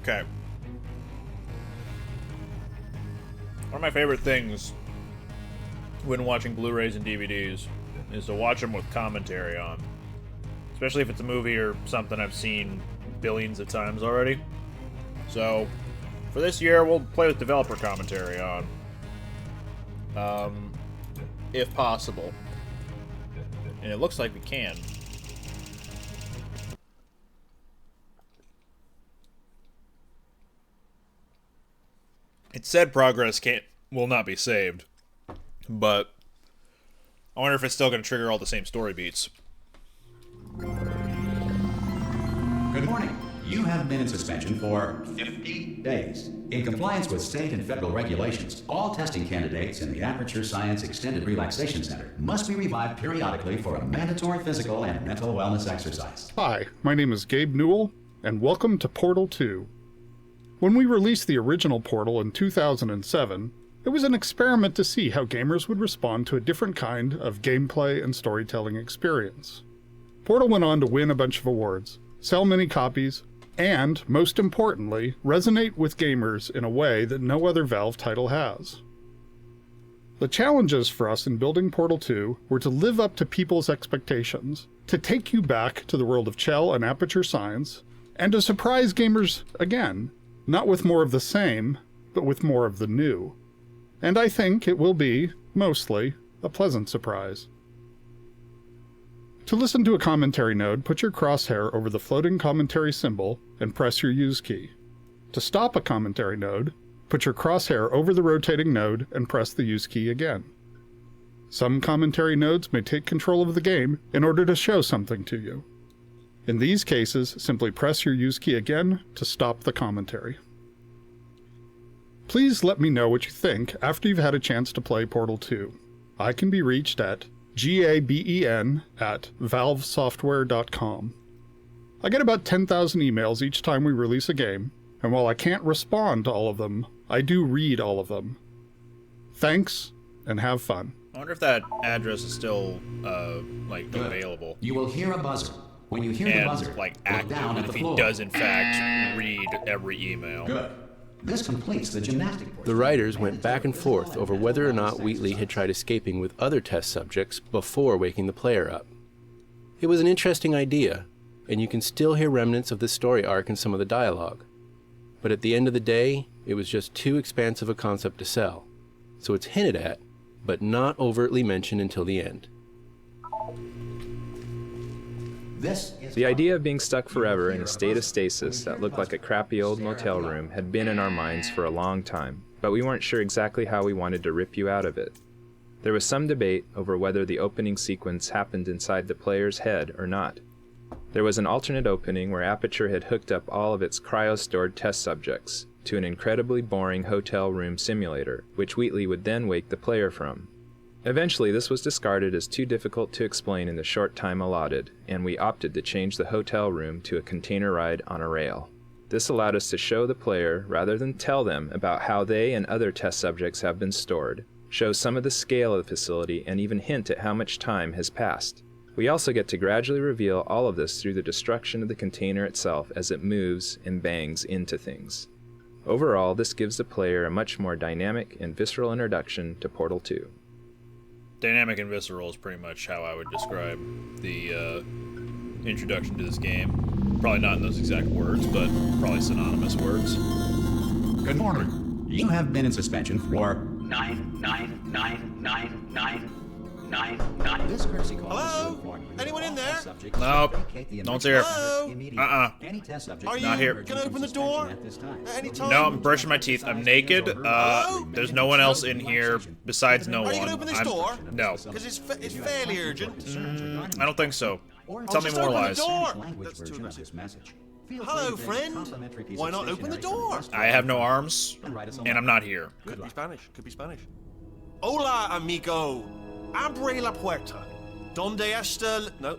Okay. One of my favorite things when watching Blu-rays and DVDs is to watch them with commentary on. Especially if it's a movie or something I've seen billions of times already. So, for this year, we'll play with developer commentary on. If possible. And it looks like we can. It said progress will not be saved, but I wonder if it's still going to trigger all the same story beats. Good morning. You have been in suspension for 50 days. In compliance with state and federal regulations, all testing candidates in the Aperture Science Extended Relaxation Center must be revived periodically for a mandatory physical and mental wellness exercise. Hi, my name is Gabe Newell, and welcome to Portal 2. When we released the original Portal in 2007, it was an experiment to see how gamers would respond to a different kind of gameplay and storytelling experience. Portal went on to win a bunch of awards, sell many copies, and, most importantly, resonate with gamers in a way that no other Valve title has. The challenges for us in building Portal 2 were to live up to people's expectations, to take you back to the world of Chell and Aperture Science, and to surprise gamers again, not with more of the same, but with more of the new. And I think it will be, mostly, a pleasant surprise. To listen to a commentary node, put your crosshair over the floating commentary symbol and press your use key. To stop a commentary node, put your crosshair over the rotating node and press the use key again. Some commentary nodes may take control of the game in order to show something to you. In these cases, simply press your use key again to stop the commentary. Please let me know what you think after you've had a chance to play Portal 2. I can be reached at gaben@valvesoftware.com. I get about 10,000 emails each time we release a game, and while I can't respond to all of them, I do read all of them. Thanks, and have fun. I wonder if that address is still, available. You will hear a buzzer. When you hear the buzzer, like, look active, down at if the he floor. does in fact read every email. Good. This completes the gymnastic portion. The writers went back and forth over whether or not Wheatley had tried escaping with other test subjects before waking the player up. It was an interesting idea, and you can still hear remnants of the story arc in some of the dialogue. But at the end of the day, it was just too expansive a concept to sell. So it's hinted at, but not overtly mentioned until the end. The idea of being stuck forever in a state of stasis that looked like a crappy old motel room had been in our minds for a long time, but we weren't sure exactly how we wanted to rip you out of it. There was some debate over whether the opening sequence happened inside the player's head or not. There was an alternate opening where Aperture had hooked up all of its cryo-stored test subjects to an incredibly boring hotel room simulator, which Wheatley would then wake the player from. Eventually, this was discarded as too difficult to explain in the short time allotted, and we opted to change the hotel room to a container ride on a rail. This allowed us to show the player, rather than tell them about how they and other test subjects have been stored, show some of the scale of the facility, and even hint at how much time has passed. We also get to gradually reveal all of this through the destruction of the container itself as it moves and bangs into things. Overall, this gives the player a much more dynamic and visceral introduction to Portal 2. Dynamic and visceral is pretty much how I would describe the introduction to this game. Probably not in those exact words, but probably synonymous words. Good morning. You have been in suspension for 9999999. This courtesy call. Hello? Anyone in there? Nope. No one's here. Hello? Any test subject Are Not you here. gonna open the door at this time. at any time? No, I'm brushing my teeth. I'm naked. There's no one else in here besides no Are you one. gonna open this door? No. Because it's fairly urgent. I don't think so. Tell me just more open the lies. door. Language That's too version of aggressive. this message. Hello, friend. Why not open the door? I have no arms, and I'm not here. Could be Spanish. Could be Spanish. Hola, amigo. Abre la puerta. Donde está? No.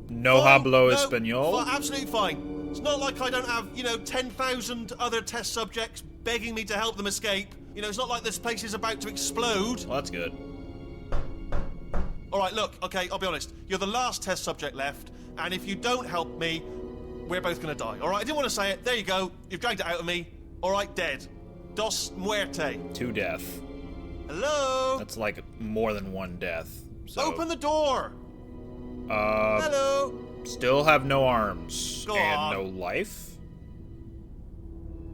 No Fine, hablo no, español. Absolutely fine. It's not like I don't have, 10,000 other test subjects begging me to help them escape. It's not like this place is about to explode. Well, that's good. All right, look, okay, I'll be honest. You're the last test subject left, and if you don't help me, we're both gonna die. All right, I didn't want to say it. There you go. You've dragged it out of me. All right, dead. Dos muerte. To death. Hello? That's like more than one death. So, Open the door. Hello? Still have no arms. Go and on. no life?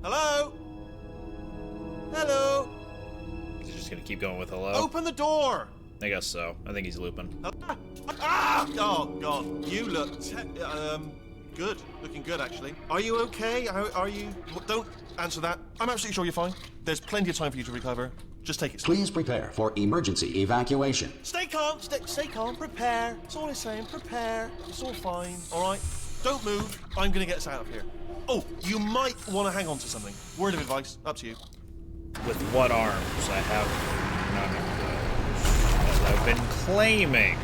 Hello? Hello? Is he just gonna keep going with hello? Open the door. I guess so. I think he's looping. Ah! Oh, God. You look good. Looking good, actually. Are you okay? Are you... Don't answer that. I'm absolutely sure you're fine. There's plenty of time for you to recover. Just take it slow. Please prepare for emergency evacuation. Stay calm. Stay calm. Prepare. That's all I'm saying. Prepare. It's all fine. All right? Don't move. I'm going to get us out of here. Oh, you might want to hang on to something. Word of advice. Up to you. With what arms? I have none of those. As I've been claiming.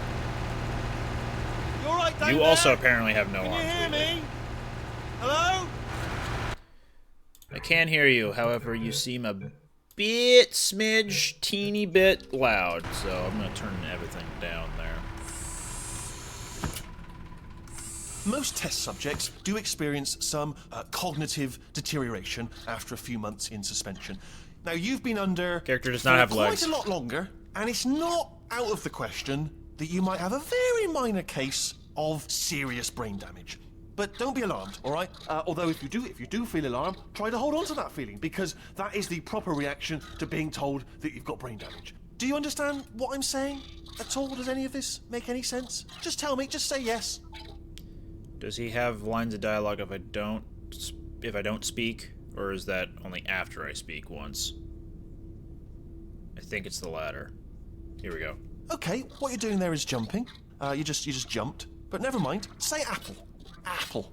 You all right down You there? also apparently have no Can arms. you hear either. me? Hello? I can hear you, however, you seem a bit teeny bit loud, so I'm gonna turn everything down there. Most test subjects do experience some cognitive deterioration after a few months in suspension. Now, you've been under... Character does not have legs. Quite a lot longer, and it's not out of the question that you might have a very minor case of serious brain damage. But don't be alarmed, all right? Although if you do feel alarmed, try to hold on to that feeling, because that is the proper reaction to being told that you've got brain damage. Do you understand what I'm saying at all? Does any of this make any sense? Just tell me, just say yes. Does he have lines of dialogue if I don't speak, or is that only after I speak once? I think it's the latter. Here we go. Okay, what you're doing there is jumping. You just jumped. But never mind. Say apple. Apple.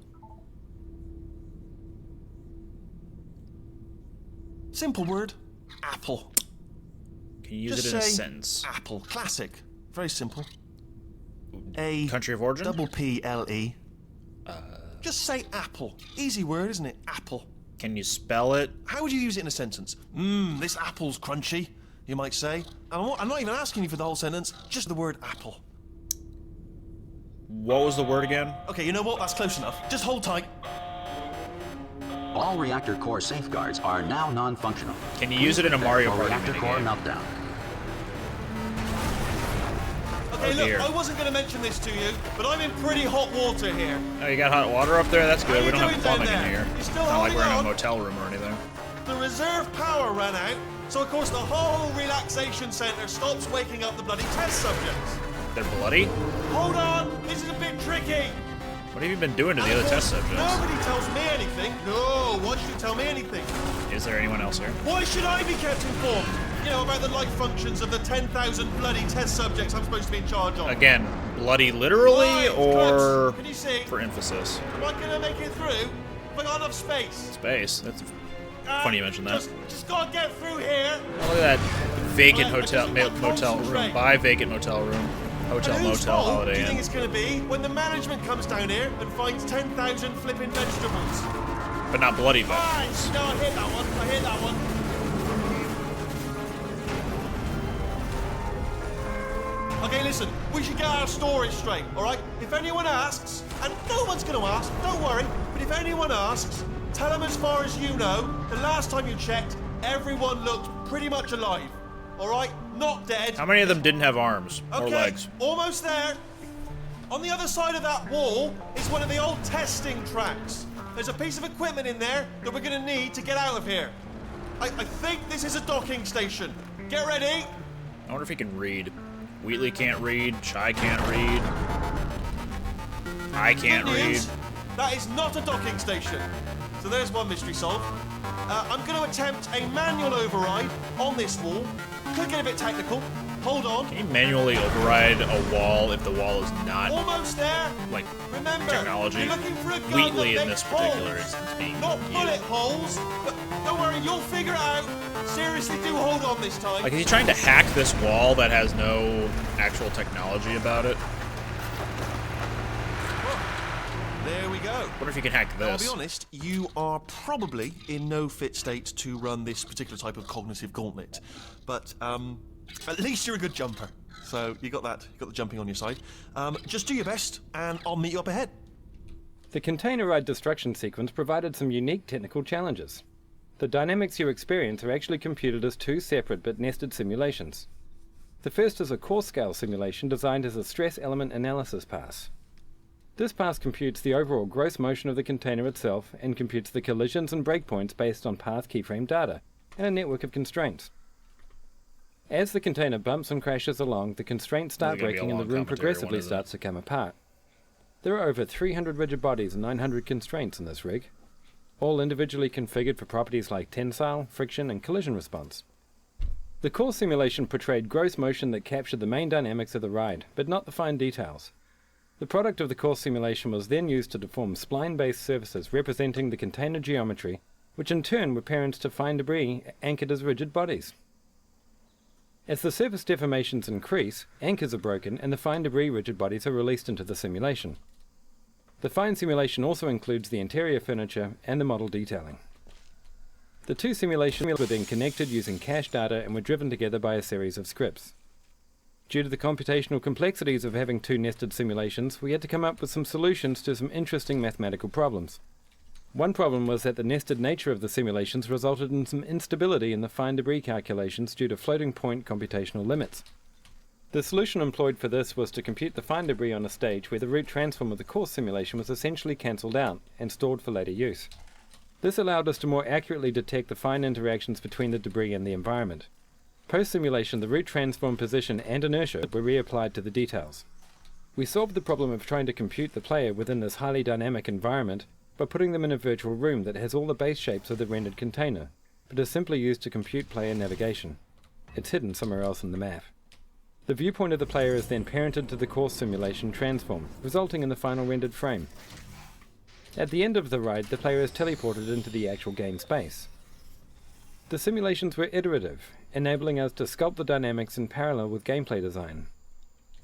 Simple word. Apple. Can you use Just it in a say sentence? Apple. Classic. Very simple. Country of origin? Double P-L-E. Just say apple. Easy word, isn't it? Apple. Can you spell it? How would you use it in a sentence? This apple's crunchy, you might say. I'm not even asking you for the whole sentence, just the word apple. What was the word again? Okay, you know what? That's close enough. Just hold tight. All reactor core safeguards are now non-functional. Can you use it in a Mario For Party reactor core minigame? meltdown. Okay, Oh, look, dear. I wasn't going to mention this to you, but I'm in pretty hot water here. Oh, you got hot water up there? That's How good. you We don't have doing down plumbing in there? here. You still Not like holding we're in a on? motel room or anything. The reserve power ran out, so of course the whole relaxation centre stops waking up the bloody test subjects. They're bloody? Hold on, this is a bit tricky. What have you been doing to the And other of test course, subjects? Nobody tells me anything. No, why should you tell me anything? Is there anyone else here? Why should I be kept informed? You know, about the life functions of the 10,000 bloody test subjects I'm supposed to be in charge of. Again, bloody literally Right, or good. Can you see? for emphasis? Am I gonna make it through? Have I got enough space? Space. That's funny you mentioned that. Just gotta get through here. Oh, look at that vacant Right, I hotel just need to motel room. concentrate. Buy vacant motel room. Hotel And whose motel fault do Holiday you think Inn. it's gonna be when the management comes down here and finds 10,000 flipping vegetables? But not bloody Right, vegetables. no, I hit that one. I hit that one. Okay, listen, we should get our stories straight, all right? If anyone asks, and no one's going to ask, don't worry, but if anyone asks, tell them as far as you know, the last time you checked, everyone looked pretty much alive, all right? Not dead. How many of them didn't have arms or Okay, legs? almost there. On the other side of that wall is one of the old testing tracks. There's a piece of equipment in there that we're going to need to get out of here. I think this is a docking station. Get ready. I wonder if he can read. Wheatley can't read. Chai can't read. I can't Good read. news, that is not a docking station. So there's one mystery solved. I'm going to attempt a manual override on this wall. Could get a bit technical. Hold on. Can you manually override a wall if the wall is not Almost there. like Remember, technology? you're looking for a gun Wheatley that in makes this particular holes, instance being not bullet used. holes. But don't worry, you'll figure it out. Seriously, do hold on this time. Like, is he trying to hack this wall that has no actual technology about it? There we go. Wonder if you can hack I'll this. be honest, you are probably in no fit state to run this particular type of cognitive gauntlet. But at least you're a good jumper. So you got that, you got the jumping on your side. Just do your best, and I'll meet you up ahead. The container ride destruction sequence provided some unique technical challenges. The dynamics you experience are actually computed as two separate but nested simulations. The first is a core-scale simulation designed as a stress element analysis pass. This pass computes the overall gross motion of the container itself and computes the collisions and breakpoints based on path keyframe data and a network of constraints. As the container bumps and crashes along, the constraints start breaking and the room progressively starts to come apart. There are over 300 rigid bodies and 900 constraints in this rig, all individually configured for properties like tensile, friction, and collision response. The core simulation portrayed gross motion that captured the main dynamics of the ride, but not the fine details. The product of the core simulation was then used to deform spline-based surfaces representing the container geometry, which in turn were parents to fine debris anchored as rigid bodies. As the surface deformations increase, anchors are broken and the fine debris rigid bodies are released into the simulation. The fine simulation also includes the interior furniture and the model detailing. The two simulations were then connected using cache data and were driven together by a series of scripts. Due to the computational complexities of having two nested simulations, we had to come up with some solutions to some interesting mathematical problems. One problem was that the nested nature of the simulations resulted in some instability in the fine debris calculations due to floating point computational limits. The solution employed for this was to compute the fine debris on a stage where the root transform of the core simulation was essentially cancelled out and stored for later use. This allowed us to more accurately detect the fine interactions between the debris and the environment. Post-simulation, the root transform position and inertia were reapplied to the details. We solved the problem of trying to compute the player within this highly dynamic environment by putting them in a virtual room that has all the base shapes of the rendered container, but is simply used to compute player navigation. It's hidden somewhere else in the map. The viewpoint of the player is then parented to the core simulation transform, resulting in the final rendered frame. At the end of the ride, the player is teleported into the actual game space. The simulations were iterative, enabling us to sculpt the dynamics in parallel with gameplay design.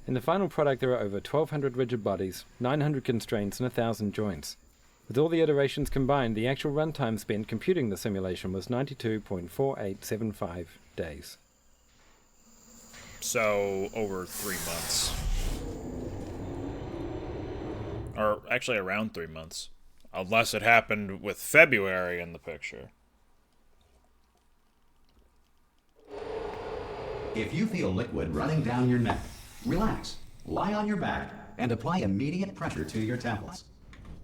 In the final product there are over 1,200 rigid bodies, 900 constraints and 1,000 joints. With all the iterations combined, the actual runtime spent computing the simulation was 92.4875 days. So, over 3 months. Or actually around 3 months. Unless it happened with February in the picture. If you feel liquid running down your neck, relax, lie on your back, and apply immediate pressure to your temples.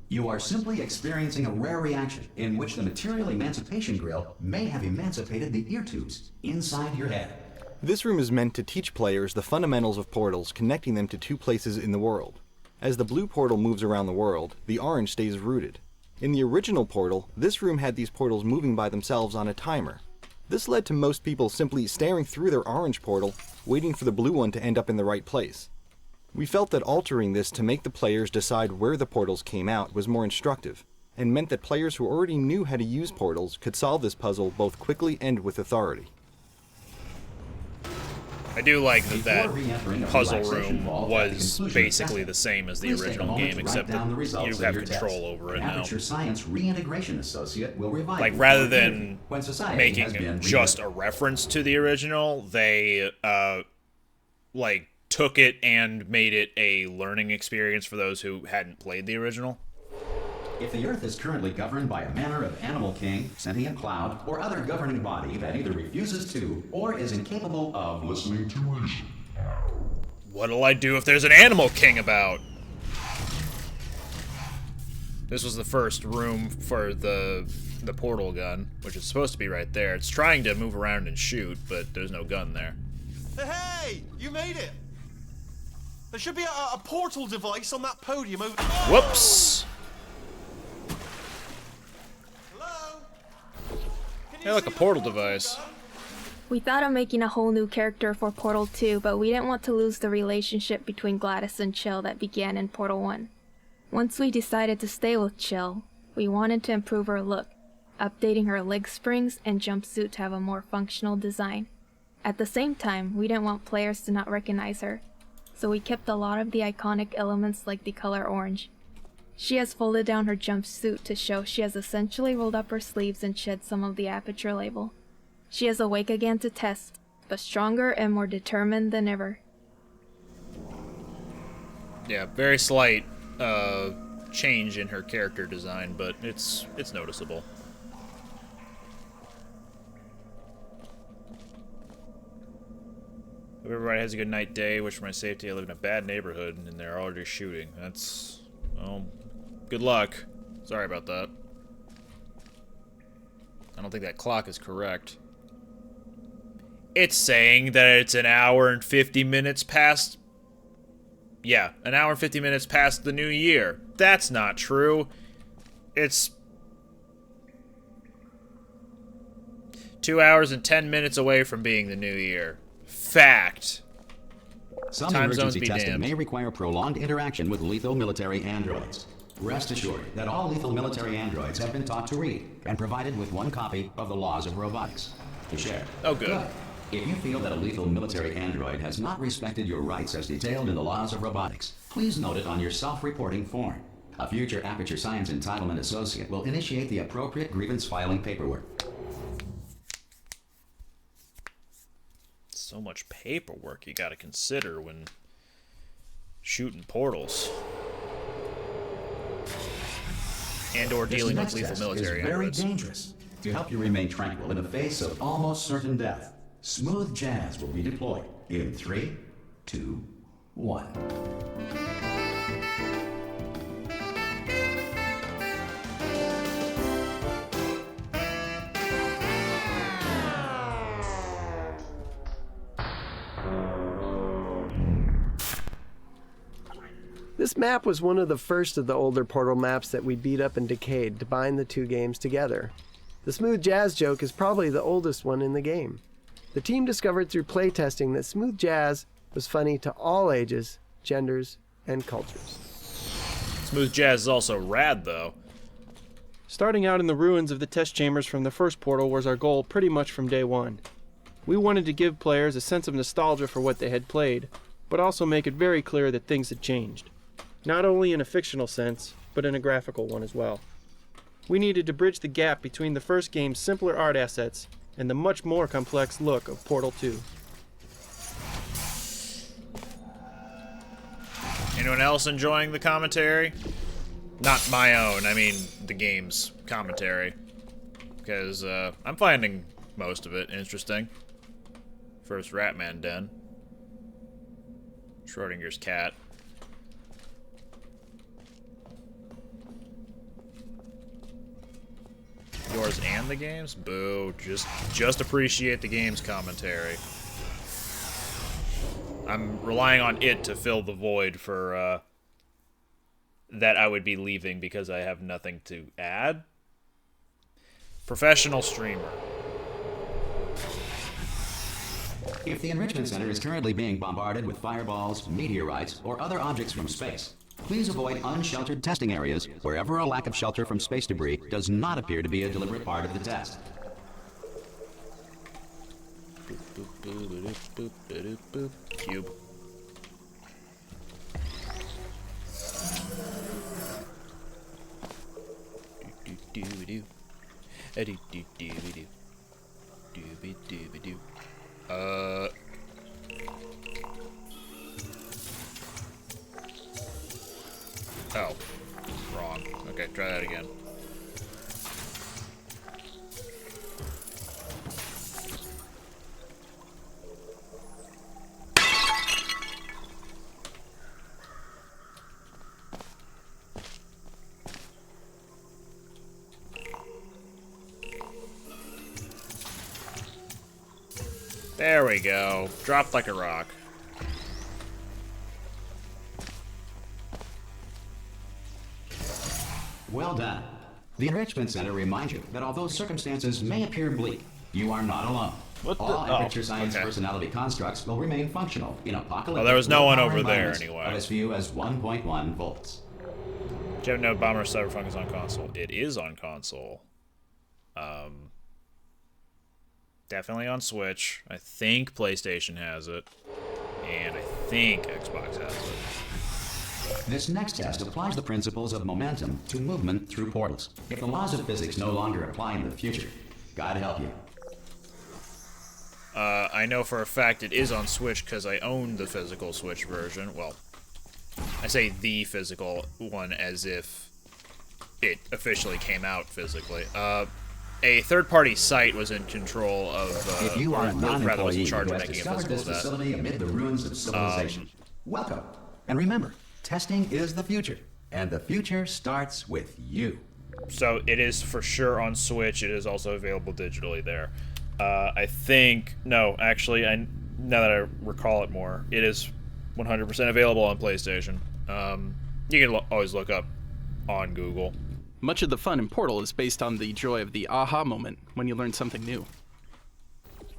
You are simply experiencing a rare reaction in which the material emancipation grill may have emancipated the ear tubes inside your head. This room is meant to teach players the fundamentals of portals, connecting them to two places in the world. As the blue portal moves around the world, the orange stays rooted. In the original portal, this room had these portals moving by themselves on a timer. This led to most people simply staring through their orange portal, waiting for the blue one to end up in the right place. We felt that altering this to make the players decide where the portals came out was more instructive, and meant that players who already knew how to use portals could solve this puzzle both quickly and with authority. I do like that puzzle room was basically the same as the original game, except that you have control over it now. Aperture Science Reintegration Associate will revive Like, rather than making just a reference to the original, they, like, took it and made it a learning experience for those who hadn't played the original. If the Earth is currently governed by a manner of animal king, sentient cloud, or other governing body that either refuses to or is incapable of listening to reason. What'll I do if there's an animal king about? This was the first room for the portal gun, which is supposed to be right there. It's trying to move around and shoot, but there's no gun there. Hey, you made it! There should be a portal device on that podium over... Whoops! Hello? Yeah, like a portal device. We thought of making a whole new character for Portal 2, but we didn't want to lose the relationship between GLaDOS and Chill that began in Portal 1. Once we decided to stay with Chill, we wanted to improve her look, updating her leg springs and jumpsuit to have a more functional design. At the same time, we didn't want players to not recognize her, so we kept a lot of the iconic elements like the color orange. She has folded down her jumpsuit to show she has essentially rolled up her sleeves and shed some of the Aperture label. She is awake again to test, but stronger and more determined than ever. Yeah, very slight change in her character design, but it's noticeable. Hope everybody has a good night, day. Wish for my safety. I live in a bad neighborhood, and they're already shooting. That's... well, good luck. Sorry about that. I don't think that clock is correct. It's saying that it's an hour and 50 minutes past... yeah, an hour and 50 minutes past the new year. That's not true. It's 2 hours and 10 minutes away from being the new year. Fact. Some Time zones emergency be testing damned. may require prolonged interaction with lethal military androids. Rest assured that all lethal military androids have been taught to read and provided with one copy of the laws of robotics to share. Oh, good. If you feel that a lethal military android has not respected your rights as detailed in the laws of robotics, please note it on your self-reporting form. A future Aperture Science Entitlement Associate will initiate the appropriate grievance filing paperwork. So much paperwork you gotta consider when shooting portals. And or dealing with lethal military is very androids. dangerous. To help you remain tranquil in the face of almost certain death, smooth jazz will be deployed in 3, 2, 1. This map was one of the first of the older Portal maps that we beat up and decayed to bind the two games together. The smooth jazz joke is probably the oldest one in the game. The team discovered through playtesting that smooth jazz was funny to all ages, genders, and cultures. Smooth jazz is also rad, though. Starting out in the ruins of the test chambers from the first Portal was our goal pretty much from day one. We wanted to give players a sense of nostalgia for what they had played, but also make it very clear that things had changed. Not only in a fictional sense, but in a graphical one as well. We needed to bridge the gap between the first game's simpler art assets and the much more complex look of Portal 2. Anyone else enjoying the commentary? Not my own, I mean the game's commentary. Because I'm finding most of it interesting. First Ratman Den. Schrodinger's cat. Yours and the game's? Boo. Just appreciate the game's commentary. I'm relying on it to fill the void for, that I would be leaving because I have nothing to add. Professional streamer. If the Enrichment Center is currently being bombarded with fireballs, meteorites, or other objects from space, please avoid unsheltered testing areas wherever a lack of shelter from space debris does not appear to be a deliberate part of the test. Cube. Oh. Wrong. Okay, try that again. There we go. Dropped like a rock. Well done. The Enrichment Center reminds you that although circumstances may appear bleak, you are not alone. All Aperture Science personality constructs will remain functional in apocalyptic. Well, there was no one over there anyway. Of as few as 1.1 volts. Jet Note Bomber Cyberpunk is on console. It is on console. Definitely on Switch. I think PlayStation has it. And I think Xbox has it. This next test applies the principles of momentum to movement through portals. If the laws of physics no longer apply in the future, God help you. I know for a fact it is on Switch because I own the physical Switch version. Well, I say the physical one as if it officially came out physically. A third-party site was in control of. If you are a was in non-employee charge who of has making a discovered physical this of that. facility amid the ruins of civilization, welcome. And remember, testing is the future, and the future starts with you. So it is for sure on Switch. It is also available digitally there. I think no, actually, now that I recall it more, it is 100% available on PlayStation. You can always look up on Google. Much of the fun in Portal is based on the joy of the aha moment when you learn something new.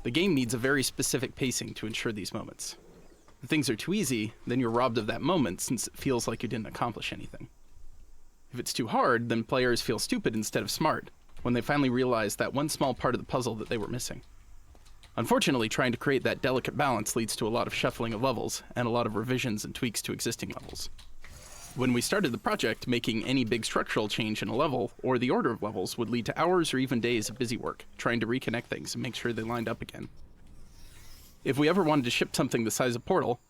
The game needs a very specific pacing to ensure these moments. If things are too easy, then you're robbed of that moment since it feels like you didn't accomplish anything. If it's too hard, then players feel stupid instead of smart when they finally realize that one small part of the puzzle that they were missing. Unfortunately, trying to create that delicate balance leads to a lot of shuffling of levels and a lot of revisions and tweaks to existing levels. When we started the project, making any big structural change in a level, or the order of levels, would lead to hours or even days of busy work, trying to reconnect things and make sure they lined up again. If we ever wanted to ship something the size of Portal,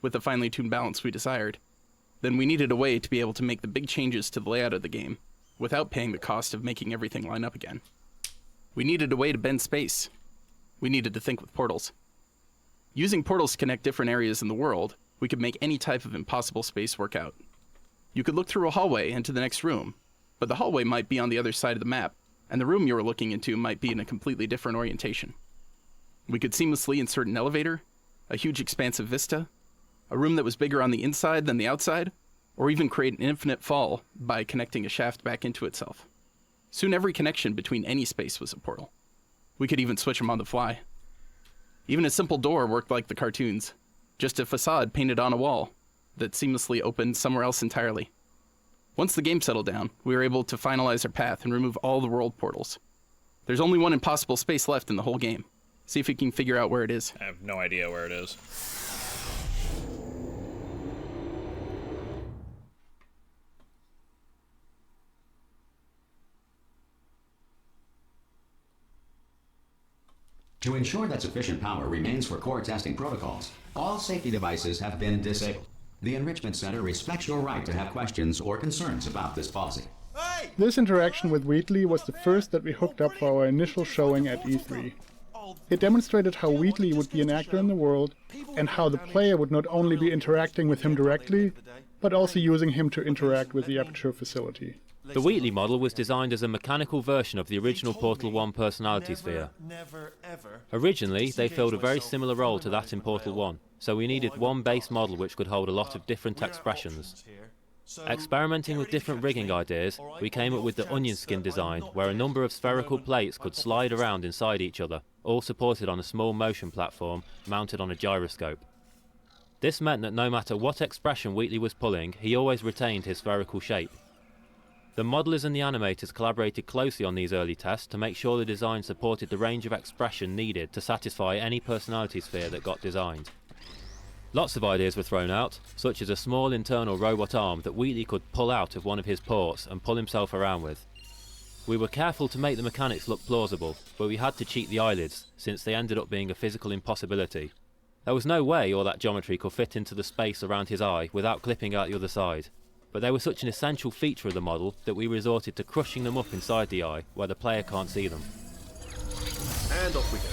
with the finely tuned balance we desired, then we needed a way to be able to make the big changes to the layout of the game, without paying the cost of making everything line up again. We needed a way to bend space. We needed to think with portals. Using portals to connect different areas in the world, we could make any type of impossible space work out. You could look through a hallway into the next room, but the hallway might be on the other side of the map, and the room you were looking into might be in a completely different orientation. We could seamlessly insert an elevator, a huge expansive vista, a room that was bigger on the inside than the outside, or even create an infinite fall by connecting a shaft back into itself. Soon every connection between any space was a portal. We could even switch them on the fly. Even a simple door worked like the cartoons, just a facade painted on a wall that seamlessly opened somewhere else entirely. Once the game settled down, we were able to finalize our path and remove all the world portals. There's only one impossible space left in the whole game. See if you can figure out where it is. I have no idea where it is. To ensure that sufficient power remains for core testing protocols, all safety devices have been disabled. The Enrichment Center respects your right to have questions or concerns about this policy. This interaction with Wheatley was the first that we hooked up for our initial showing at E3. It demonstrated how Wheatley would be an actor in the world, and how the player would not only be interacting with him directly, but also using him to interact with the Aperture facility. The Wheatley model was designed as a mechanical version of the original Portal 1 personality sphere. Originally, they filled a very similar role to that in Portal 1, so we needed one base model which could hold a lot of different expressions. Experimenting with different rigging ideas, we came up with the onion skin design, where a number of spherical plates could slide around inside each other, all supported on a small motion platform mounted on a gyroscope. This meant that no matter what expression Wheatley was pulling, he always retained his spherical shape. The modelers and the animators collaborated closely on these early tests to make sure the design supported the range of expression needed to satisfy any personality sphere that got designed. Lots of ideas were thrown out, such as a small internal robot arm that Wheatley could pull out of one of his ports and pull himself around with. We were careful to make the mechanics look plausible, but we had to cheat the eyelids, since they ended up being a physical impossibility. There was no way all that geometry could fit into the space around his eye without clipping out the other side. But they were such an essential feature of the model that we resorted to crushing them up inside the eye, where the player can't see them. And off we go.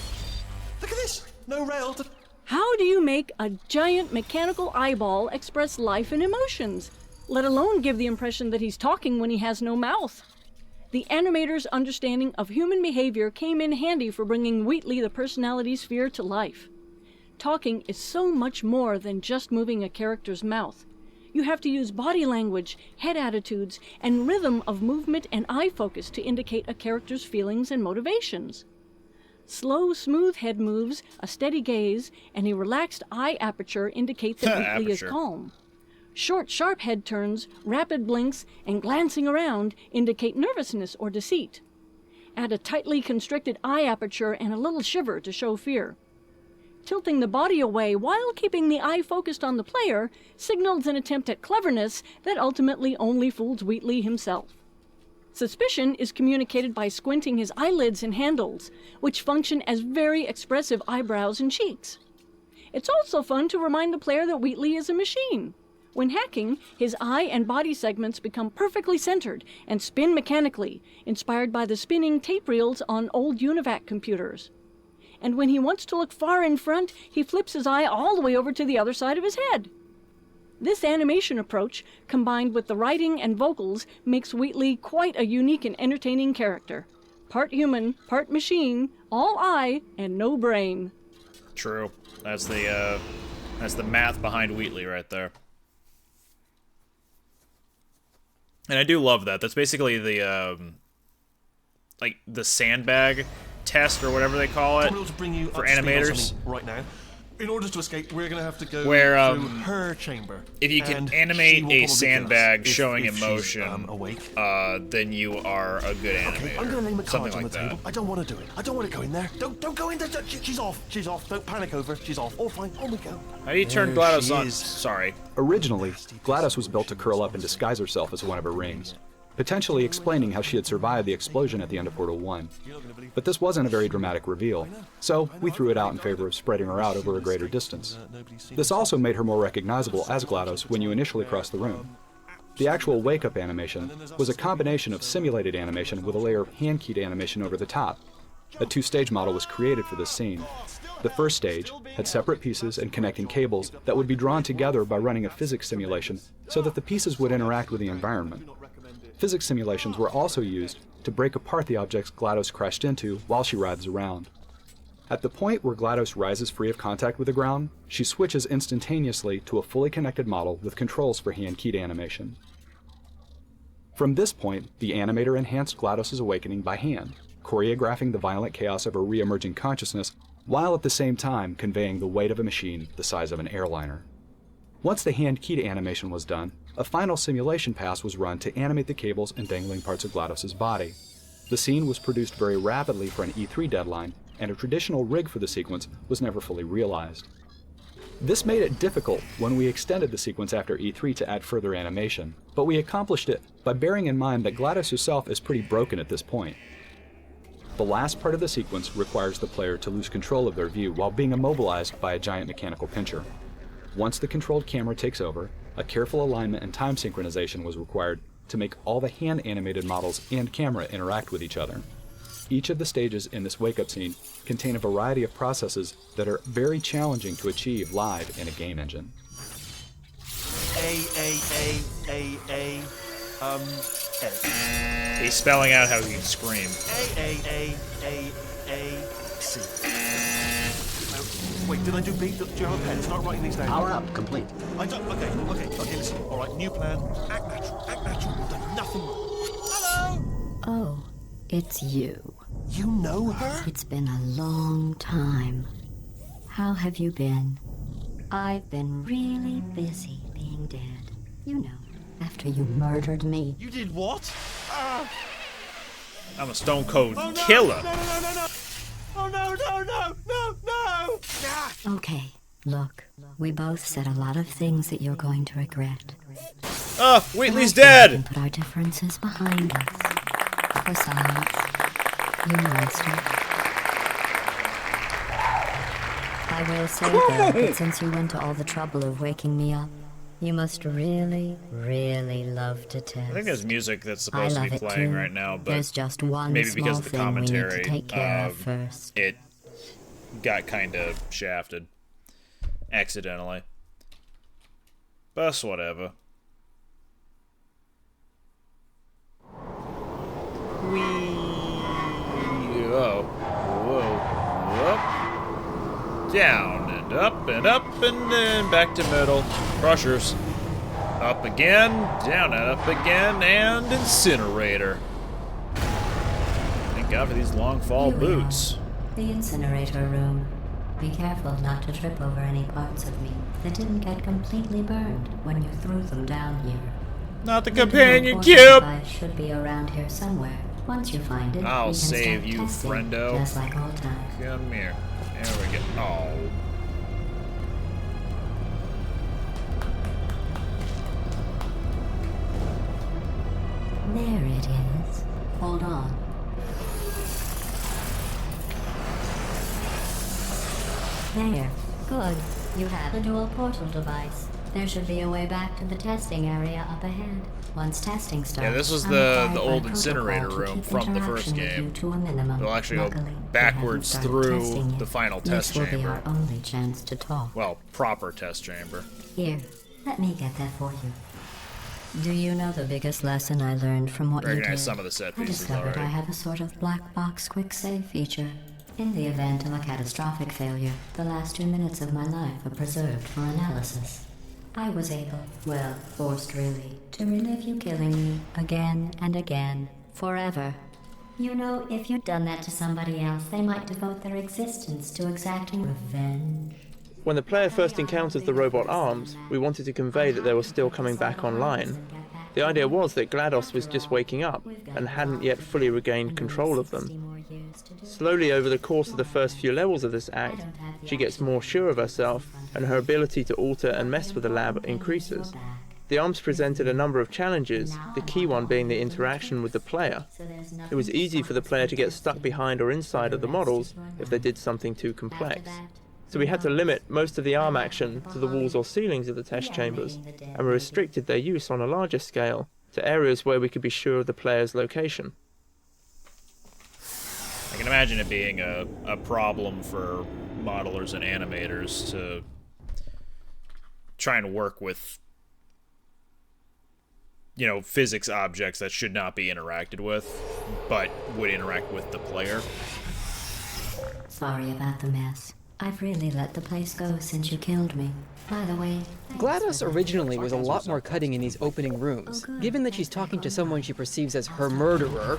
Look at this! No rail to... How do you make a giant mechanical eyeball express life and emotions, let alone give the impression that he's talking when he has no mouth? The animator's understanding of human behavior came in handy for bringing Wheatley the personality sphere to life. Talking is so much more than just moving a character's mouth. You have to use body language, head attitudes, and rhythm of movement and eye focus to indicate a character's feelings and motivations. Slow, smooth head moves, a steady gaze, and a relaxed eye aperture indicate that Wheatley is calm. Short, sharp head turns, rapid blinks, and glancing around indicate nervousness or deceit. Add a tightly constricted eye aperture and a little shiver to show fear. Tilting the body away while keeping the eye focused on the player signals an attempt at cleverness that ultimately only fools Wheatley himself. Suspicion is communicated by squinting his eyelids and handles, which function as very expressive eyebrows and cheeks. It's also fun to remind the player that Wheatley is a machine. When hacking, his eye and body segments become perfectly centered and spin mechanically, inspired by the spinning tape reels on old UNIVAC computers. And when he wants to look far in front, he flips his eye all the way over to the other side of his head. This animation approach, combined with the writing and vocals, makes Wheatley quite a unique and entertaining character. Part human, part machine, all eye, and no brain. True. That's the math behind Wheatley right there. And I do love that. That's basically the like the sandbag test or whatever they call it for animators. Right now, in order to escape, we're gonna have to go where through her chamber. if you can and animate she will a probably sandbag kill us showing if she's, emotion, awake. then you are a good animator. Okay, I'm gonna lay my cards Something on like the that. table. I don't want to do it. I don't want to go in there. Don't go in there. She's off. She's off. Don't panic over. She's off. All fine. On we go. How do you turn GLaDOS on? Sorry. Originally, GLaDOS was built to curl up and disguise herself as one of her rings, potentially explaining how she had survived the explosion at the end of Portal 1. But this wasn't a very dramatic reveal, so we threw it out in favor of spreading her out over a greater distance. This also made her more recognizable as GLaDOS when you initially crossed the room. The actual wake-up animation was a combination of simulated animation with a layer of hand-keyed animation over the top. A two-stage model was created for this scene. The first stage had separate pieces and connecting cables that would be drawn together by running a physics simulation so that the pieces would interact with the environment. Physics simulations were also used to break apart the objects GLaDOS crashed into while she writhes around. At the point where GLaDOS rises free of contact with the ground, she switches instantaneously to a fully connected model with controls for hand-keyed animation. From this point, the animator enhanced GLaDOS's awakening by hand, choreographing the violent chaos of her re-emerging consciousness, while at the same time conveying the weight of a machine the size of an airliner. Once the hand-keyed animation was done, a final simulation pass was run to animate the cables and dangling parts of GLaDOS's body. The scene was produced very rapidly for an E3 deadline, and a traditional rig for the sequence was never fully realized. This made it difficult when we extended the sequence after E3 to add further animation, but we accomplished it by bearing in mind that GLaDOS herself is pretty broken at this point. The last part of the sequence requires the player to lose control of their view while being immobilized by a giant mechanical pincher. Once the controlled camera takes over, a careful alignment and time synchronization was required to make all the hand-animated models and camera interact with each other. Each of the stages in this wake-up scene contain a variety of processes that are very challenging to achieve live in a game engine. A. He's spelling out how he can scream. A, C. Wait, did I do B? Do you have a pen? Start writing these down. Power up, complete. I don't. Okay, listen. All right, new plan. Act natural. You've done nothing wrong. Hello! Oh, it's you. You know her? It's been a long time. How have you been? I've been really busy being dead. You know, after you murdered me. You did what? I'm a stone cold killer. No. Oh, no. Okay, look. We both said a lot of things that you're going to regret. Wheatley's dead! We can put our differences behind us. Besides, you monster. I will say, though, that since you went to all the trouble of waking me up, you must really, really love to test. I think there's music that's supposed to be playing right now, but there's just one maybe small because of the thing we need to commentary, take care of first. it got kind of shafted accidentally. But that's whatever. Whoa. Down and up and up and then back to middle. Crushers. Up again, down and up again, and incinerator. Thank God for these long fall boots. The incinerator room. Be careful not to trip over any parts of me that didn't get completely burned when you threw them down here. Not the companion cube! Should be around here somewhere. Once you find it, I'll we can save start you, testing, friendo. just like old times. Come here. There we go. Oh. There it is. Hold on. There. Good. You have a dual portal device. There should be a way back to the testing area up ahead. Once testing starts, Yeah, this was I'm the required by old incinerator protocol to room keep from the first interaction with game. you to a minimum. We'll actually Luckily, go we backwards haven't started through testing yet. the final test This will be chamber. our only chance to talk. Well, proper test chamber. Here, let me get that for you. Do you know the biggest lesson I learned from what you Recognize did? some of the set I pieces discovered already. I have a sort of black box quick save feature. In the event of a catastrophic failure, the last 2 minutes of my life are preserved for analysis. I was able, well, forced really, to relive you killing me again and again, forever. You know, if you'd done that to somebody else, they might devote their existence to exacting revenge. When the player first encounters the robot arms, we wanted to convey that they were still coming back online. The idea was that GLaDOS was just waking up and hadn't yet fully regained control of them. Slowly over the course of the first few levels of this act, she gets more sure of herself and her ability to alter and mess with the lab increases. The arms presented a number of challenges, the key one being the interaction with the player. It was easy for the player to get stuck behind or inside of the models if they did something too complex. So we had to limit most of the arm action to the walls or ceilings of the test chambers, and we restricted their use on a larger scale to areas where we could be sure of the player's location. I can imagine it being a problem for modelers and animators to try and work with, you know, physics objects that should not be interacted with, but would interact with the player. Sorry about the mess. I've really let the place go since you killed me. By the way, GLaDOS originally was a lot more cutting in these opening rooms. Given that she's talking to someone she perceives as her murderer,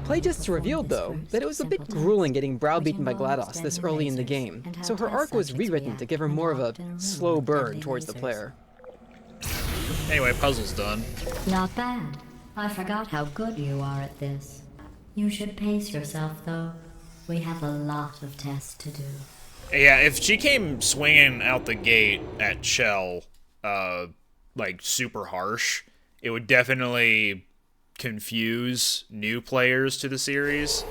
playtests revealed, though, that it was a bit grueling getting browbeaten by GLaDOS this early in the game, so her arc was rewritten to give her more of a slow burn towards the player. Anyway, puzzle's done. Not bad. I forgot how good you are at this. You should pace yourself, though. We have a lot of tests to do. Yeah, if she came swinging out the gate at Chell, like, super harsh, it would definitely confuse new players to the series.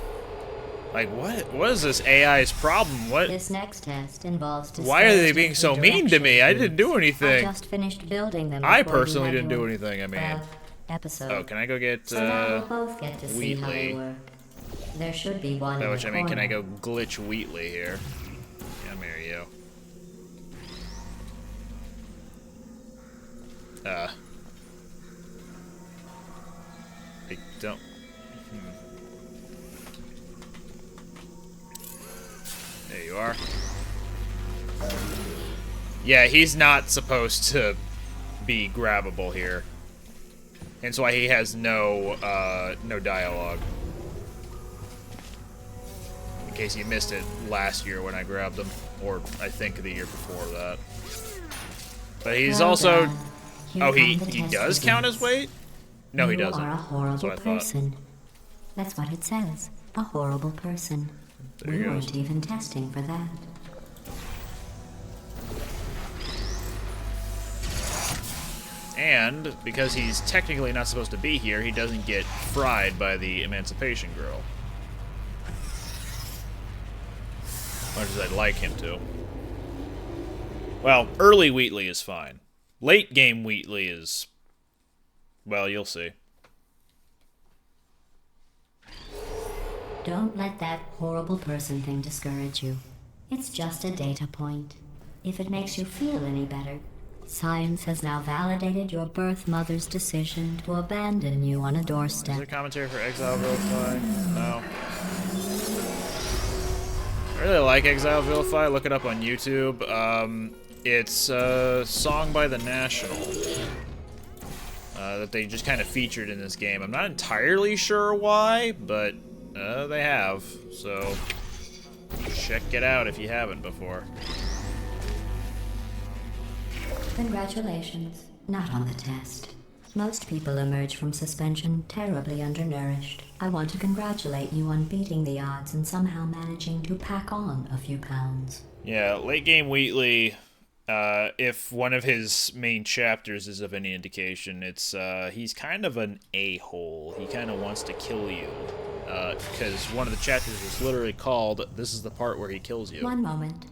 Like, what is this AI's problem? What? This next test involves. Why are they being so mean to me? I didn't do anything. I just finished building them. I personally didn't do anything. I mean, episode. Oh, can I go get So now we'll both get to see how they Wheatley? work. There should be one. By in which the I mean, can I corner. go glitch Wheatley here? Come here, you. I don't. There you are. Yeah, he's not supposed to be grabbable here. Hence why he has no dialogue. In case you missed it last year when I grabbed him, or I think the year before that. But he's Well also... done. Here Oh, he come the test does count as results. weight? No, he You doesn't. are a horrible That's what I thought. person. That's what it says. A horrible person. There We he goes. weren't even testing for that. And, because he's technically not supposed to be here, he doesn't get fried by the Emancipation girl. Much as I'd like him to. Well, early Wheatley is fine. Late game Wheatley is... well, you'll see. Don't let that horrible person thing discourage you. It's just a data point. If it makes you feel any better, science has now validated your birth mother's decision to abandon you on a Is doorstep. there commentary for Exile Vilify? No. I really like Exile Vilify. Look it up on YouTube. It's a song by The National that they just kind of featured in this game. I'm not entirely sure why, but they have. So check it out if you haven't before. Congratulations. Not on the test. Most people emerge from suspension terribly undernourished. I want to congratulate you on beating the odds and somehow managing to pack on a few pounds. Yeah, late game Wheatley, if one of his main chapters is of any indication, it's he's kind of an a-hole. He kind of wants to kill you. Because one of the chapters is literally called, "This is the part where he kills you." One moment.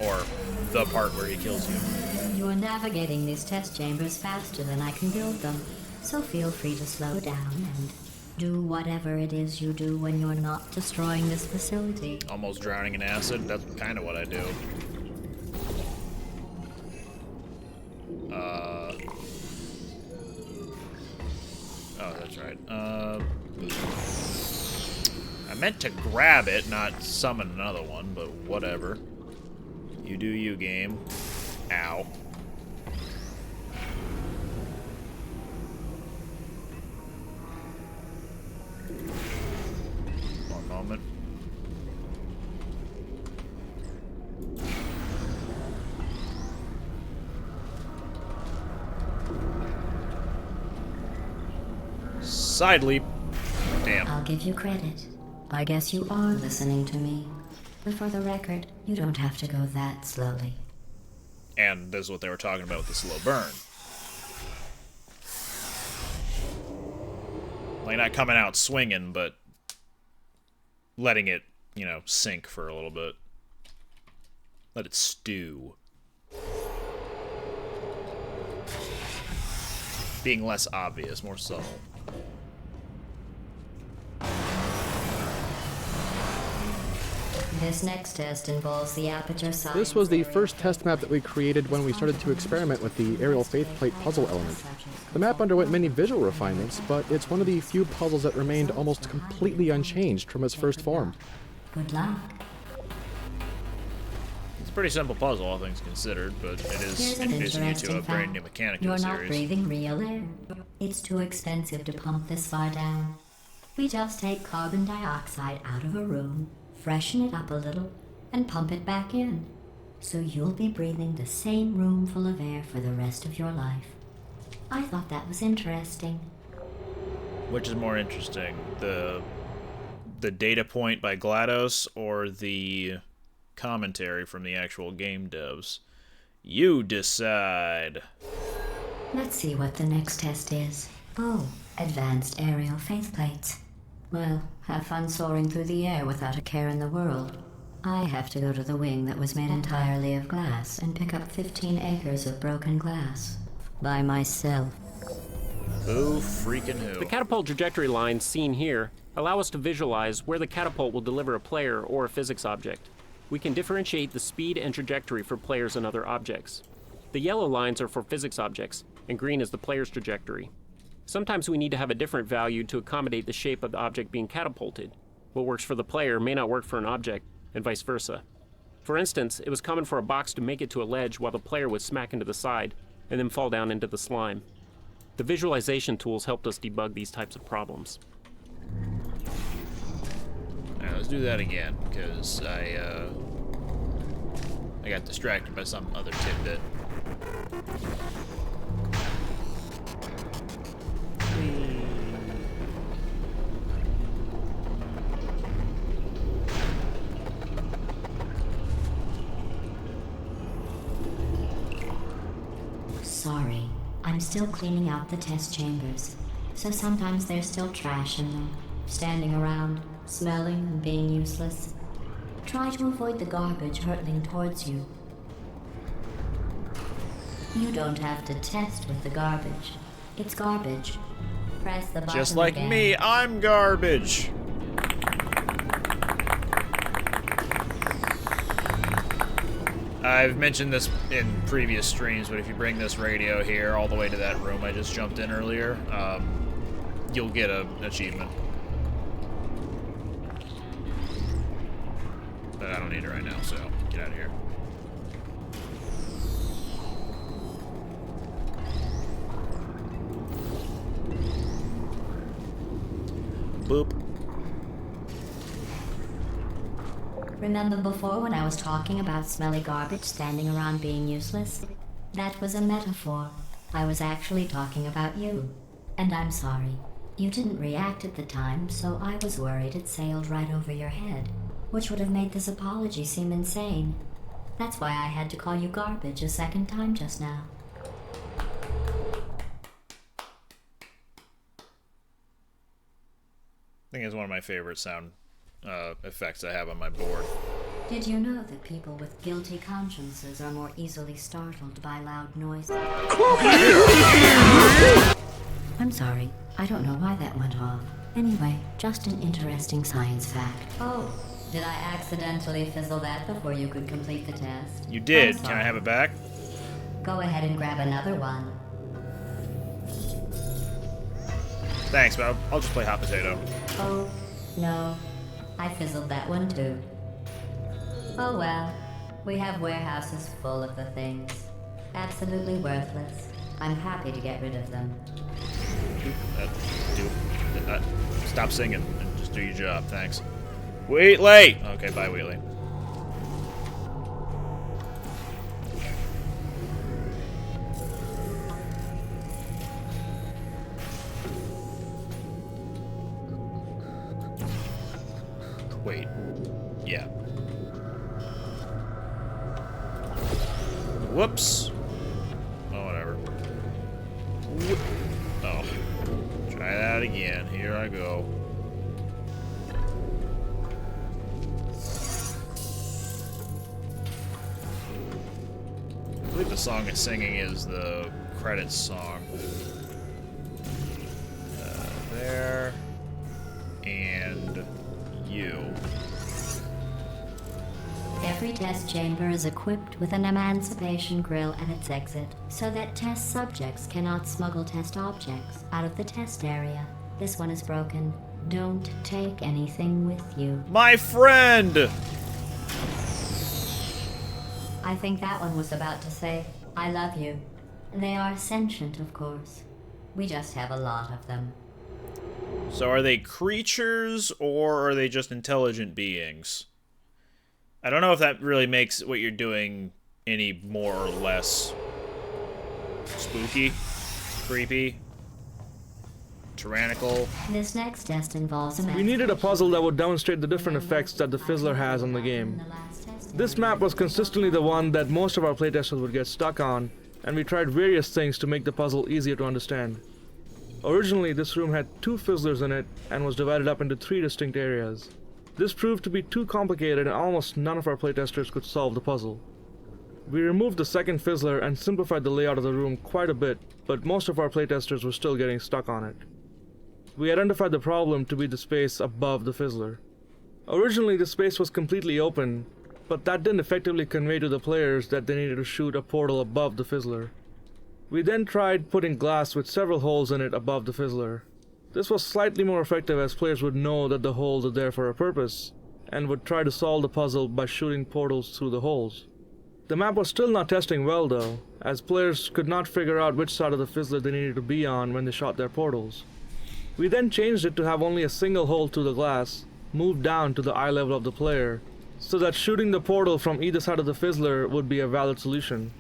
Or, the part where he kills you. You're navigating these test chambers faster than I can build them, so feel free to slow down and do whatever it is you do when you're not destroying this facility. Almost drowning in acid. That's kind of what I do. Oh, that's right. I meant to grab it, not summon another one, but whatever. You do you, game. Ow. One moment. Side leap. Damn. I'll give you credit. I guess you are listening to me. But for the record, you don't have to go that slowly. And this is what they were talking about with the slow burn. Like, not coming out swinging, but letting it, you know, sink for a little bit. Let it stew. Being less obvious, more subtle. This next test involves the Aperture science. This was the first test map that we created when we started to experiment with the aerial faith plate puzzle element. The map underwent many visual refinements, but it's one of the few puzzles that remained almost completely unchanged from its first form. Good luck. It's a pretty simple puzzle, all things considered, but it is introducing you to a brand new mechanic in the You're series. not breathing real air. It's too expensive to pump this far down. We just take carbon dioxide out of a room, freshen it up a little, and pump it back in. So you'll be breathing the same room full of air for the rest of your life. I thought that was interesting. Which is more interesting, the data point by GLaDOS or the commentary from the actual game devs? You decide. Let's see what the next test is. Oh, advanced aerial faith plates. Well, have fun soaring through the air without a care in the world. I have to go to the wing that was made entirely of glass and pick up 15 acres of broken glass. By myself. Who freaking who? The catapult trajectory lines seen here allow us to visualize where the catapult will deliver a player or a physics object. We can differentiate the speed and trajectory for players and other objects. The yellow lines are for physics objects, and green is the player's trajectory. Sometimes we need to have a different value to accommodate the shape of the object being catapulted. What works for the player may not work for an object, and vice versa. For instance, it was common for a box to make it to a ledge while the player would smack into the side, and then fall down into the slime. The visualization tools helped us debug these types of problems. Alright, let's do that again, because I got distracted by some other tidbit. Sorry, I'm still cleaning out the test chambers, so sometimes there's still trash in them, standing around, smelling and being useless. Try to avoid the garbage hurtling towards you. You don't have to test with the garbage. It's garbage. Press the button Just like again. me, I'm garbage. I've mentioned this in previous streams, but if you bring this radio here all the way to that room I just jumped in earlier, you'll get an achievement. But I don't need it right now, so get out of here. Boop. Remember before when I was talking about smelly garbage standing around being useless? That was a metaphor. I was actually talking about you. And I'm sorry. You didn't react at the time, so I was worried it sailed right over your head, which would have made this apology seem insane. That's why I had to call you garbage a second time just now. I think it's one of my favorite sound effects I have on my board. Did you know that people with guilty consciences are more easily startled by loud noises? I'm sorry. I don't know why that went off. Anyway, just an interesting science fact. Oh, did I accidentally fizzle that before you could complete the test? You did. I'm Can I sorry. have it back? Go ahead and grab another one. Thanks, but I'll just play hot potato. Oh, no. I fizzled that one too. Oh well. We have warehouses full of the things. Absolutely worthless. I'm happy to get rid of them. Stop singing and just do your job, thanks. Wheatley! Okay, bye, Wheatley. Wait. Yeah. Whoops. Oh, whatever. Oh. Try that again. Here I go. I believe the song it's singing is the credits song. There. And you. Every test chamber is equipped with an Emancipation grill at its exit, so that test subjects cannot smuggle test objects out of the test area. This one is broken. Don't take anything with you. My friend! I think that one was about to say, I love you. They are sentient, of course. We just have a lot of them. So are they creatures, or are they just intelligent beings? I don't know if that really makes what you're doing any more or less spooky, creepy, tyrannical. This next test involves We needed a puzzle that would demonstrate the different effects that the Fizzler has on the game. This map was consistently the one that most of our playtesters would get stuck on, and we tried various things to make the puzzle easier to understand. Originally, this room had 2 Fizzlers in it and was divided up into 3 distinct areas. This proved to be too complicated and almost none of our playtesters could solve the puzzle. We removed the second Fizzler and simplified the layout of the room quite a bit, but most of our playtesters were still getting stuck on it. We identified the problem to be the space above the Fizzler. Originally, the space was completely open, but that didn't effectively convey to the players that they needed to shoot a portal above the Fizzler. We then tried putting glass with several holes in it above the Fizzler. This was slightly more effective as players would know that the holes are there for a purpose, and would try to solve the puzzle by shooting portals through the holes. The map was still not testing well though, as players could not figure out which side of the Fizzler they needed to be on when they shot their portals. We then changed it to have only a single hole through the glass, moved down to the eye level of the player, so that shooting the portal from either side of the Fizzler would be a valid solution.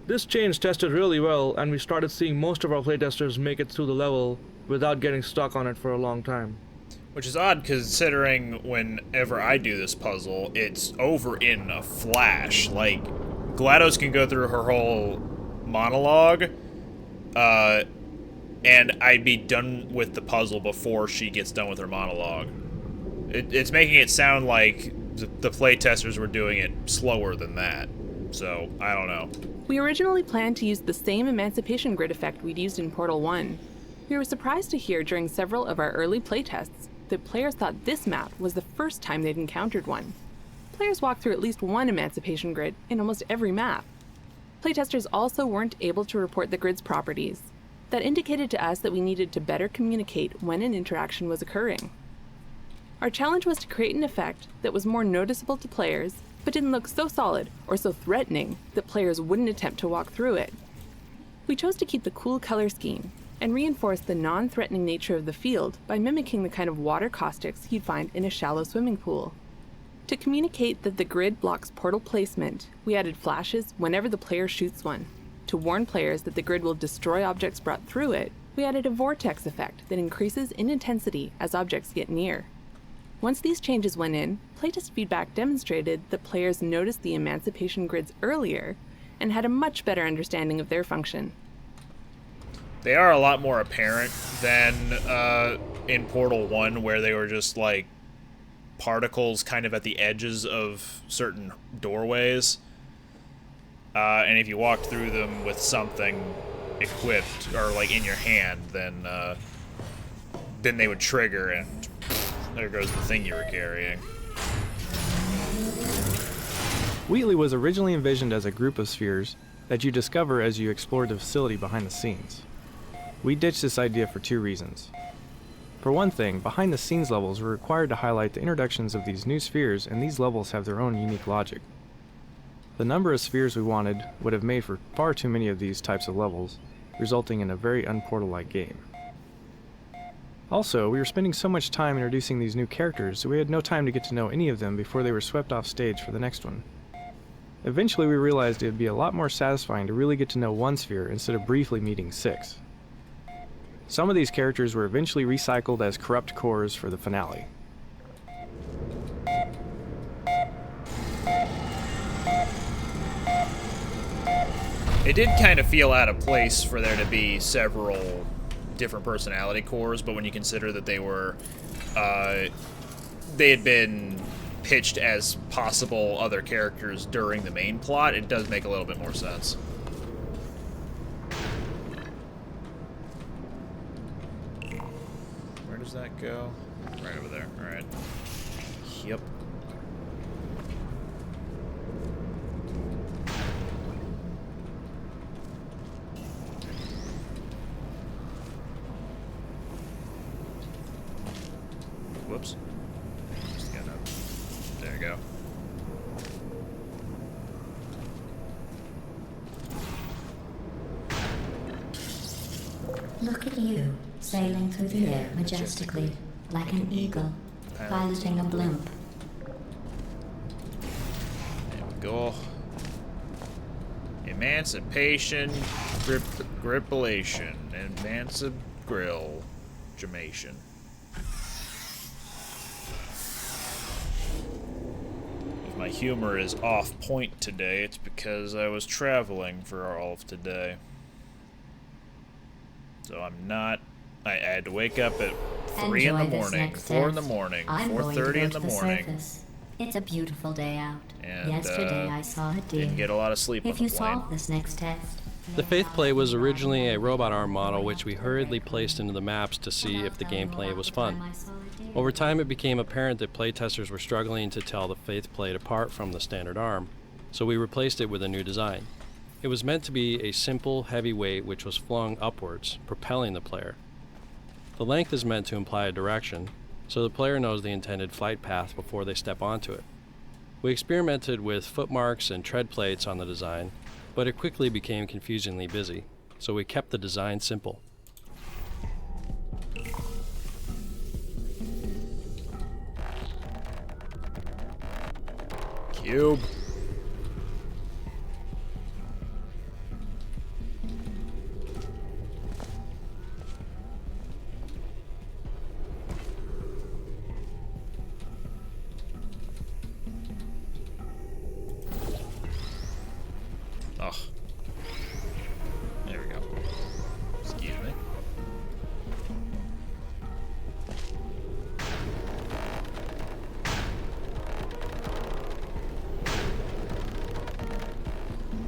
This change tested really well, and we started seeing most of our playtesters make it through the level without getting stuck on it for a long time. Which is odd, considering whenever I do this puzzle, it's over in a flash. Like, GLaDOS can go through her whole monologue, and I'd be done with the puzzle before she gets done with her monologue. It's making it sound like the playtesters were doing it slower than that. So, I don't know. We originally planned to use the same Emancipation grid effect we'd used in Portal 1. We were surprised to hear during several of our early playtests that players thought this map was the first time they'd encountered one. Players walked through at least one Emancipation grid in almost every map. Playtesters also weren't able to report the grid's properties. That indicated to us that we needed to better communicate when an interaction was occurring. Our challenge was to create an effect that was more noticeable to players, but didn't look so solid or so threatening that players wouldn't attempt to walk through it. We chose to keep the cool color scheme and reinforce the non-threatening nature of the field by mimicking the kind of water caustics you'd find in a shallow swimming pool. To communicate that the grid blocks portal placement, we added flashes whenever the player shoots one. To warn players that the grid will destroy objects brought through it, we added a vortex effect that increases in intensity as objects get near. Once these changes went in, playtest feedback demonstrated that players noticed the Emancipation grids earlier and had a much better understanding of their function. They are a lot more apparent than in Portal 1, where they were just like particles kind of at the edges of certain doorways. And if you walked through them with something equipped or like in your hand, then they would trigger, and there goes the thing you were carrying. Wheatley was originally envisioned as a group of spheres that you discover as you explore the facility behind the scenes. We ditched this idea for 2 reasons. For one thing, behind the scenes levels were required to highlight the introductions of these new spheres, and these levels have their own unique logic. The number of spheres we wanted would have made for far too many of these types of levels, resulting in a very unportal-like game. Also, we were spending so much time introducing these new characters that we had no time to get to know any of them before they were swept off stage for the next one. Eventually we realized it would be a lot more satisfying to really get to know one sphere instead of briefly meeting 6. Some of these characters were eventually recycled as corrupt cores for the finale. It did kind of feel out of place for there to be several different personality cores, but when you consider that they were, they had been pitched as possible other characters during the main plot, it does make a little bit more sense. Where does that go? Right over there. Alright. Yep. Whoops. Just gotta... There you go. Look at you, sailing through the air majestically, like an eagle, piloting a blimp. There we go. Emancipation, grippilation, grill, Jamation. If my humor is off point today, it's because I was traveling for all of today. So I'm not... I had to wake up at 3 in the morning, 4 in the morning, 4:30 in the morning. It's a beautiful day out. And, yesterday I saw a deer. Didn't get a lot of sleep on If the you plane. solve this next test, The Faith Play was originally a robot arm model which we hurriedly placed into the maps to see if the gameplay was fun. Over time it became apparent that playtesters were struggling to tell the Faith Plate apart from the standard arm, so we replaced it with a new design. It was meant to be a simple, heavy weight which was flung upwards, propelling the player. The length is meant to imply a direction, so the player knows the intended flight path before they step onto it. We experimented with footmarks and tread plates on the design, but it quickly became confusingly busy, so we kept the design simple. Cube. Oh. There we go. Excuse me.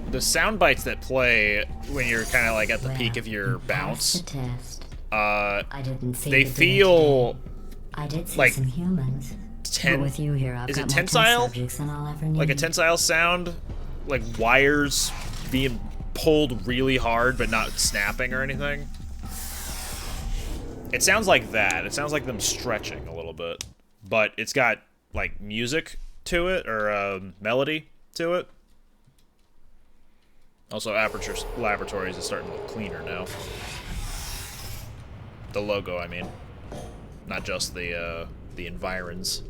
The sound bites that play when you're kind of like at the peak of your bounce, they feel I did see like some humans. But with you here, I've is got it more test tensile? subjects than I'll ever need. Like a tensile sound, like wires being pulled really hard but not snapping or anything. It sounds like that. It sounds like them stretching a little bit, but it's got like music to it or melody to it. Also, Aperture Laboratories is starting to look cleaner now. The logo, I mean, not just the environs.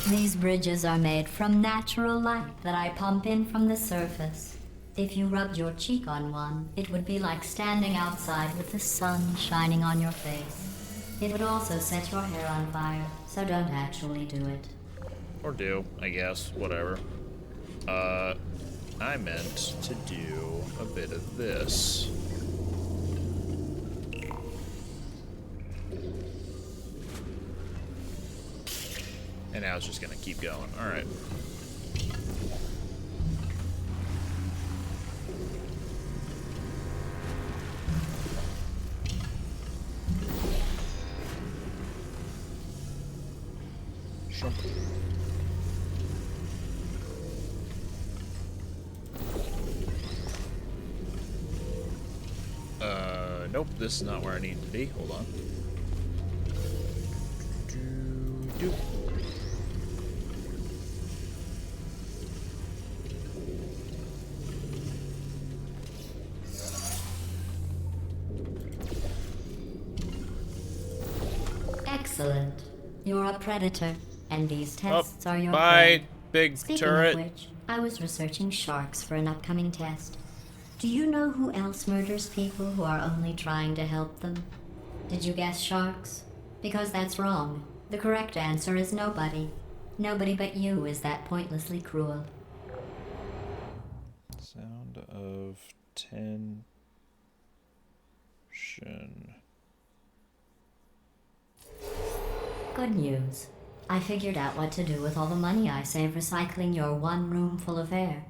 These bridges are made from natural light that I pump in from the surface. If you rubbed your cheek on one, it would be like standing outside with the sun shining on your face. It would also set your hair on fire, so don't actually do it. Or do, I guess, whatever. I meant to do a bit of this. And now it's just gonna keep going. Alright. Nope, this is not where I need to be. Hold on. Excellent. You're a predator, and these tests are your bye, prey. big Speaking turret. of which, I was researching sharks for an upcoming test. Do you know who else murders people who are only trying to help them? Did you guess sharks? Because that's wrong. The correct answer is nobody. Nobody but you is that pointlessly cruel. Sound of tension. Good news. I figured out what to do with all the money I save recycling your one room full of air.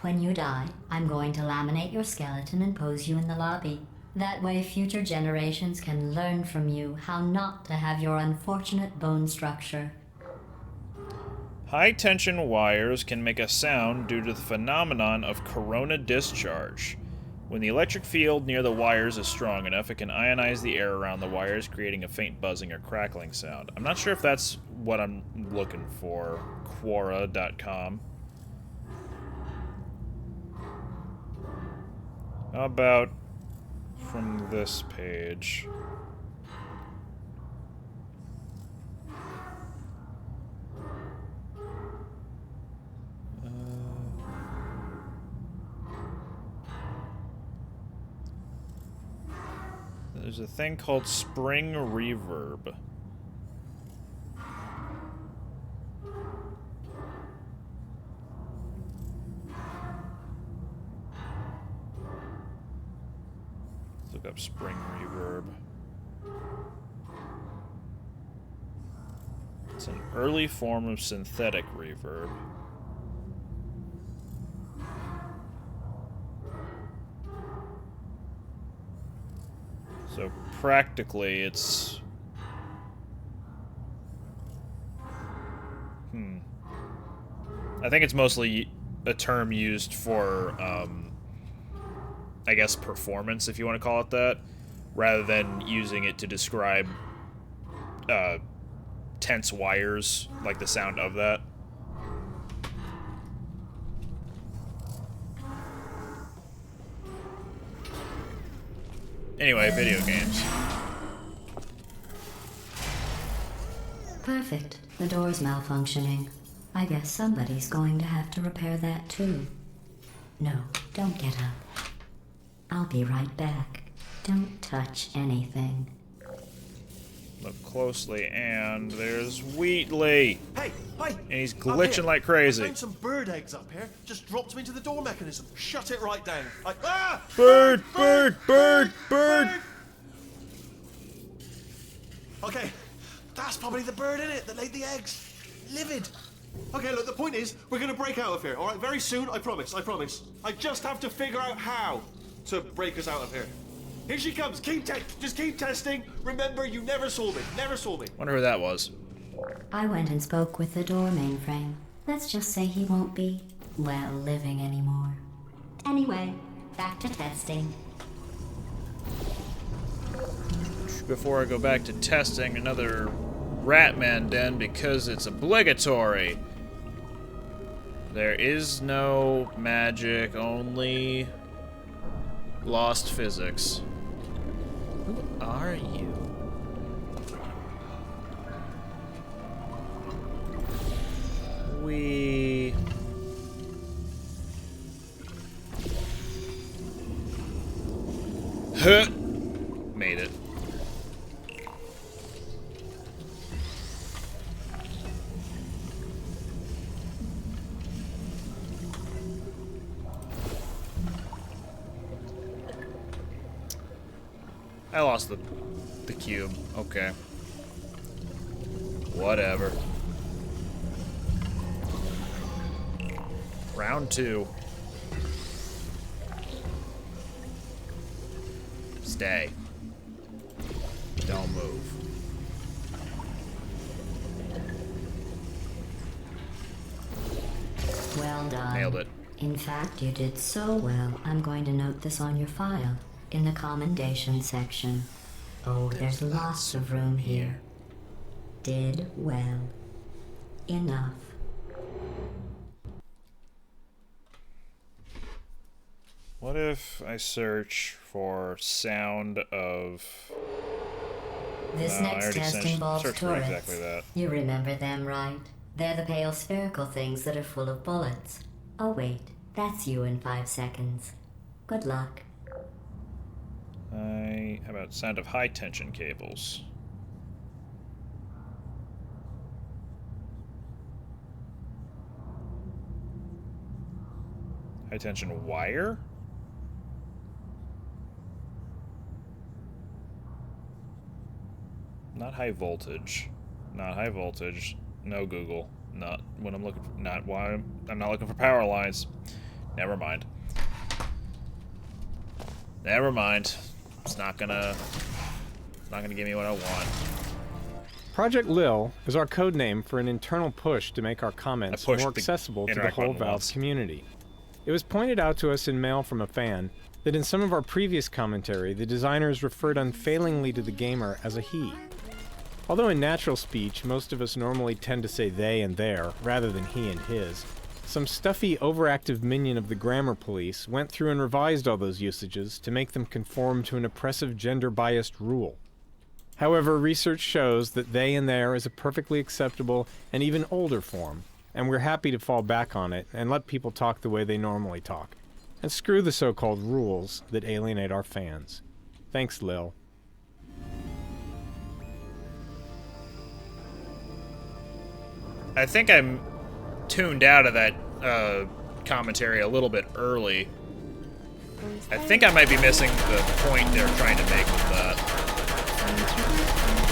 When you die, I'm going to laminate your skeleton and pose you in the lobby. That way future generations can learn from you how not to have your unfortunate bone structure. High tension wires can make a sound due to the phenomenon of corona discharge. When the electric field near the wires is strong enough, it can ionize the air around the wires, creating a faint buzzing or crackling sound. I'm not sure if that's what I'm looking for. Quora.com. How about from this page? There's a thing called spring reverb. Let's look up spring reverb. It's an early form of synthetic reverb. So practically it's... I think it's mostly a term used for, I guess, performance, if you want to call it that, rather than using it to describe tense wires, like the sound of that. Anyway, video games. Perfect. The door's malfunctioning. I guess somebody's going to have to repair that too. No, don't get up. I'll be right back. Don't touch anything. Look closely, and there's Wheatley. Hey, and he's glitching like crazy. I found some bird eggs up here. Just dropped them into the door mechanism. Shut it right down. Bird, bird, bird, bird. Okay, that's probably the bird in it that laid the eggs. Livid. Okay, look, the point is, we're gonna break out of here, all right? Very soon, I promise, I promise. I just have to figure out how to break us out of here. Here she comes. Just keep testing. Remember, you never saw me. Never saw me. Wonder who that was. I went and spoke with the door mainframe. Let's just say he won't be, well, living anymore. Anyway, back to testing. Before I go back to testing, another Ratman den because it's obligatory. There is no magic, only lost physics. Who are you? Made it. I lost the cube. Okay. Whatever. Round 2. Stay. Don't move. Well done. Nailed it. In fact, you did so well, I'm going to note this on your file, in the commendation section. Oh, there's lots of room here. Did well. Enough. What if I search for sound of... This No, I next already test searched involves for turrets. exactly that. You remember them, right? They're the pale spherical things that are full of bullets. Oh wait, that's you in 5 seconds. Good luck. How about sound of high tension cables? High tension wire? Not high voltage. Not high voltage. No Google. Not when I'm looking for, not why I'm not looking for power lines. Never mind. Never mind. It's not gonna give me what I want. Project Lil is our code name for an internal push to make our comments more accessible to the whole Valve community. It was pointed out to us in mail from a fan that in some of our previous commentary, the designers referred unfailingly to the gamer as a he. Although in natural speech, most of us normally tend to say they and their, rather than he and his, some stuffy, overactive minion of the grammar police went through and revised all those usages to make them conform to an oppressive gender-biased rule. However, research shows that they and their is a perfectly acceptable and even older form, and we're happy to fall back on it and let people talk the way they normally talk, and screw the so-called rules that alienate our fans. Thanks, Lil. I think I'm tuned out of that commentary a little bit early. I think I might be missing the point they're trying to make with that.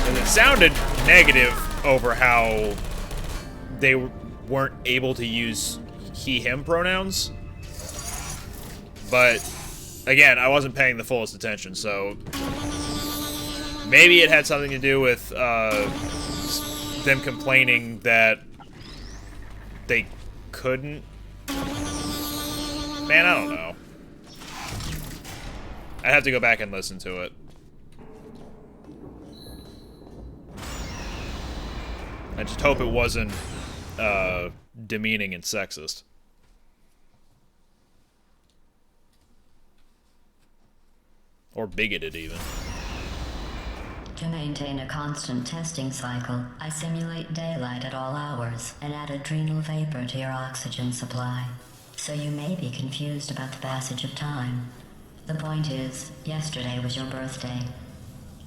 And it sounded negative over how they weren't able to use he/him pronouns. But again, I wasn't paying the fullest attention, so maybe it had something to do with them complaining that they couldn't. Man, I don't know. I'd have to go back and listen to it. I just hope it wasn't demeaning and sexist. Or bigoted, even. To maintain a constant testing cycle, I simulate daylight at all hours and add adrenal vapor to your oxygen supply. So you may be confused about the passage of time. The point is, yesterday was your birthday.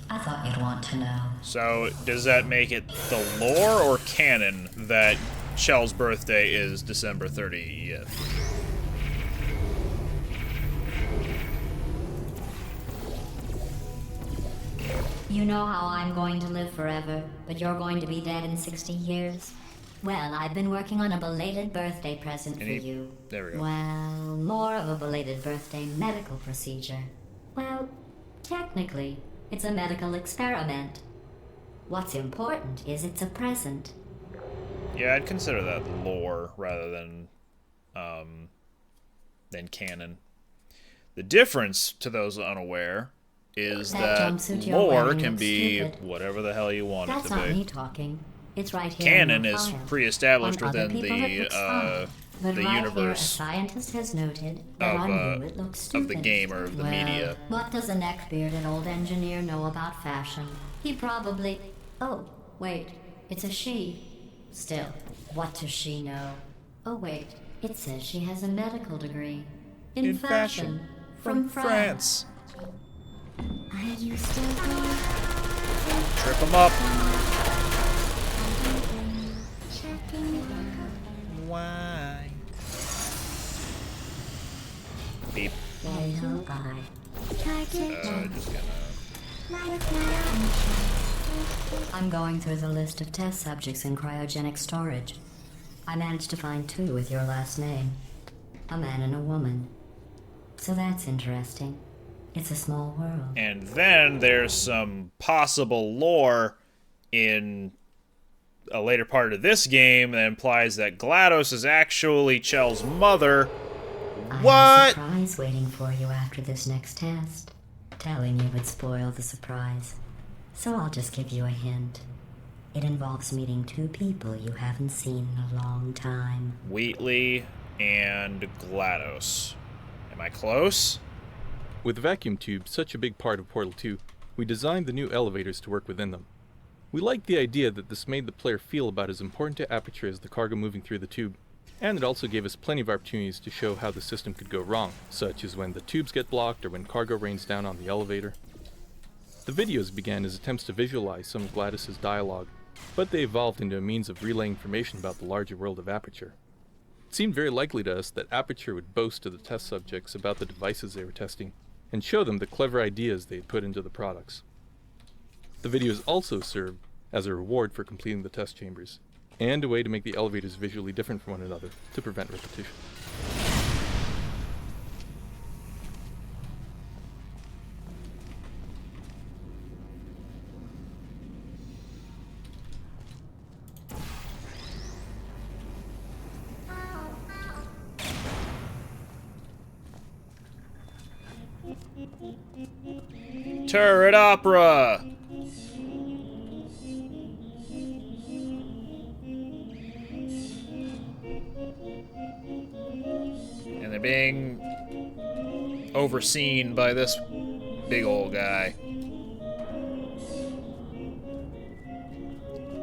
I thought you'd want to know. So, does that make it the lore or canon that Shell's birthday is December 30th? You know how I'm going to live forever, but you're going to be dead in 60 years? Well, I've been working on a belated birthday present for you. There we go. Well, more of a belated birthday medical procedure. Well, technically, it's a medical experiment. What's important is it's a present. Yeah, I'd consider that lore rather than canon. The difference, to those unaware, is that lore can be whatever the hell you want it to be. That's not me talking. It's right here. Canon is pre-established within the right here, a universe scientist has noted that on you it looks stupid. of the game or of the Well, media. What does a neckbearded old engineer know about fashion? He probably... Oh, wait, it's a she. Still, what does she know? Oh wait, it says she has a medical degree. In fashion. From France. Are you still there? Trip them up. Why? Beep. Little eye. Just gonna... I'm going through the list of test subjects in cryogenic storage. I managed to find 2 with your last name. a man and a woman. So that's interesting. It's a small world. And then there's some possible lore in a later part of this game that implies that GLaDOS is actually Chell's mother. What? I have a surprise waiting for you after this next test. Telling you would spoil the surprise. So I'll just give you a hint. It involves meeting two people you haven't seen in a long time. Wheatley and GLaDOS. Am I close? With vacuum tubes such a big part of Portal 2, we designed the new elevators to work within them. We liked the idea that this made the player feel about as important to Aperture as the cargo moving through the tube, and it also gave us plenty of opportunities to show how the system could go wrong, such as when the tubes get blocked or when cargo rains down on the elevator. The videos began as attempts to visualize some of GLaDOS's dialogue, but they evolved into a means of relaying information about the larger world of Aperture. It seemed very likely to us that Aperture would boast to the test subjects about the devices they were testing, and show them the clever ideas they had put into the products. The videos also served as a reward for completing the test chambers, and a way to make the elevators visually different from one another to prevent repetition. Turret opera! And they're being overseen by this big old guy.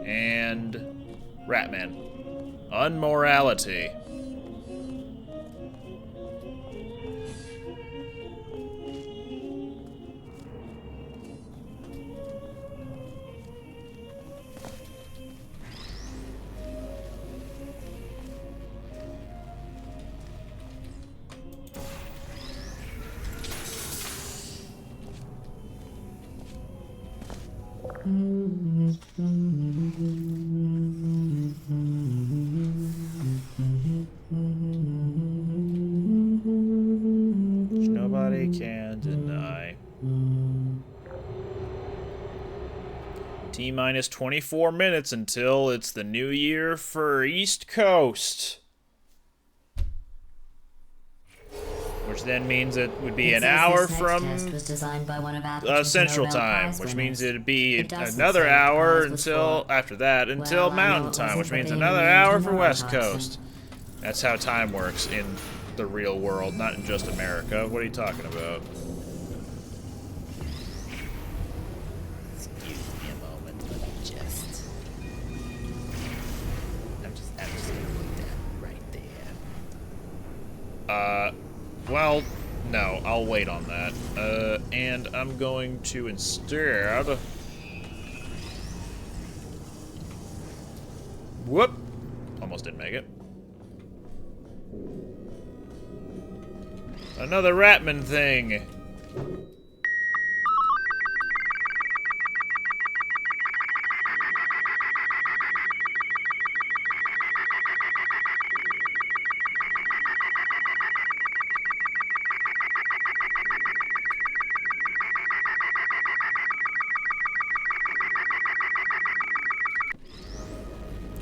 And Ratman. Unmorality. Which nobody can deny. T-minus 24 minutes until it's the new year for East Coast. Which then means it would be an hour from Central Time, which means it'd be another hour until after that, until Mountain Time, which means another hour for West Coast. That's how time works in the real world, not in just America. What are you talking about? Excuse me a moment, let me just... I'm just gonna put that right there. Well, no, I'll wait on that. And I'm going to instead... Whoop! Almost didn't make it. Another Ratman thing!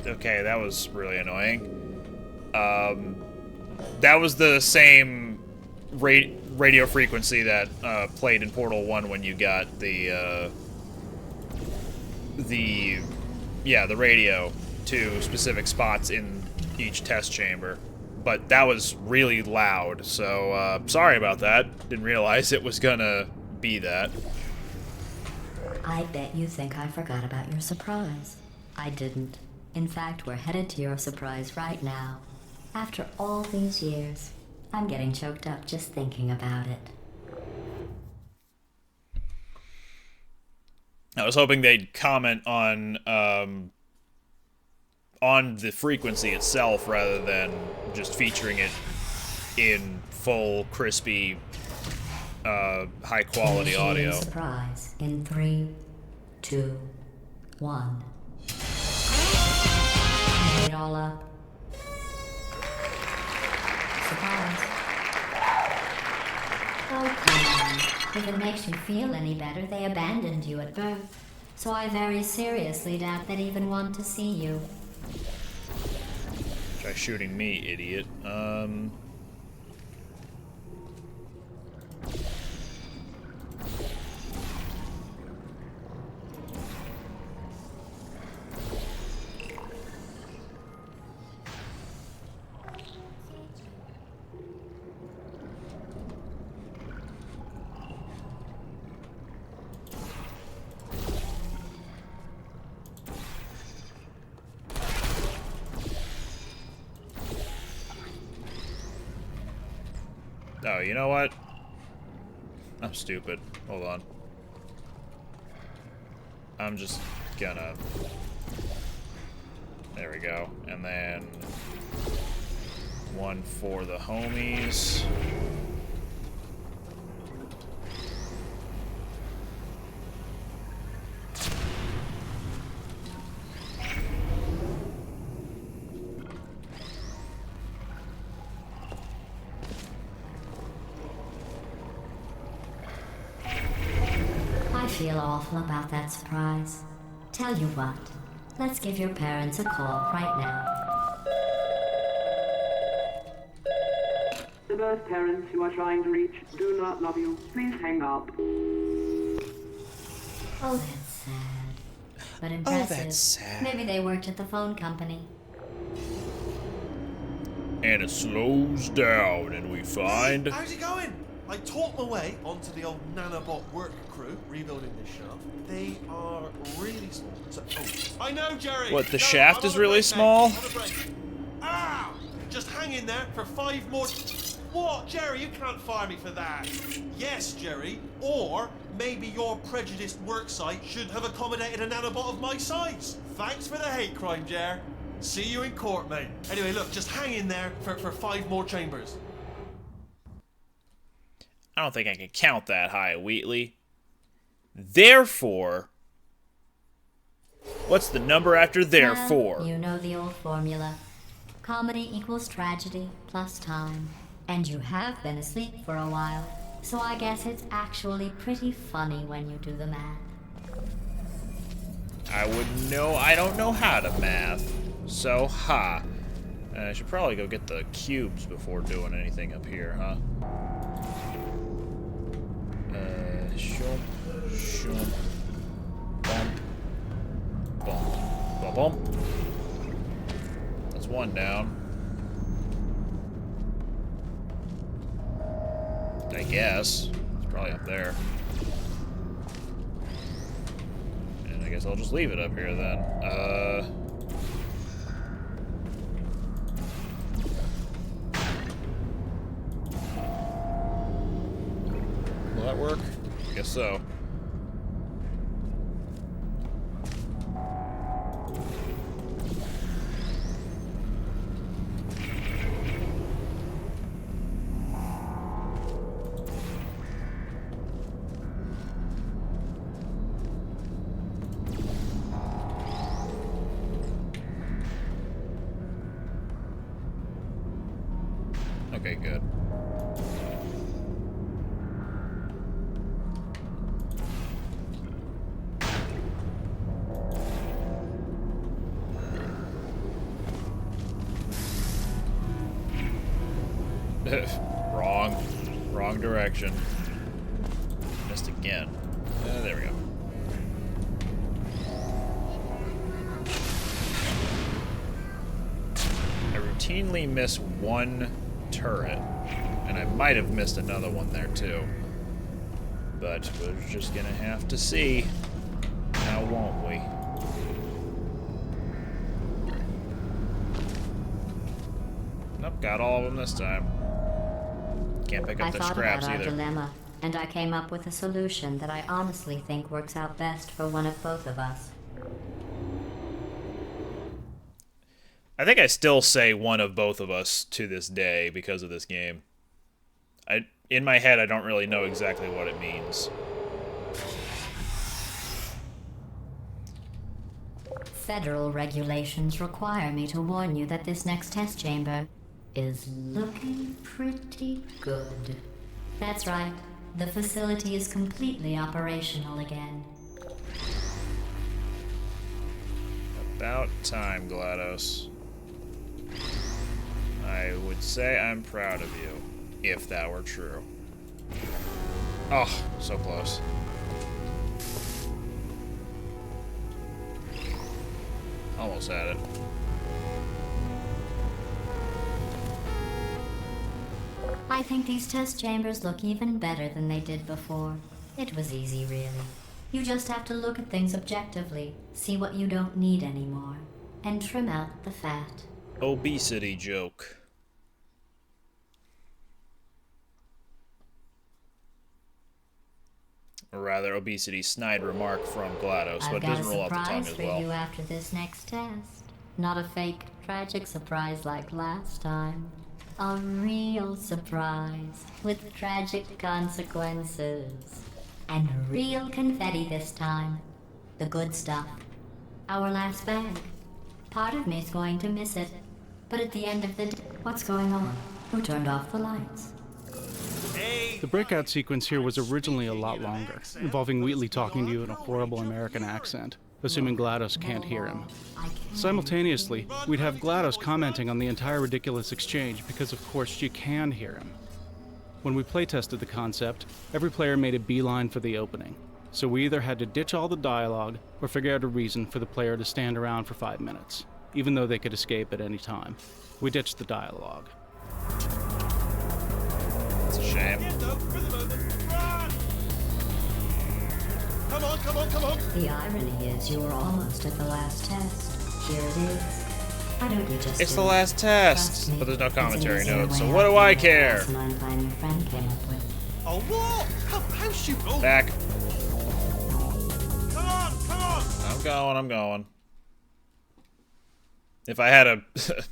Okay, that was really annoying. That was the same radio frequency that played in Portal 1 when you got the radio to specific spots in each test chamber. But that was really loud, so sorry about that. Didn't realize it was gonna be that. I bet you think I forgot about your surprise. I didn't. In fact, we're headed to your surprise right now. After all these years, I'm getting choked up just thinking about it. I was hoping they'd comment on the frequency itself rather than just featuring it in full, crispy, high-quality audio. Surprise in 3, 2, 1. It all up. Surprise. Oh, come on. If it makes you feel any better, they abandoned you at birth. So I very seriously doubt they'd even want to see you. Try shooting me, idiot. Oh, you know what? I'm stupid. Hold on. I'm just gonna... There we go. And then... one for the homies. I feel awful about that surprise. Tell you what, let's give your parents a call right now. The birth parents you are trying to reach do not love you. Please hang up. Oh, that's sad. But impressive. Oh, that's sad. Maybe they worked at the phone company. And it slows down, and we find... Hey, how's it going? I talked my way onto the old nanobot work crew rebuilding this shaft. They are really small. So, I know, Jerry! What, the No, shaft I'm is on a really break small? now. I'm on a break. Ah! Just hang in there for 5 more... What? Jerry, you can't fire me for that. Yes, Jerry. Or maybe your prejudiced worksite should have accommodated a nanobot of my size. Thanks for the hate crime, Jer. See you in court, mate. Anyway, look, just hang in there for 5 more chambers. I don't think I can count that high, Wheatley. Therefore... What's the number after therefore? Well, you know the old formula. Comedy equals tragedy plus time. And you have been asleep for a while, so I guess it's actually pretty funny when you do the math. I wouldn't know. I don't know how to math. So, ha. I should probably go get the cubes before doing anything up here, huh? Shump, shump, bump, bump, bump. That's one down. I guess. It's probably up there. And I guess I'll just leave it up here then. Will that work? I guess so. Okay, good. Wrong direction. Missed again. There we go. I routinely miss one turret, and I might have missed another one there too. But we're just gonna have to see. Now, won't we? Nope, got all of them this time. Can't pick up the scraps I thought about either. our dilemma, and I came up with a solution that I honestly think works out best for one of both of us. I think I still say one of both of us to this day because of this game. In my head, I don't really know exactly what it means. Federal regulations require me to warn you that this next test chamber is looking pretty good. That's right. The facility is completely operational again. About time, GLaDOS. I would say I'm proud of you, if that were true. Oh, so close. Almost had it. I think these test chambers look even better than they did before. It was easy, really. You just have to look at things objectively, see what you don't need anymore, and trim out the fat. Obesity joke. Or rather, obesity snide remark from GLaDOS, but it doesn't roll off the tongue I've got a as surprise for you after this next test. Not a fake, tragic surprise like last time. A real surprise with tragic consequences. And real confetti this time. The good stuff. Our last bag. Part of me's going to miss it. But at the end of the day, what's going on? Who turned off the lights? The breakout sequence here was originally a lot longer, involving Wheatley talking to you in a horrible American accent, assuming GLaDOS can't hear him. Simultaneously, we'd have GLaDOS commenting on the entire ridiculous exchange because of course she can hear him. When we playtested the concept, every player made a beeline for the opening, so we either had to ditch all the dialogue or figure out a reason for the player to stand around for 5 minutes, even though they could escape at any time. We ditched the dialogue. It's a shame. Come on, come on, come on! The irony is you were almost at the last test. Here it is. Why don't you just It's do the it? last test, Trust me, but there's no it's an commentary easier notes, so way what out do I than the care? asinine plan your friend came up with. Oh, what? How shoot? Oh. Back. Come on, come on! I'm going. If I had a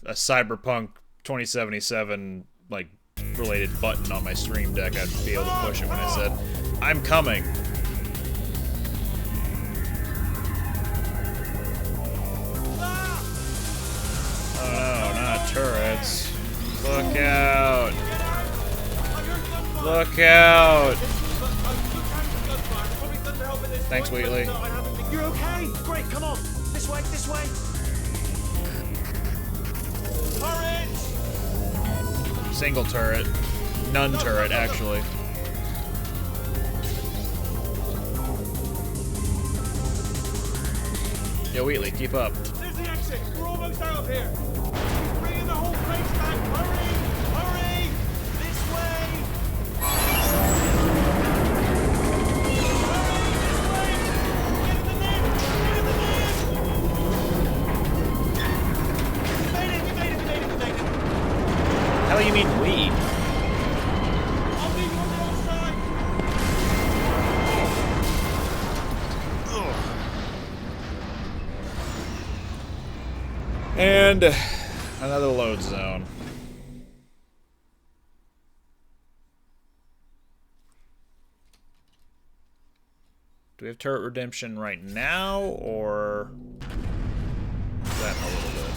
Cyberpunk 2077 like related button on my stream deck, I'd be able to push it when I said, "I'm coming." Oh, not turrets. Look out! Look out! Thanks, Wheatley. You're okay! Great, come on! This way, this way! Turret! Single turret. None turret, actually. Yo, Wheatley, keep up. There's the exit! We're almost out of here! He's bringing the whole place back! Hurry! Hurry! This way! How do you mean we? And another load zone. Do we have turret redemption right now, or is that in a little bit?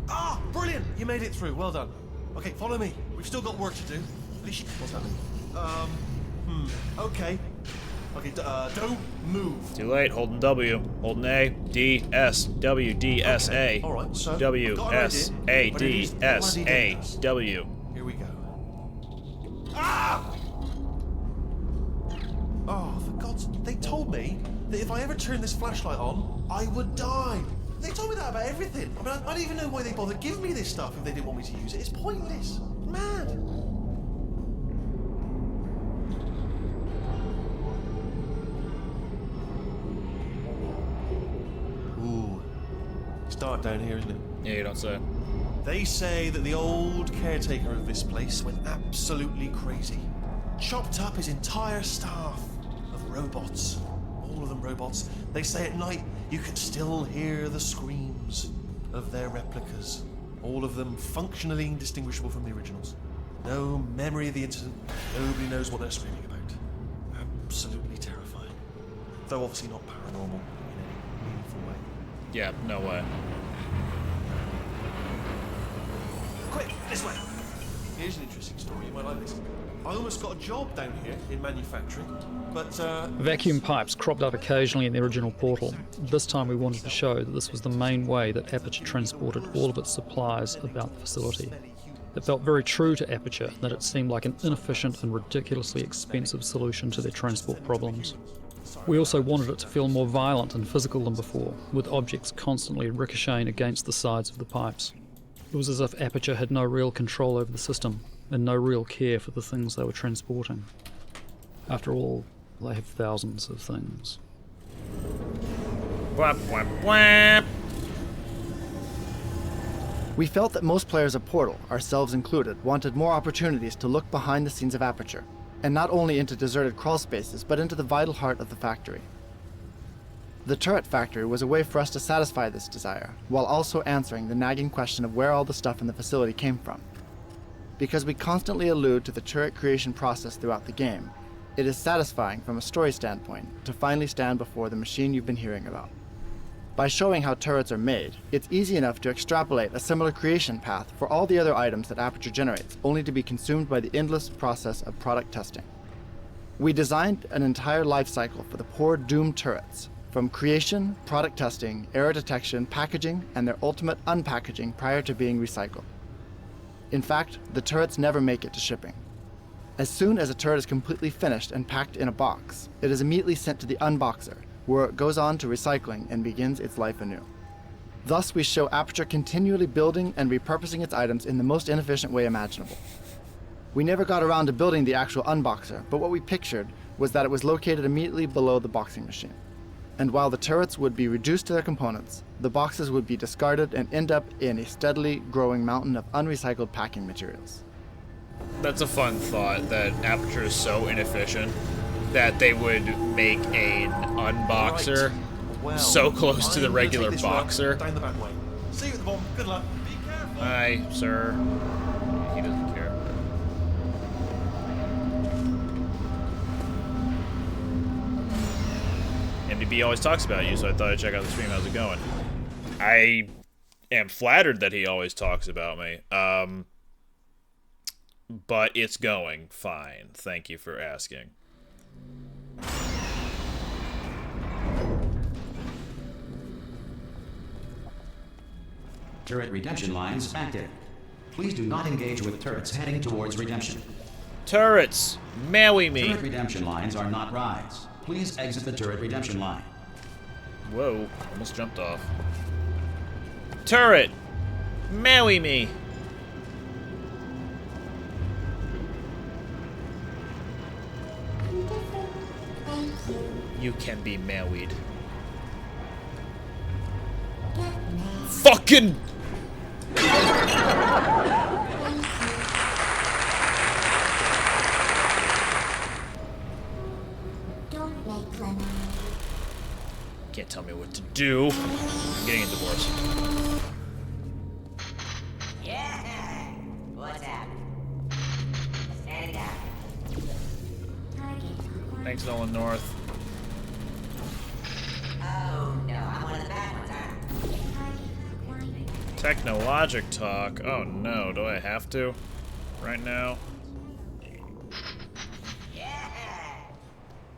Ah, brilliant! You made it through. Well done. Okay, follow me. We've still got work to do. What's happening? Okay. Okay, don't move. Too late. Holding W. Holding A. D. S. W. D. S. A. All right, so W. got an S. idea, A. but it D. is S. bloody A. dangerous. W. Here we go. Ah! Oh, for God's... They told me that if I ever turned this flashlight on, I would die. They told me that about everything. I mean, I don't even know why they bothered giving me this stuff if they didn't want me to use it. It's pointless. Mad. Ooh. It's dark down here, isn't it? Yeah, you don't say. They say that the old caretaker of this place went absolutely crazy. Chopped up his entire staff of robots. All of them robots. They say at night you can still hear the screams of their replicas. All of them functionally indistinguishable from the originals. No memory of the incident. Nobody knows what they're screaming about. Absolutely terrifying. Though obviously not paranormal in any meaningful way. Yeah, no way. quick, this way. Here's an interesting story, you might like this. I almost got a job down here in manufacturing, but Vacuum pipes cropped up occasionally in the original portal. This time we wanted to show that this was the main way that Aperture transported all of its supplies about the facility. It felt very true to Aperture that it seemed like an inefficient and ridiculously expensive solution to their transport problems. We also wanted it to feel more violent and physical than before, with objects constantly ricocheting against the sides of the pipes. It was as if Aperture had no real control over the system, and no real care for the things they were transporting. After all, they have thousands of things. Whap, whap, whap. We felt that most players of Portal, ourselves included, wanted more opportunities to look behind the scenes of Aperture, and not only into deserted crawl spaces, but into the vital heart of the factory. The turret factory was a way for us to satisfy this desire, while also answering the nagging question of where all the stuff in the facility came from. Because we constantly allude to the turret creation process throughout the game, it is satisfying from a story standpoint to finally stand before the machine you've been hearing about. By showing how turrets are made, it's easy enough to extrapolate a similar creation path for all the other items that Aperture generates, only to be consumed by the endless process of product testing. We designed an entire life cycle for the poor doomed turrets, from creation, product testing, error detection, packaging, and their ultimate unpackaging prior to being recycled. In fact, the turrets never make it to shipping. As soon as a turret is completely finished and packed in a box, it is immediately sent to the unboxer, where it goes on to recycling and begins its life anew. Thus, we show Aperture continually building and repurposing its items in the most inefficient way imaginable. We never got around to building the actual unboxer, but what we pictured was that it was located immediately below the boxing machine. And while the turrets would be reduced to their components, the boxes would be discarded and end up in a steadily growing mountain of unrecycled packing materials. That's a fun thought, that Aperture is so inefficient that they would make an unboxer so close to the regular boxer. Down the back way. See you at the bottom. Good luck. Be careful. Hi, sir. He doesn't care. MDB always talks about you, so I thought I'd check out the stream. How's it going? I am flattered that he always talks about me. But it's going fine. Thank you for asking. Turret redemption lines active. Please do not engage with turrets heading towards redemption. Turrets! Maui me! Turret redemption lines are not rides. Please exit the turret redemption line. Whoa, almost jumped off. Turret! Maui me! You can be married. Fucking! Can't tell me what to do. I'm getting a divorce. Yeah! What's happening? Stand down. Thanks, Nolan North. Oh no, I'm one of the bad ones, aren't I? Technologic talk. Oh no, do I have to? Right now?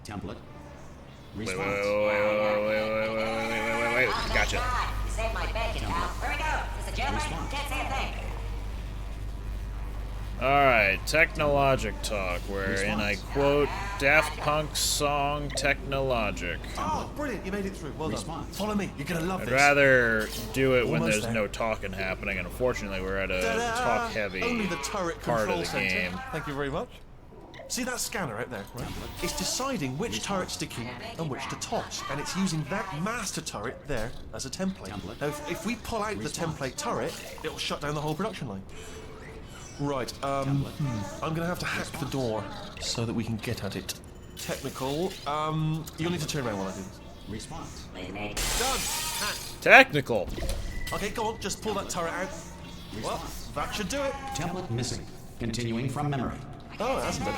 Template. Wait. Gotcha. You saved my bacon, pal. Where we go? Is this a jailbreak? Can't say a thing. Alright, Technologic talk, wherein I quote Daft Punk's song Technologic. Oh, brilliant, you made it through. Well done. Follow me, you're gonna love I'd this. rather do it when Almost there's there. no talking happening, and unfortunately we're at a talk-heavy Only the turret part of control the center. game. Thank you very much. See that scanner out there, right? It's deciding which turrets to keep and which to toss, and it's using that master turret there as a template. Now, if we pull out the template turret, it'll shut down the whole production line. Right, I'm gonna have to hack the door so that we can get at it. Technical, you'll need to turn around while I do this. Response. Done! Hack. Technical! Okay, go on, just pull that turret out. Well, that should do it. Template missing. Continuing from memory. Oh, it hasn't been.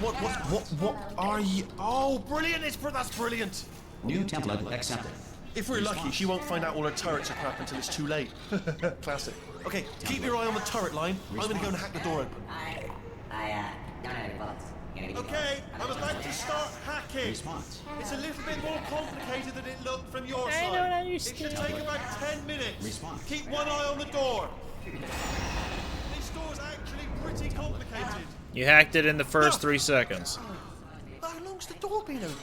What are you? Oh, brilliant! That's brilliant! New template accepted. If we're lucky, she won't find out all her turrets are crap until it's too late. Classic. Okay, keep your eye on the turret line. I'm gonna go and hack the door open. I don't have any bullets. Okay, I'm about to start hacking. Response. It's a little bit more complicated than it looked from your I side. don't It understand. should take about 10 minutes. Response. Keep one eye on the door. This door's actually pretty complicated. You hacked it in the first 3 seconds. How long's the door been open?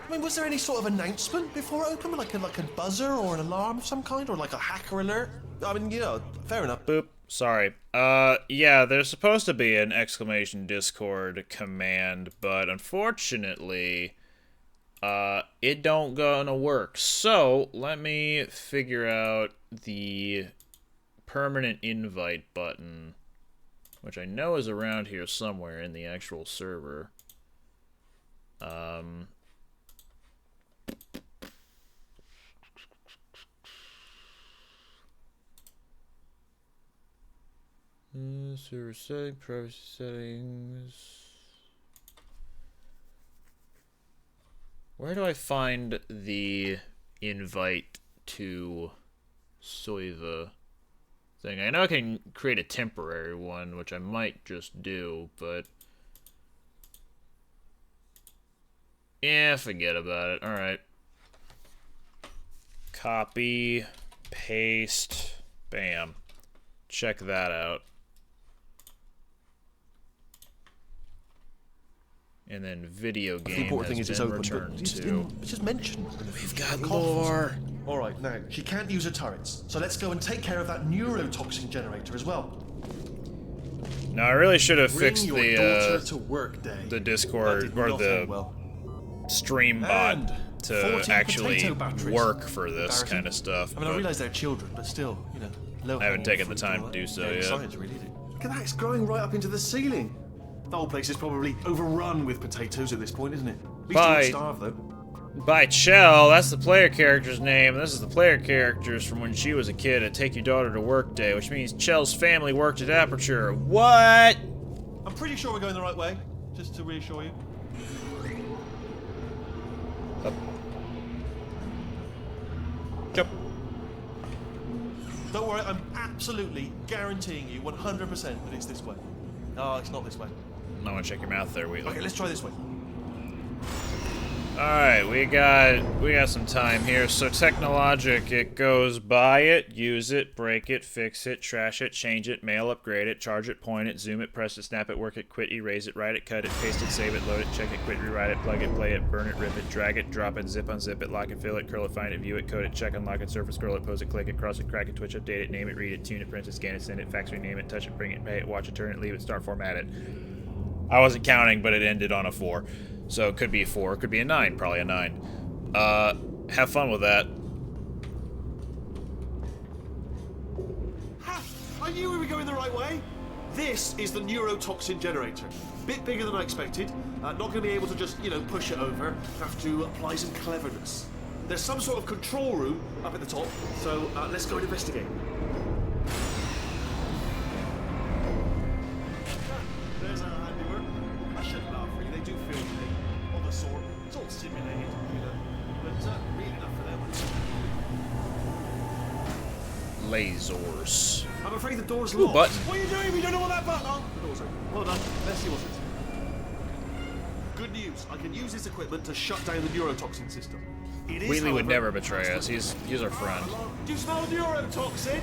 I mean, was there any sort of announcement before it opened? Like a buzzer or an alarm of some kind? Or like a hacker alert? I mean, you know, fair enough. Boop. Sorry. Yeah, there's supposed to be an exclamation Discord command, but unfortunately, it don't gonna work. So, let me figure out the permanent invite button, which I know is around here somewhere in the actual server. Server setting, privacy settings. Where do I find the invite to Soiva thing? I know I can create a temporary one, which I might just do, but yeah, forget about it. Alright. Copy, paste, bam. Check that out. And then video game The important thing has is been it's open, returned but to. it's just mentioned. We've got lore. All right, now she can't use her turrets, so let's go and take care of that neurotoxin generator as well. No, I really should have Bring fixed your the daughter to work day. the Discord That did or not the end well. stream bot And to 14 actually potato batteries. work for this Embarrassing. kind of stuff. I mean, I but realise they're children, but still, you know, low. I haven't taken the time to do so yet. Science, really, did. Look at that, it's growing right up into the ceiling. The whole place is probably overrun with potatoes at this point, isn't it? At least you By- won't starve, though. By Chell, that's the player character's name. This is the player characters from when she was a kid at Take Your Daughter to Work Day, which means Chell's family worked at Aperture. What? I'm pretty sure we're going the right way, just to reassure you. Up. Jump. Don't worry, I'm absolutely guaranteeing you 100% that it's this way. No, it's not this way. I want to check your mouth there, Wheatley. Okay, let's try this way. Alright, we got some time here. So Technologic, it goes buy it, use it, break it, fix it, trash it, change it, mail, upgrade it, charge it, point it, zoom it, press it, snap it, work it, quit, erase it, write it, cut it, paste it, save it, load it, check it, quit, rewrite it, plug it, play it, burn it, rip it, drag it, drop it, zip, unzip it, lock it, fill it, curl it, find it, view it, code it, check, unlock it, surface, scroll it, pose it, click it, cross it, crack it, twitch, update it, name it, read it, tune it, print it, scan it, send it, fax, rename it, touch it, bring it, pay it, watch it, turn it, leave it, start, format it. I wasn't counting, but it ended on a 4. So it could be a 4, it could be a 9, probably a 9. Have fun with that. Ha! I knew we were going the right way. This is the neurotoxin generator. Bit bigger than I expected. Not going to be able to just, you know, push it over. Have to apply some cleverness. There's some sort of control room up at the top, so let's go and investigate. There's a handiwork. I shouldn't laugh, really. They do feel of the sort. It's all simulated, you know. But really enough for them. Lasers. I'm afraid the door's Ooh, locked. button. What are you doing? We don't know what that button. Oh, the door's open. Well done. Let's see what's it. Good news. I can use this equipment to shut down the neurotoxin system. It is, Wheatley would however, never betray us. He's our friend. Do you smell neurotoxin?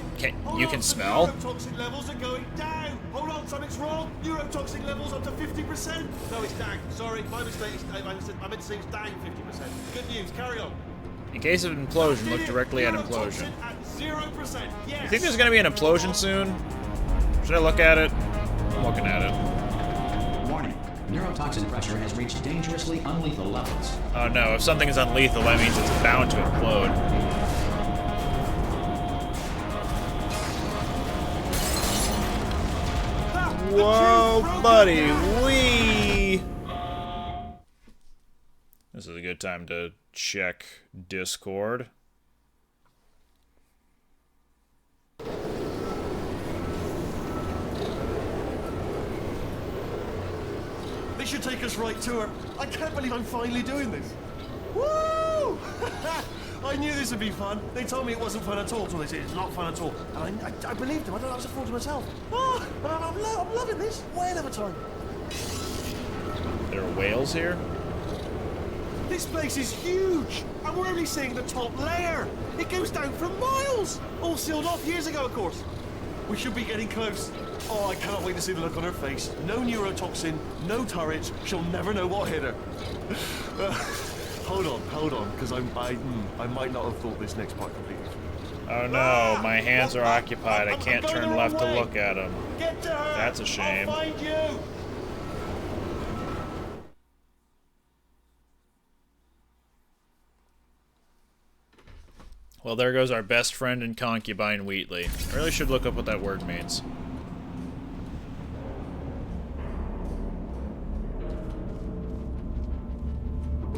You can smell? Neurotoxin levels are going down. Hold on, something's wrong. Neurotoxin levels up to 50%. No, it's down. Sorry, my mistake. I meant to say it's down 50%. Good news. Carry on. In case of implosion, look directly at implosion. At 0%. Yes. You think there's gonna be an implosion soon? Should I look at it? I'm looking at it. Warning. Neurotoxin pressure has reached dangerously unlethal levels. Oh no, if something is unlethal, that means it's bound to implode. Whoa, buddy, wee! This is a good time to check Discord. This should take us right to her. I can't believe I'm finally doing this. Woo! I knew this this would be fun. They told me it wasn't fun at all, so they said it's not fun at all. And I believed them. I don't know, I was a fool to myself. Oh, I'm loving this. Whale of a time. There are whales here? This place is huge, and we're only seeing the top layer. It goes down for miles. All sealed off years ago, of course. We should be getting close. Oh, I cannot wait to see the look on her face. No neurotoxin, no turrets. She'll never know what hit her. Hold on, because I might not have thought this next part completely through. Oh no, my hands are occupied. I can't turn left to look at them. Get to her. That's a shame. I'll find you. Well, there goes our best friend and concubine, Wheatley. I really should look up what that word means.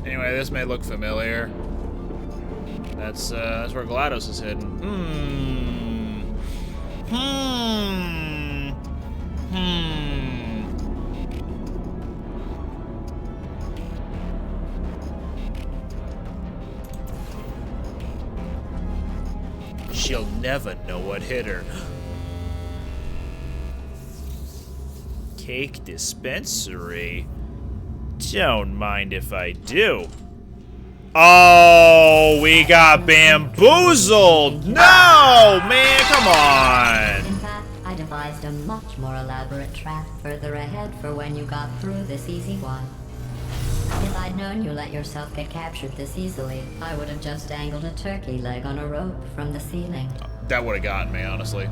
Anyway, this may look familiar. That's where GLaDOS is hidden. She'll never know what hit her. Cake dispensary? Don't mind if I do. Oh, we got bamboozled! No, man, come on! In fact, I devised a much more elaborate trap further ahead for when you got through this easy one. If I'd known you let yourself get captured this easily, I would have just dangled a turkey leg on a rope from the ceiling. That would have gotten me, honestly.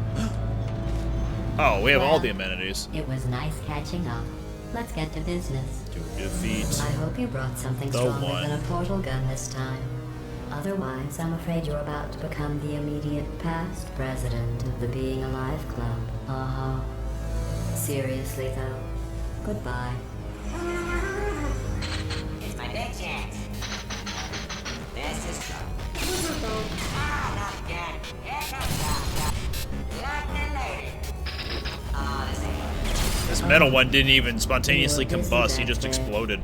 Oh, we have all the amenities. It was nice catching up. Let's get to business. To defeat I hope you brought something the stronger one. than a portal gun this time. Otherwise, I'm afraid you're about to become the immediate past president of the Being Alive Club. Seriously, though. Goodbye. It's my big chance. This is trouble. Ah, not again. Here comes the Lock lady. Oh, this ain't. This metal one didn't even spontaneously combust, he just exploded.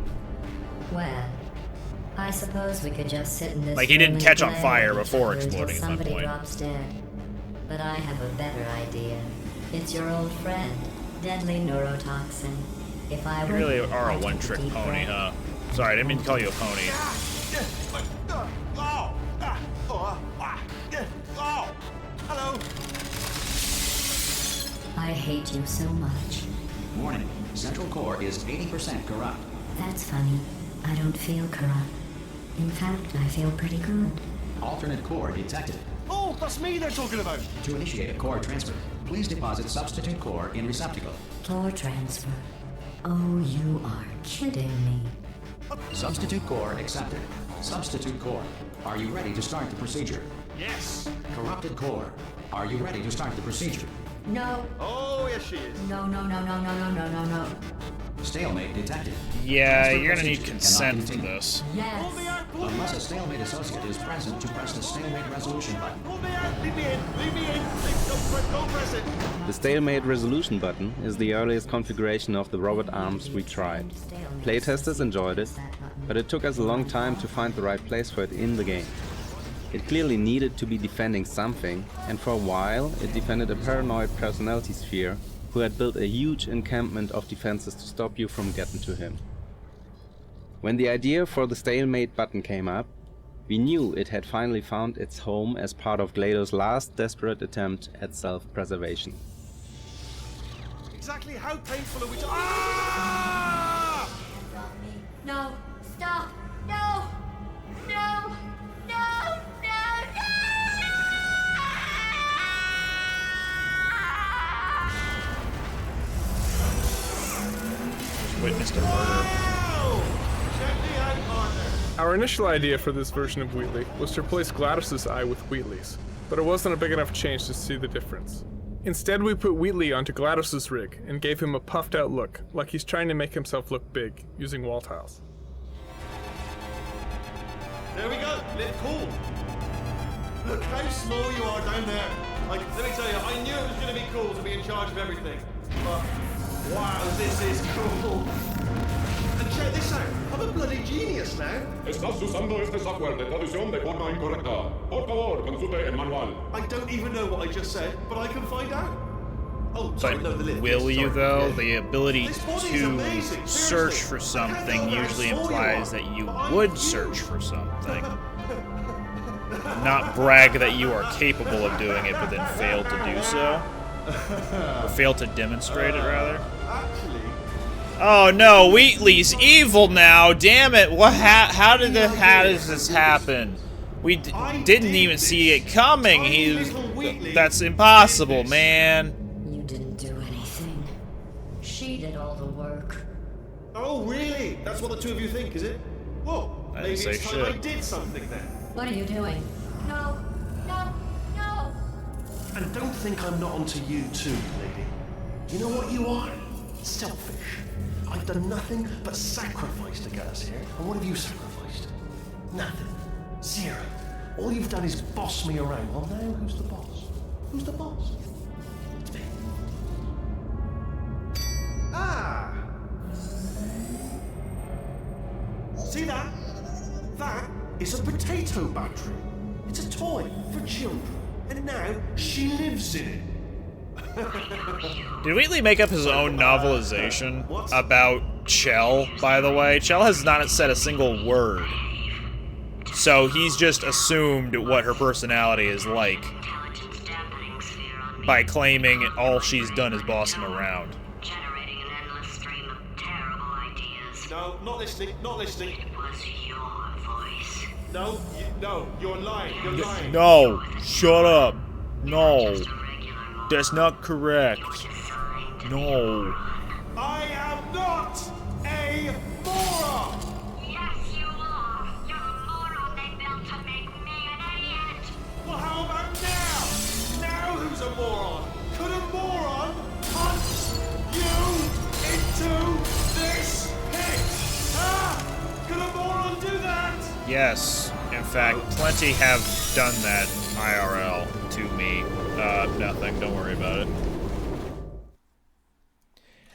Well, I suppose we could just sit in this Like he didn't room catch and on fire glare at each before other until exploding, is my somebody point. drops dead. But I have a better idea. It's your old friend, deadly neurotoxin. If I You were really you, are a I'd one-trick take a deep pony, breath. huh? Sorry, I didn't mean to call you a pony. Hello. I hate you so much. Warning. Central core is 80% corrupt. That's funny. I don't feel corrupt. In fact, I feel pretty good. Alternate core detected. Oh, that's me they're talking about. To initiate a core transfer, please deposit substitute core in receptacle. Core transfer. Oh, you are kidding me. Substitute core accepted. Substitute core, are you ready to start the procedure? Yes. Corrupted core, are you ready to start the procedure? No. Oh, yes, she is. No. Stalemate detected. Yeah, Transfer you're gonna need procedure consent cannot for continue. this. Yes. Unless a stalemate associate is present to press the stalemate resolution button. Leave me in. Don't press it. The Stalemate Resolution button is the earliest configuration of the robot arms we tried. Playtesters enjoyed it, but it took us a long time to find the right place for it in the game. It clearly needed to be defending something, and for a while it defended a paranoid personality sphere who had built a huge encampment of defenses to stop you from getting to him. When the idea for the Stalemate button came up, we knew it had finally found its home as part of GLaDOS' last desperate attempt at self-preservation. Exactly how painful are we to— Ah! No. Stop. No. No. No. Witnessed a murder. Our initial idea for this version of Wheatley was to replace GLaDOS' eye with Wheatley's, but it wasn't a big enough change to see the difference. Instead, we put Wheatley onto GLaDOS' rig and gave him a puffed out look, like he's trying to make himself look big, using wall tiles. There we go. Live cool. Look how small you are down there. Like, let me tell you, I knew it was going to be cool to be in charge of everything. But, wow, this is cool. The check this out. I'm a bloody genius now. Estás usando este software de traducción de forma incorrecta. Por favor, consulte el manual. I don't even know what I just said, but I can find out. Oh, sorry, But no, the lid. will you, Sorry. though? Yeah. The ability This body's to amazing, search seriously. for something I don't know usually how small you implies are, that you but I'm would huge. search for something. Not brag that you are capable of doing it, but then fail to do so. Or fail to demonstrate it, rather. Actually... Oh no, Wheatley's evil now. Damn it! What? How does this happen? We didn't even see it coming. That's impossible, man. You didn't do anything. She did all the work. Oh, really? That's what the two of you think, is it? Well, I maybe didn't it's say time I shit. did something then. What are you doing? No, no, no. And don't think I'm not onto you too, lady. You know what you are? Selfish. I've done nothing but sacrifice to get us here. And what have you sacrificed? Nothing. Zero. All you've done is boss me around. Well, now who's the boss? Who's the boss? It's me. Ah! See that? That is a potato battery. It's a toy for children. And now she lives in it. Did Wheatley make up his own novelization about Chell, by the way? Chell has not said a single word. So he's just assumed what her personality is like by claiming all she's done is boss him around. No, not listening, not listening. It was your voice. No, you're lying, you're lying. No, shut up. No, that's not correct. No. I am not a moron! Yes, you are. You're a moron they built to make me an idiot. Well, how about now? Now who's a moron? Could a moron punch you into this pit? Ah! Could a moron do that? Yes, in fact, plenty have done that IRL to me. Nothing, don't worry about it.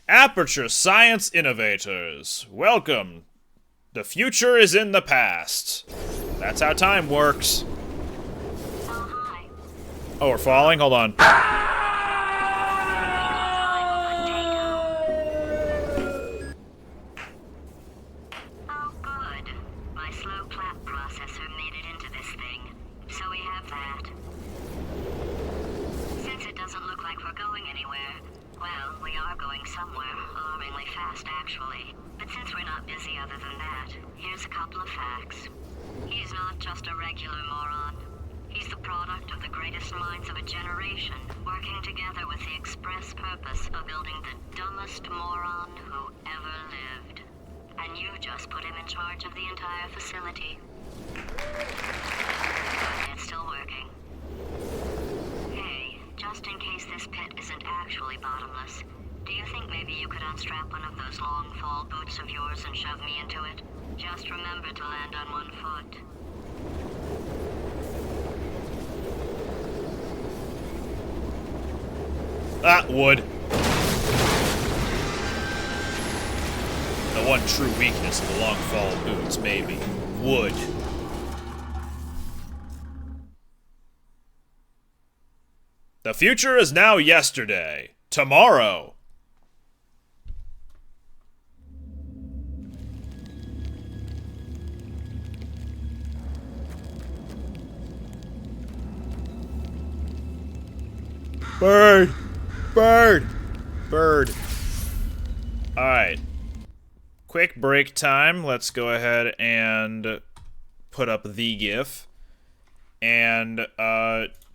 Aperture Science Innovators, welcome. The future is in the past. That's how time works. Oh, we're falling? Hold on. Oh, good. My slow clap processor made it into this thing, so we have that. Since it doesn't look like we're going anywhere, well, we are going somewhere, alarmingly fast, actually. But since we're not busy other than that, here's a couple of facts. He's not just a regular moron. He's the product of the greatest minds of a generation, working together with the express purpose of building the dumbest moron who ever lived. And you just put him in charge of the entire facility. But it's still working. Hey, just in case this pit isn't actually bottomless, do you think maybe you could unstrap one of those long fall boots of yours and shove me into it? Just remember to land on one foot. Ah, wood. The one true weakness of the long fall boots, maybe. Wood. The future is now yesterday. Tomorrow. Bird! Bird! Bird. Alright. Quick break time. Let's go ahead and put up the GIF. And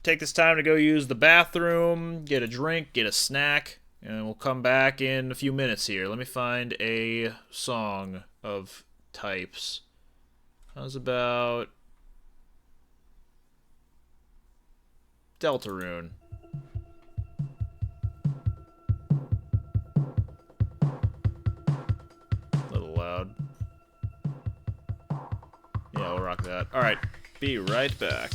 take this time to go use the bathroom, get a drink, get a snack, and we'll come back in a few minutes here. Let me find a song of types. How's about Deltarune? A little loud. Yeah, we'll rock that. Alright, be right back.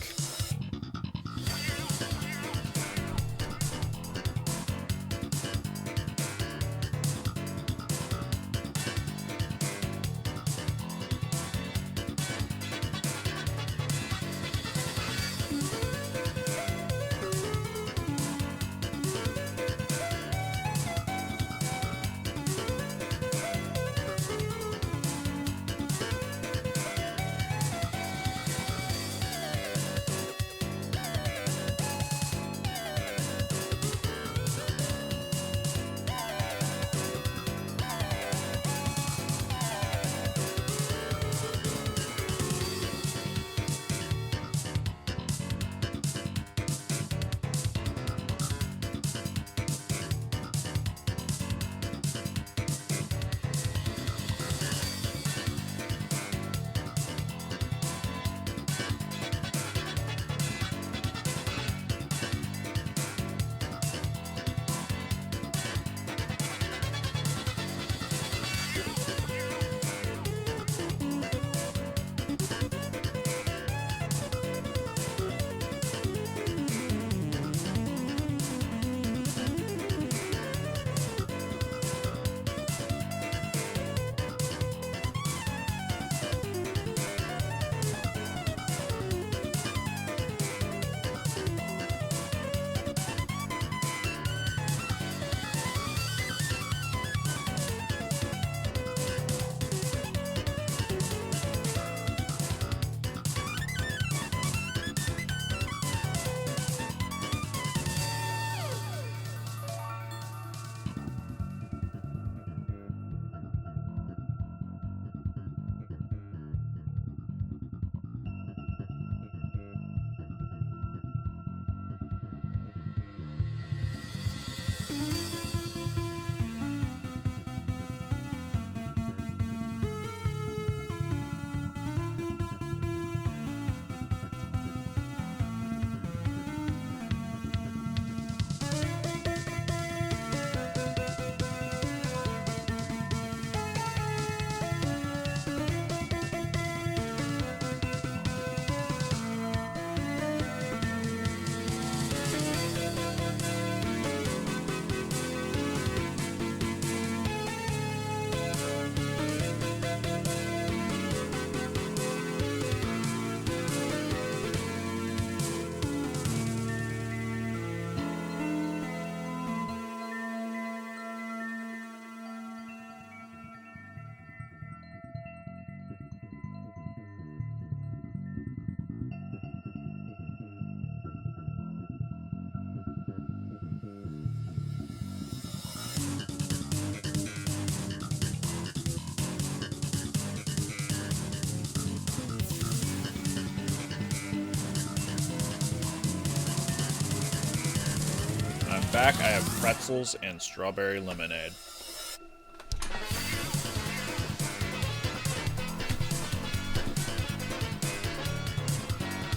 back, I have pretzels and strawberry lemonade.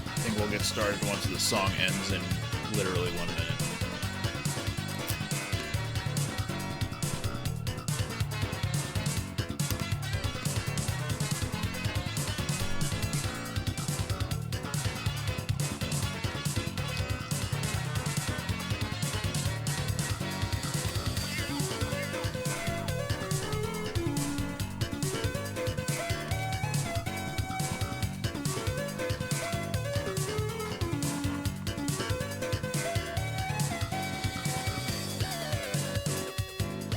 I think we'll get started once the song ends in literally 1 minute.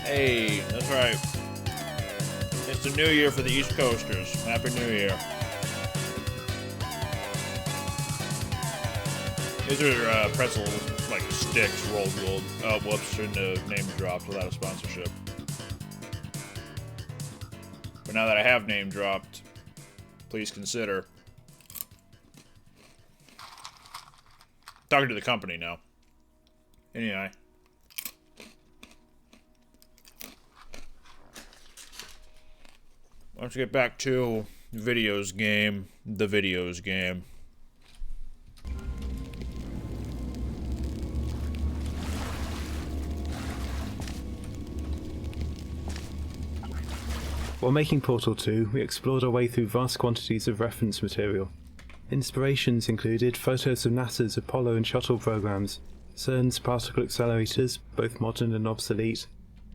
Hey, that's right. It's the new year for the East Coasters. Happy New Year. These are pretzels, like sticks, rolled gold. Oh, whoops, shouldn't have name dropped without a sponsorship. But now that I have name dropped, please consider talking to the company now. Anyway. Let's get back to the videos game. While making Portal 2, we explored our way through vast quantities of reference material. Inspirations included photos of NASA's Apollo and Shuttle programs, CERN's particle accelerators, both modern and obsolete,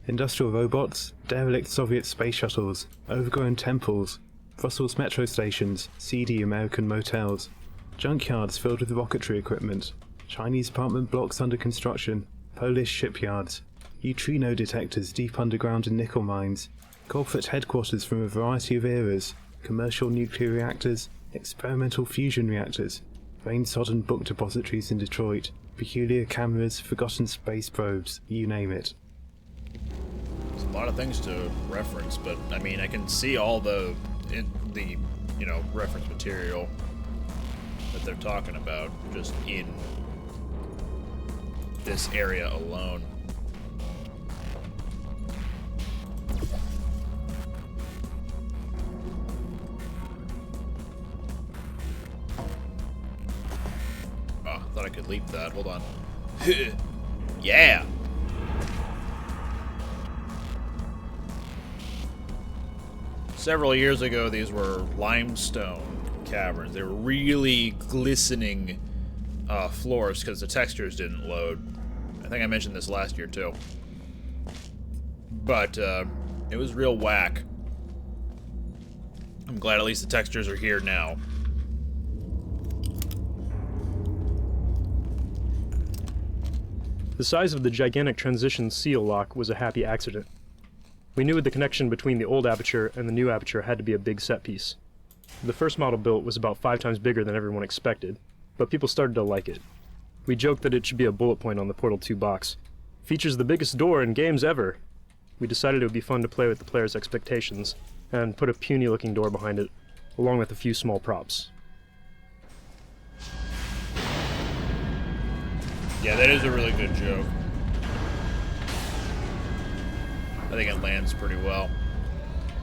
industrial robots, derelict Soviet space shuttles, overgrown temples, Brussels metro stations, seedy American motels, junkyards filled with rocketry equipment, Chinese apartment blocks under construction, Polish shipyards, neutrino detectors deep underground in nickel mines, corporate headquarters from a variety of eras, commercial nuclear reactors, experimental fusion reactors, rain-sodden book depositories in Detroit, peculiar cameras, forgotten space probes, you name it. There's a lot of things to reference, but I mean, I can see all the reference material that they're talking about just in this area alone. Oh, I thought I could leap that. Hold on. Yeah! Several years ago, these were limestone caverns. They were really glistening floors because the textures didn't load. I think I mentioned this last year too. But it was real whack. I'm glad at least the textures are here now. The size of the gigantic transition seal lock was a happy accident. We knew the connection between the old Aperture and the new Aperture had to be a big set piece. The first model built was about 5 times bigger than everyone expected, but people started to like it. We joked that it should be a bullet point on the Portal 2 box. Features the biggest door in games ever. We decided it would be fun to play with the player's expectations, and put a puny-looking door behind it, along with a few small props. Yeah, that is a really good joke. I think it lands pretty well.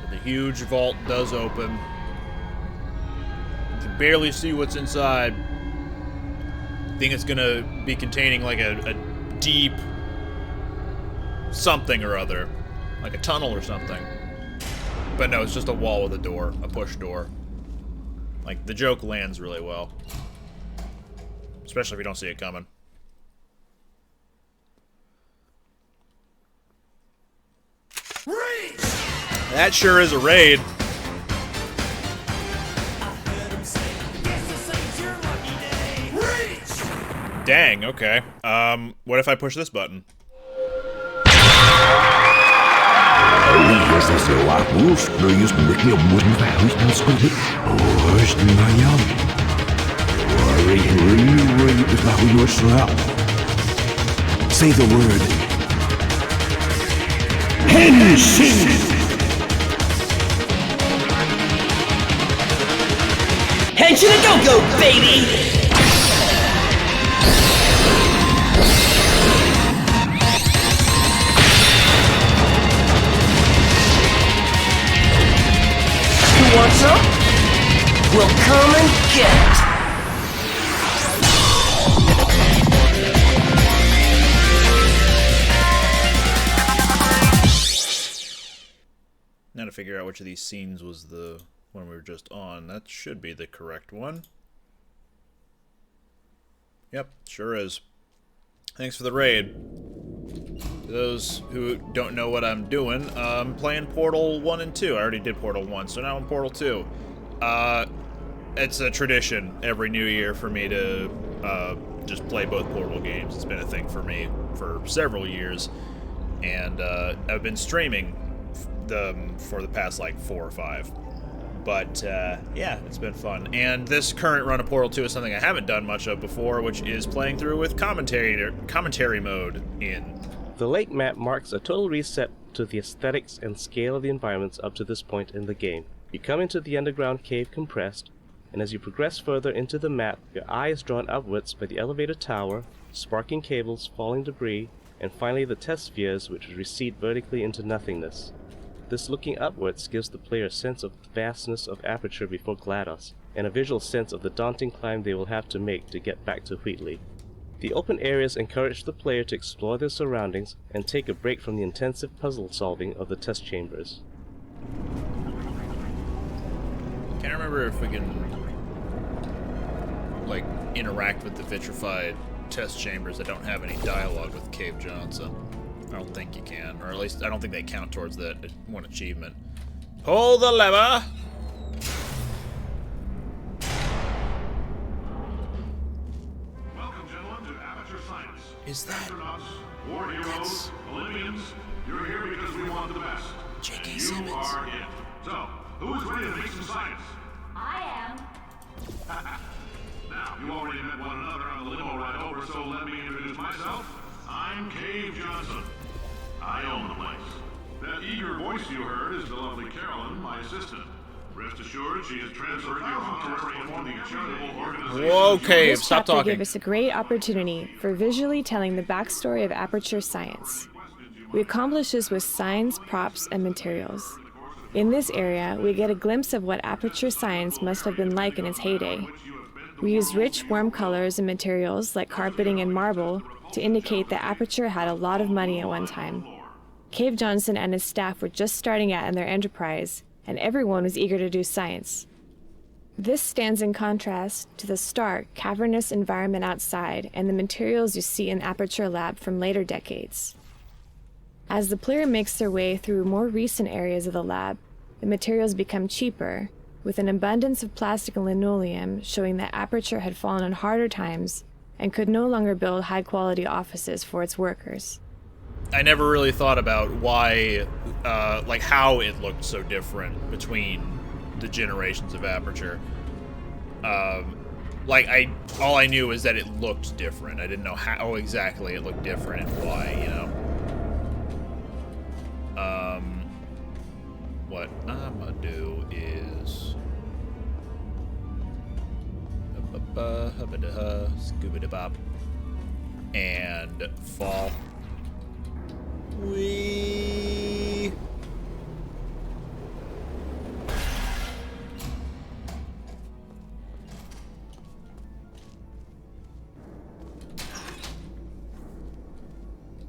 The huge vault does open. You can barely see what's inside. I think it's gonna be containing like a deep something or other. Like a tunnel or something. But no, it's just a wall with a door, a push door. Like, the joke lands really well. Especially if you don't see it coming. Raid! That sure is a raid. Dang, okay. What if I push this button? Say the word. Henshin! Henshin and go-go, baby! will come and get it. Now to figure out which of these scenes was the one we were just on. That should be the correct one. Yep, sure is. Thanks for the raid. To those who don't know what I'm doing, I'm playing Portal 1 and 2. I already did Portal 1, so now I'm Portal 2. It's a tradition every new year for me to just play both Portal games. It's been a thing for me for several years, and I've been streaming them for the past like 4 or 5. But yeah, it's been fun. And this current run of Portal 2 is something I haven't done much of before, which is playing through with commentary mode in. The lake map marks a total reset to the aesthetics and scale of the environments up to this point in the game. You come into the underground cave compressed, and as you progress further into the map, your eye is drawn upwards by the elevator tower, sparking cables, falling debris, and finally the test spheres, which recede vertically into nothingness. This looking upwards gives the player a sense of the vastness of Aperture before GLaDOS, and a visual sense of the daunting climb they will have to make to get back to Wheatley. The open areas encourage the player to explore their surroundings and take a break from the intensive puzzle solving of the test chambers. Can't remember if we can like interact with the vitrified test chambers that don't have any dialogue with Cave Johnson. I don't think you can, or at least I don't think they count towards that one achievement. Pull the lever! Welcome, gentlemen, to Aperture Science. Is that... Astronauts, war heroes, Olympians, you're here because we want the best. J.K. And Simmons. you are it. So, who is ready to make some science? I am. Now, you already met one another on the limo ride over, so let me introduce myself. I'm Cave Johnson. I own the place. That eager voice you heard is the lovely Carolyn, my assistant. Rest assured, she has transferred your honorary from the charitable organization. Whoa, Cave, This stop chapter talking. gave us a great opportunity for visually telling the backstory of Aperture Science. We accomplish this with signs, props, and materials. In this area, we get a glimpse of what Aperture Science must have been like in its heyday. We used rich, warm colors and materials like carpeting and marble to indicate that Aperture had a lot of money at one time. Cave Johnson and his staff were just starting out in their enterprise, and everyone was eager to do science. This stands in contrast to the stark, cavernous environment outside and the materials you see in Aperture Lab from later decades. As the player makes their way through more recent areas of the lab, the materials become cheaper, with an abundance of plastic and linoleum showing that Aperture had fallen on harder times and could no longer build high-quality offices for its workers. I never really thought about why, like how it looked so different between the generations of Aperture. All I knew was that it looked different. I didn't know how exactly it looked different and why, you know. What I'm gonna do is scuba-da-bop and fall. Whee!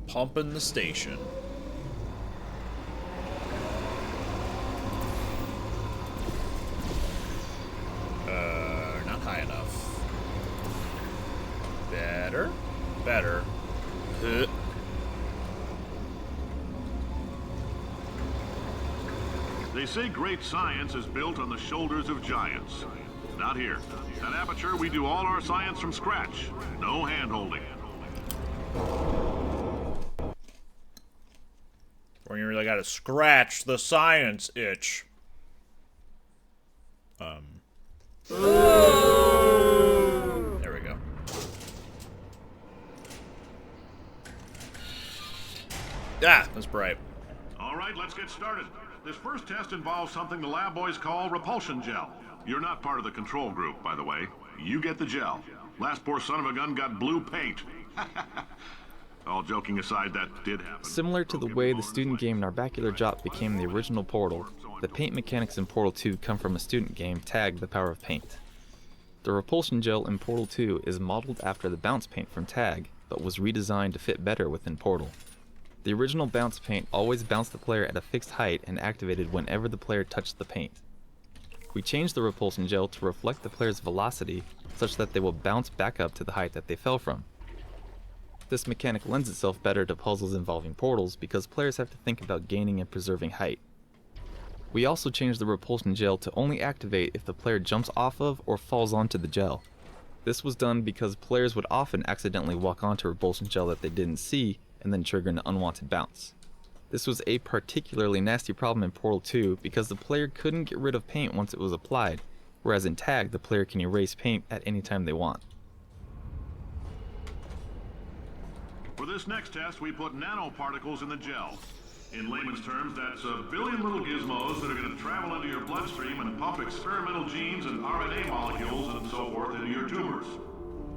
Pumping the station. Not high enough. Better. Better. They say great science is built on the shoulders of giants. Not here. At Aperture, we do all our science from scratch. No hand-holding. Or you really gotta scratch the science itch. There we go. Ah, that's bright. All right, let's get started. This first test involves something the lab boys call repulsion gel. You're not part of the control group, by the way. You get the gel. Last poor son of a gun got blue paint. All joking aside, that did happen. Similar to the way the student game Narbacular Drop became the original Portal, the paint mechanics in Portal 2 come from a student game, Tag: The Power of Paint. The repulsion gel in Portal 2 is modeled after the bounce paint from Tag, but was redesigned to fit better within Portal. The original bounce paint always bounced the player at a fixed height and activated whenever the player touched the paint. We changed the repulsion gel to reflect the player's velocity such that they will bounce back up to the height that they fell from. This mechanic lends itself better to puzzles involving portals because players have to think about gaining and preserving height. We also changed the repulsion gel to only activate if the player jumps off of or falls onto the gel. This was done because players would often accidentally walk onto repulsion gel that they didn't see and then trigger an unwanted bounce. This was a particularly nasty problem in Portal 2 because the player couldn't get rid of paint once it was applied, whereas in Tag the player can erase paint at any time they want. For this next test, we put nanoparticles in the gel. In layman's terms, that's a billion little gizmos that are going to travel into your bloodstream and pump experimental genes and RNA molecules and so forth into your tumors.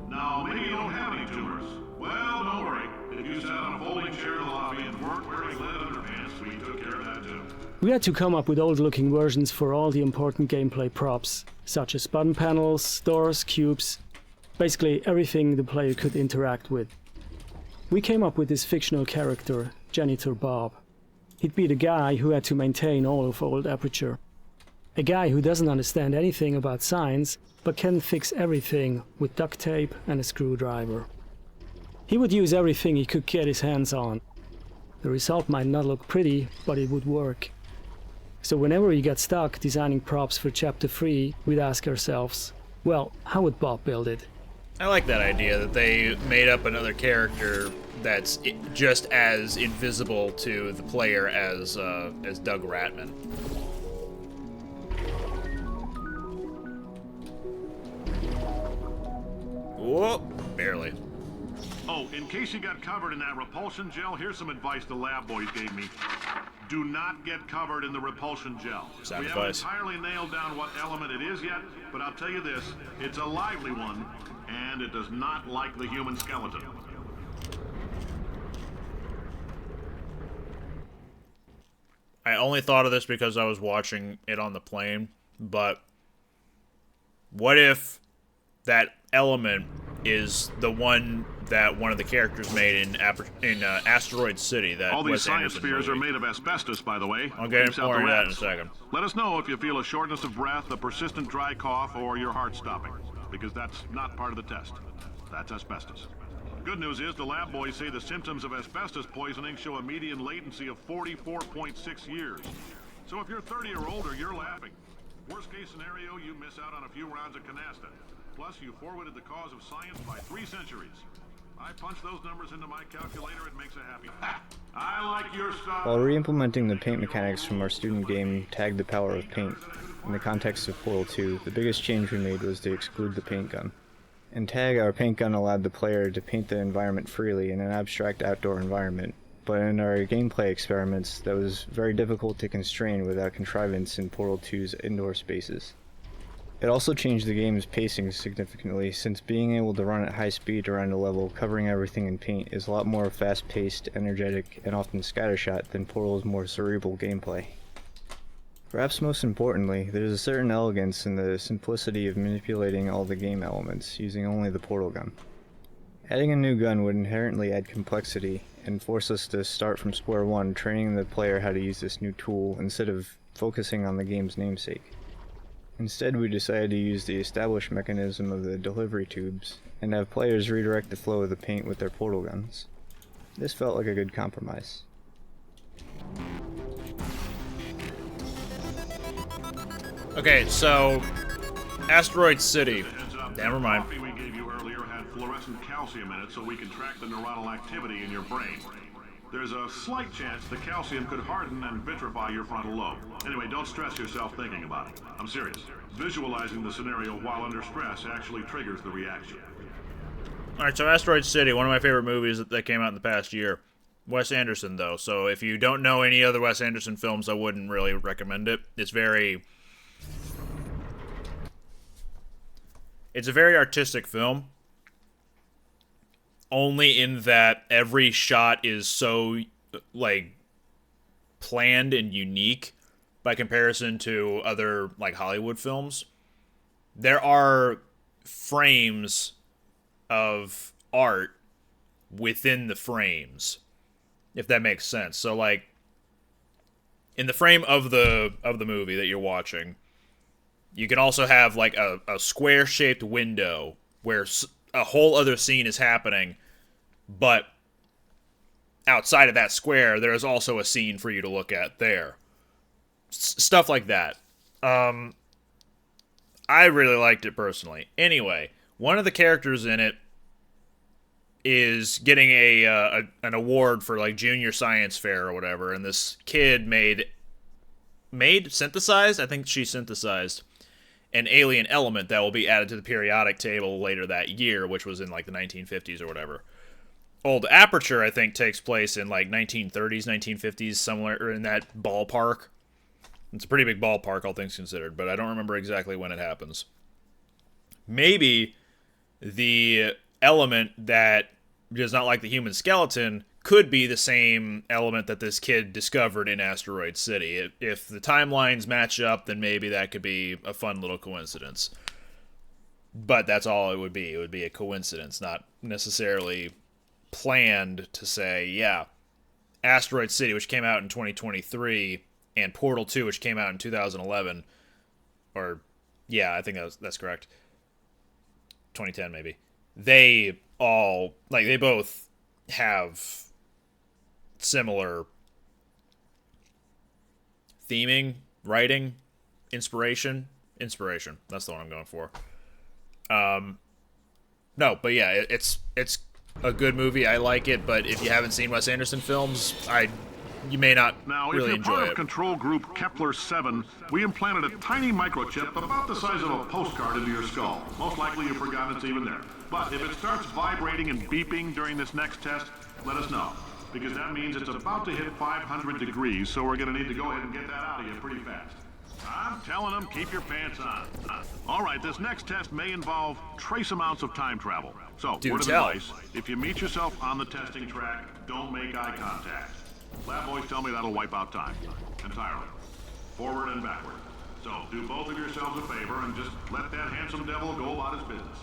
Now, maybe you don't have any tumors. Well, don't worry. If you sat on a folding chair in the lobby and weren't wearing lead underpants, we took care of that too. We had to come up with old-looking versions for all the important gameplay props, such as button panels, doors, cubes, basically everything the player could interact with. We came up with this fictional character, Janitor Bob. He'd be the guy who had to maintain all of old Aperture. A guy who doesn't understand anything about science, but can fix everything with duct tape and a screwdriver. He would use everything he could get his hands on. The result might not look pretty, but it would work. So whenever we got stuck designing props for Chapter 3, we'd ask ourselves, well, how would Bob build it? I like that idea that they made up another character that's just as invisible to the player as Doug Ratman. Whoa, barely. Oh, in case you got covered in that repulsion gel, here's some advice the lab boys gave me. Do not get covered in the repulsion gel. Sound we advice. haven't entirely nailed down what element it is yet, but I'll tell you this, it's a lively one, and it does not like the human skeleton. I only thought of this because I was watching it on the plane, but what if that element is the one that one of the characters made in Asteroid City? That all these Wes science Anderson spheres movie. are made of asbestos, by the way. I'll get Keeps out more the into that in a rats. second. Let us know if you feel a shortness of breath, a persistent dry cough, or your heart stopping, because that's not part of the test. That's asbestos. Good news is the lab boys say the symptoms of asbestos poisoning show a median latency of 44.6 years. So if you're 30 or older, you're laughing. Worst case scenario, you miss out on a few rounds of canasta. Plus, you forwarded the cause of science by 3 centuries. I punch those numbers into my calculator, it makes a happy... Ha! I like your stuff! While re-implementing the paint mechanics from our student game Tag: The Power of Paint, in the context of Portal 2, the biggest change we made was to exclude the paint gun. In Tag, our paint gun allowed the player to paint the environment freely in an abstract outdoor environment, but in our gameplay experiments, that was very difficult to constrain without contrivance in Portal 2's indoor spaces. It also changed the game's pacing significantly, since being able to run at high speed around a level covering everything in paint is a lot more fast-paced, energetic, and often scattershot than Portal's more cerebral gameplay. Perhaps most importantly, there is a certain elegance in the simplicity of manipulating all the game elements, using only the portal gun. Adding a new gun would inherently add complexity, and force us to start from square one training the player how to use this new tool instead of focusing on the game's namesake. Instead, we decided to use the established mechanism of the delivery tubes, and have players redirect the flow of the paint with their portal guns. This felt like a good compromise. Okay, so Asteroid City. Never mind. The coffee we gave you earlier had fluorescent calcium in it so we can track the neuronal activity in your brain. There's a slight chance the calcium could harden and vitrify your frontal lobe. Anyway, don't stress yourself thinking about it. I'm serious. Visualizing the scenario while under stress actually triggers the reaction. Alright, so Asteroid City, one of my favorite movies that came out in the past year. Wes Anderson, though, so if you don't know any other Wes Anderson films, I wouldn't really recommend it. It's a very artistic film. only in that every shot is so, like, planned and unique by comparison to other, like, Hollywood films. There are frames of art within the frames, if that makes sense. So, like, in the frame of the movie that you're watching, you can also have, like, a square-shaped window where a whole other scene is happening, but outside of that square, there is also a scene for you to look at there. Stuff like that. I really liked it personally. Anyway, one of the characters in it is getting an award for, like, junior science fair or whatever, and this kid synthesized, I think she synthesized an alien element that will be added to the periodic table later that year, which was in, like, the 1950s or whatever. Old Aperture, I think, takes place in, like, 1930s, 1950s, somewhere in that ballpark. It's a pretty big ballpark, all things considered, but I don't remember exactly when it happens. Maybe the element that does not like the human skeleton could be the same element that this kid discovered in Asteroid City. If the timelines match up, then maybe that could be a fun little coincidence. But that's all it would be. It would be a coincidence, not necessarily planned to say, yeah, Asteroid City, which came out in 2023, and Portal 2, which came out in 2011, or, yeah, I think that's correct. 2010, maybe. They all, like, they both have similar theming, writing, inspiration. That's the one I'm going for. No, but yeah, it's a good movie. I like it, but if you haven't seen Wes Anderson films, you may not really enjoy it. Now, if you're part of control group Kepler-7, we implanted a tiny microchip about the size of a postcard into your skull. Most likely you've forgotten it's even there. But if it starts vibrating and beeping during this next test, let us know. Because that means it's about to hit 500 degrees, so we're going to need to go ahead and get that out of you pretty fast. I'm telling them, keep your pants on. All right, this next test may involve trace amounts of time travel. So, word of advice, if you meet yourself on the testing track, don't make eye contact. Lab boys tell me that'll wipe out time. Entirely. Forward and backward. So, do both of yourselves a favor and just let that handsome devil go about his business.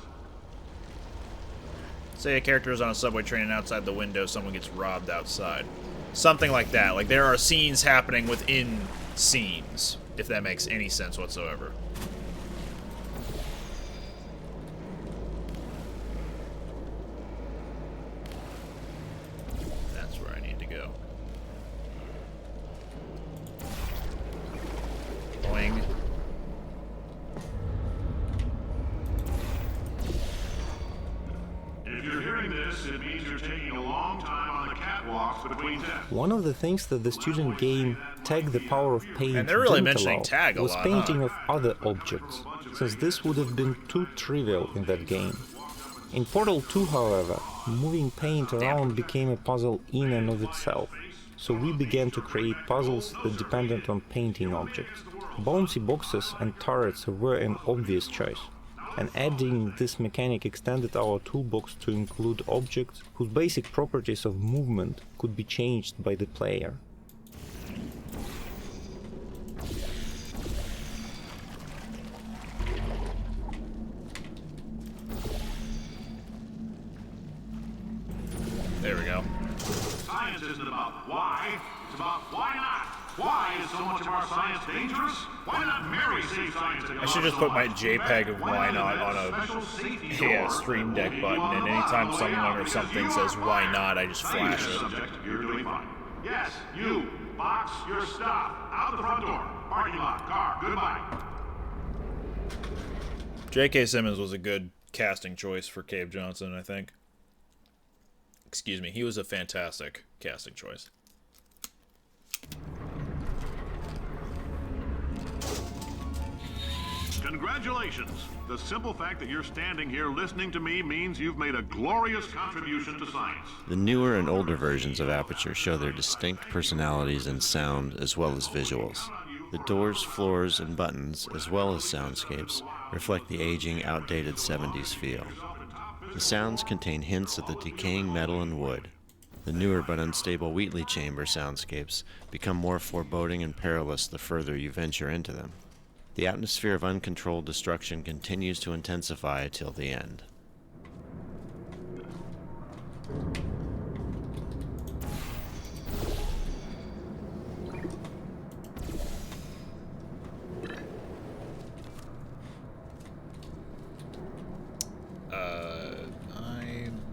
Say a character is on a subway train and outside the window someone gets robbed outside. Something like that. Like, there are scenes happening within scenes, if that makes any sense whatsoever. That's where I need to go. Boing. If you're hearing this, it means you're taking a long time on the catwalks between tests. One of the things that the student game Tag the Power of Paint and they're really didn't mentioning allow tag a was lot, painting of other objects, since this would have been too trivial in that game. In Portal 2, however, moving paint around became a puzzle in and of itself, so we began to create puzzles that depended on painting objects. Bouncy boxes and turrets were an obvious choice, and adding this mechanic extended our toolbox to include objects whose basic properties of movement could be changed by the player. There we go. Science isn't about why, it's about why not. Why is so much of our science dangerous? Why not Mary save science? I should just put my JPEG of why not on a Stream Deck button, and anytime someone or something says why not, I just flash it. You're doing fine. Yes, you. Box your stuff. Out the front door. Parking lot. Car. Goodbye. J.K. Simmons was a good casting choice for Cave Johnson, I think. Excuse me, he was a fantastic casting choice. Congratulations! The simple fact that you're standing here listening to me means you've made a glorious contribution to science. The newer and older versions of Aperture show their distinct personalities in sound as well as visuals. The doors, floors, and buttons, as well as soundscapes, reflect the aging, outdated 70s feel. The sounds contain hints of the decaying metal and wood. The newer but unstable Wheatley chamber soundscapes become more foreboding and perilous the further you venture into them. The atmosphere of uncontrolled destruction continues to intensify till the end.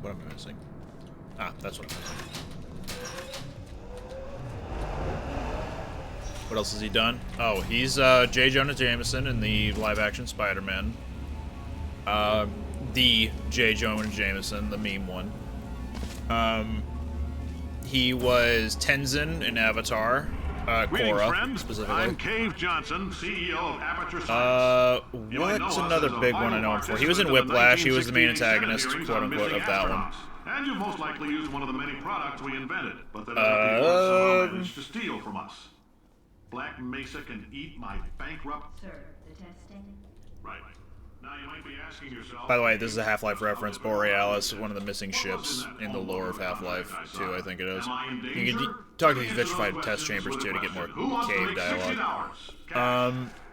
What am I missing? Ah, that's what I'm missing. What else has he done? Oh, he's J. Jonah Jameson in the live-action Spider-Man. The J. Jonah Jameson, the meme one. He was Tenzin in Avatar. Korra, specifically. I'm Cave Johnson, CEO of Aperture Science. What's another big one I know him for? He was in Whiplash. He was the main antagonist, quote-unquote, of that one. And you've most likely used one of the many products we invented, but that other people somehow managed to steal from us. Black Mesa can eat my bankrupt... Sir, the testing? Right. Now you might be asking yourself... By the way, this is a Half-Life reference. Borealis, one of the missing ships in the lore of Half-Life 2, I think it is. You can talk to these vitrified test chambers, too, to get more cave dialogue.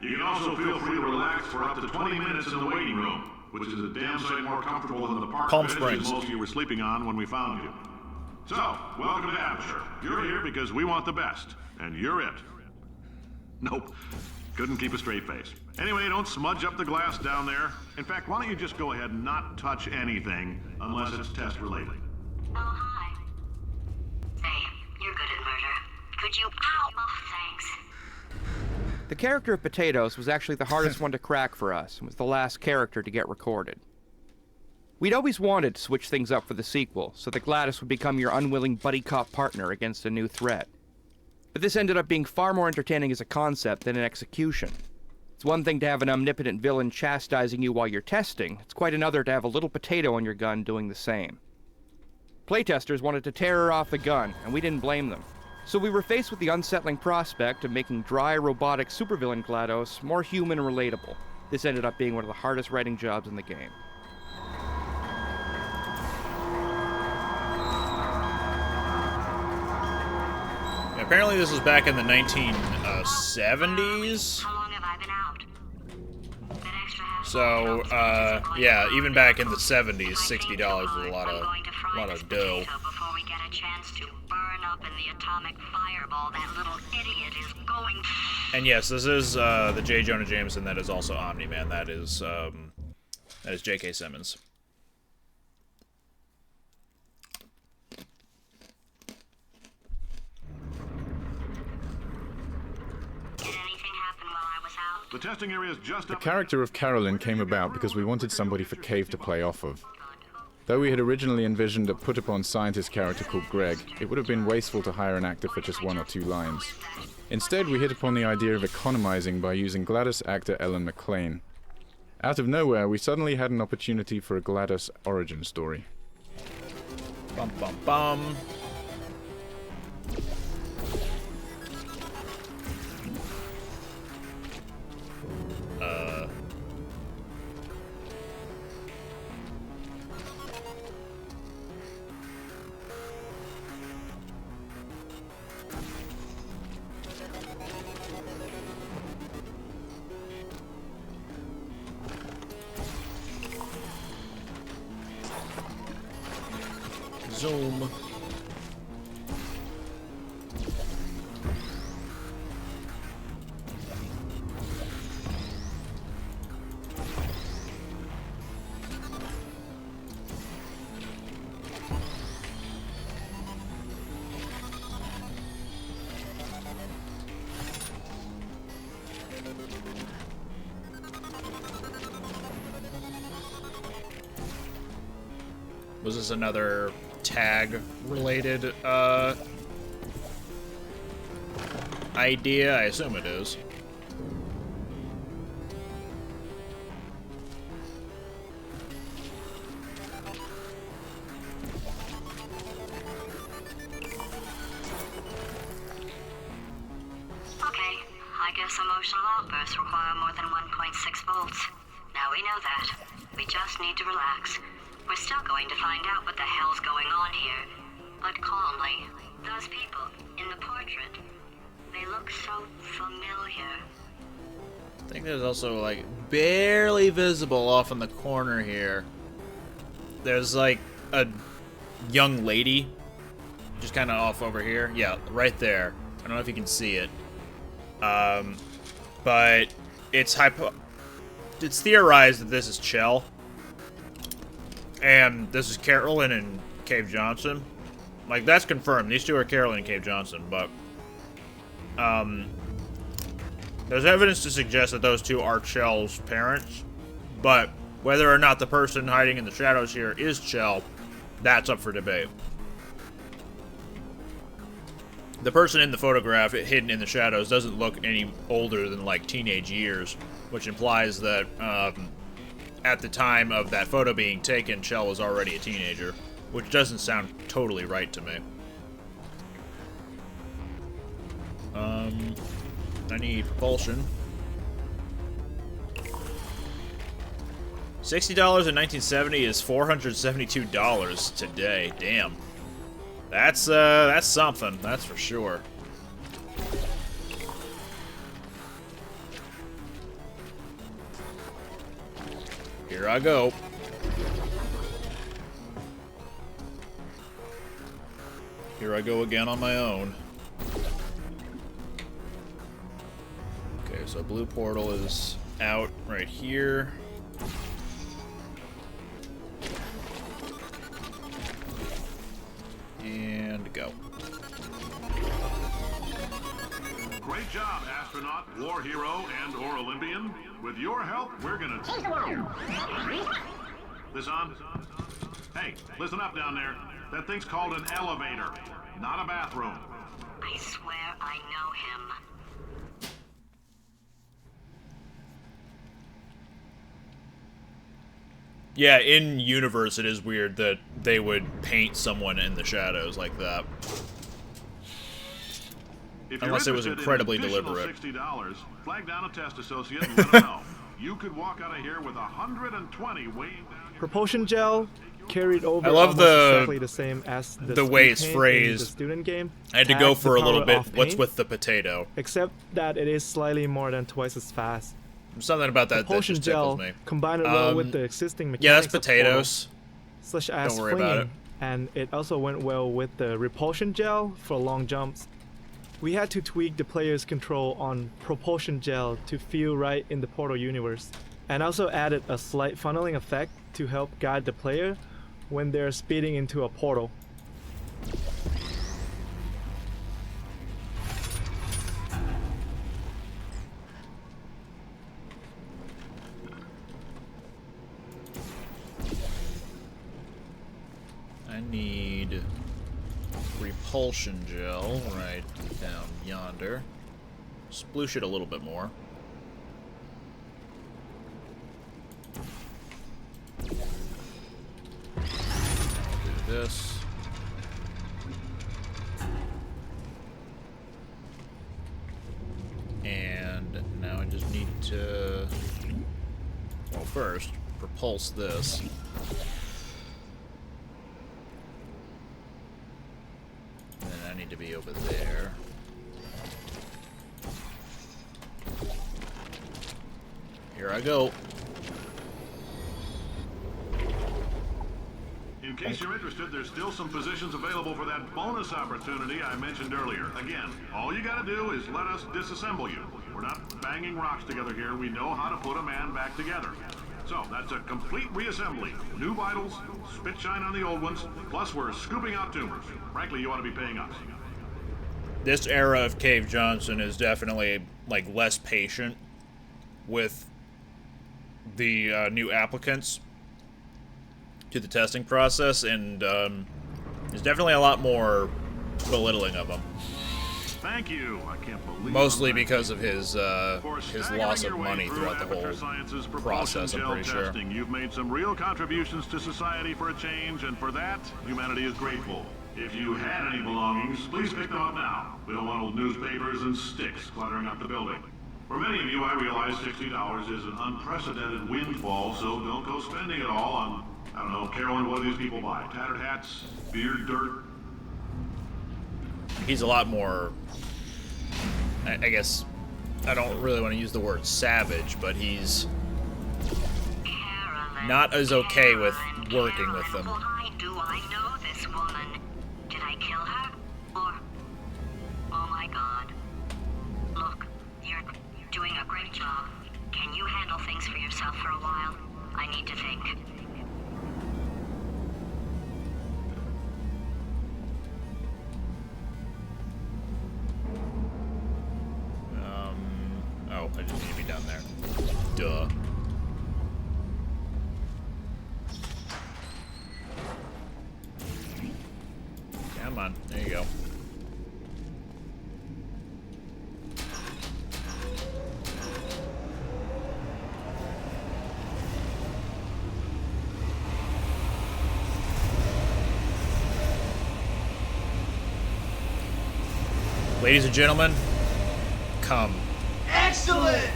You can also feel free to relax for up to 20 minutes in the waiting room, which is a damn sight more comfortable than the park Palm beds Springs. that most of you were sleeping on when we found you. So, welcome to Aperture. You're here because we want the best, and you're it. Nope. Couldn't keep a straight face. Anyway, don't smudge up the glass down there. In fact, why don't you just go ahead and not touch anything unless it's test-related? Oh, hi. Hey, you're good at murder. Could you... Ow! Oh, thanks. The character of Potatoes was actually the hardest one to crack for us, and was the last character to get recorded. We'd always wanted to switch things up for the sequel, so that GLaDOS would become your unwilling buddy cop partner against a new threat. But this ended up being far more entertaining as a concept than an execution. It's one thing to have an omnipotent villain chastising you while you're testing, it's quite another to have a little potato on your gun doing the same. Playtesters wanted to tear her off the gun, and we didn't blame them. So we were faced with the unsettling prospect of making dry, robotic supervillain GLaDOS more human and relatable. This ended up being one of the hardest writing jobs in the game. Apparently this was back in the 1970s. How long have I been out? So, yeah, even back in the 70s, $60 was a lot of dough. Before we get a chance to burn up in the atomic fireball that little idiot is going. And yes, this is the J. Jonah Jameson that is also Omni-Man. That is J.K. Simmons. The testing area is just The up... character of Carolyn came about because we wanted somebody for Cave to play off of. Though we had originally envisioned a put-upon scientist character called Greg, it would have been wasteful to hire an actor for just 1 or 2 lines. Instead, we hit upon the idea of economizing by using GLaDOS actor Ellen McLean. Out of nowhere, we suddenly had an opportunity for a GLaDOS origin story. Bum bum bum. Zoom. Was this another tag-related, idea? I assume it is. Okay, I guess emotional outbursts require more than 1.6 volts. Now we know that. We just need to relax. We're still going to find out what the hell's going on here. But calmly, those people in the portrait, they look so familiar. I think there's also, like, barely visible off in the corner here. There's, like, a young lady just kind of off over here. Yeah, right there. I don't know if you can see it. But it's theorized that this is Chell. And this is Carolyn and Cave Johnson. Like, that's confirmed. These two are Carolyn and Cave Johnson, but there's evidence to suggest that those two are Chell's parents, but whether or not the person hiding in the shadows here is Chell, that's up for debate. The person in the photograph hidden in the shadows doesn't look any older than, like, teenage years, which implies that at the time of that photo being taken, Chell was already a teenager, which doesn't sound totally right to me. I need propulsion. $60 in 1970 is $472 today. Damn. That's something, that's for sure. Here I go. Here I go again on my own. Okay, so blue portal is out right here. And go. Great job, astronaut, war hero, and/or Olympian. With your help, we're gonna change the world. This on? Hey, listen up down there. That thing's called an elevator, not a bathroom. I swear I know him. Yeah, in universe, it is weird that they would paint someone in the shadows like that. Unless it was incredibly deliberate. $60, flag down a test associate and let them know. You could walk out of here with 120 weighing down. Propulsion gel carried over. I love exactly the same as the way it's phrased. The student game. I had to go for a little bit. What's with the potato? Except that it is slightly more than twice as fast. Something about that Propulsion just tickles gel me. combined it well with the existing mechanics. Yeah, that's potatoes. Such as Don't worry about it. And it also went well with the repulsion gel for long jumps. We had to tweak the player's control on propulsion gel to feel right in the Portal universe, and also added a slight funneling effect to help guide the player when they're speeding into a portal. I need repulsion gel right down yonder. Sploosh it a little bit more. Do this. And now I just need to, well, first propulse this. And then I need to be over there. Here I go. In case you're interested, there's still some positions available for that bonus opportunity I mentioned earlier. Again, all you gotta do is let us disassemble you. We're not banging rocks together here. We know how to put a man back together. So, that's a complete reassembly. New vitals, spit shine on the old ones, plus we're scooping out tumors. Frankly, you ought to be paying us. This era of Cave Johnson is definitely, like, less patient with the new applicants to the testing process, and there's definitely a lot more belittling of them. Thank you. I can't believe mostly because of his loss of money throughout the whole process, I'm pretty sure. You've made some real contributions to society for a change, and for that, humanity is grateful. If you had any belongings, please pick them up now. We don't want old newspapers and sticks cluttering up the building. For many of you, I realize $60 is an unprecedented windfall, so don't go spending it all on I don't know, Carolyn, what do these people buy? Tattered hats? Beer? Dirt? He's a lot more, I guess, I don't really want to use the word savage, but he's not as okay with working with them. Why do I know this woman? Did I kill her? Or... Oh my god. Look, you're doing a great job. Can you handle things for yourself for a while? I need to think. Oh, I just need to be down there. Duh. Come on, there you go. Ladies and gentlemen, come. Excellent!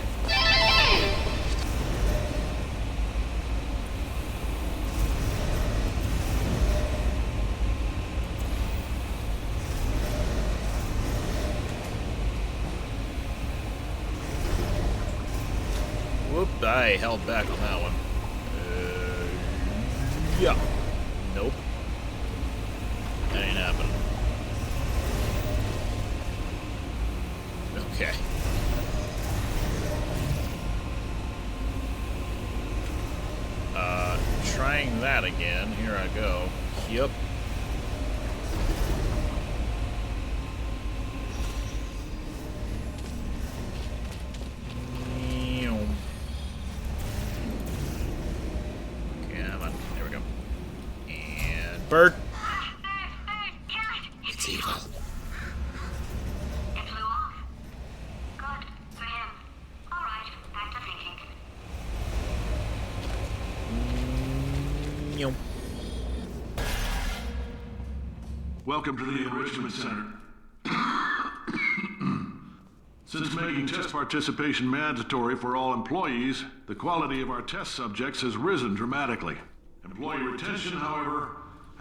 Whoop, I held back on that one. Yeah. Nope. That ain't happening. Okay. Trying that again. Here I go. Yep. Come on. There we go. And bird. It's evil. It flew off. Good for him. All right, back to thinking. Welcome to the Enrichment Center. Since making test participation mandatory for all employees, the quality of our test subjects has risen dramatically. Employee retention, however,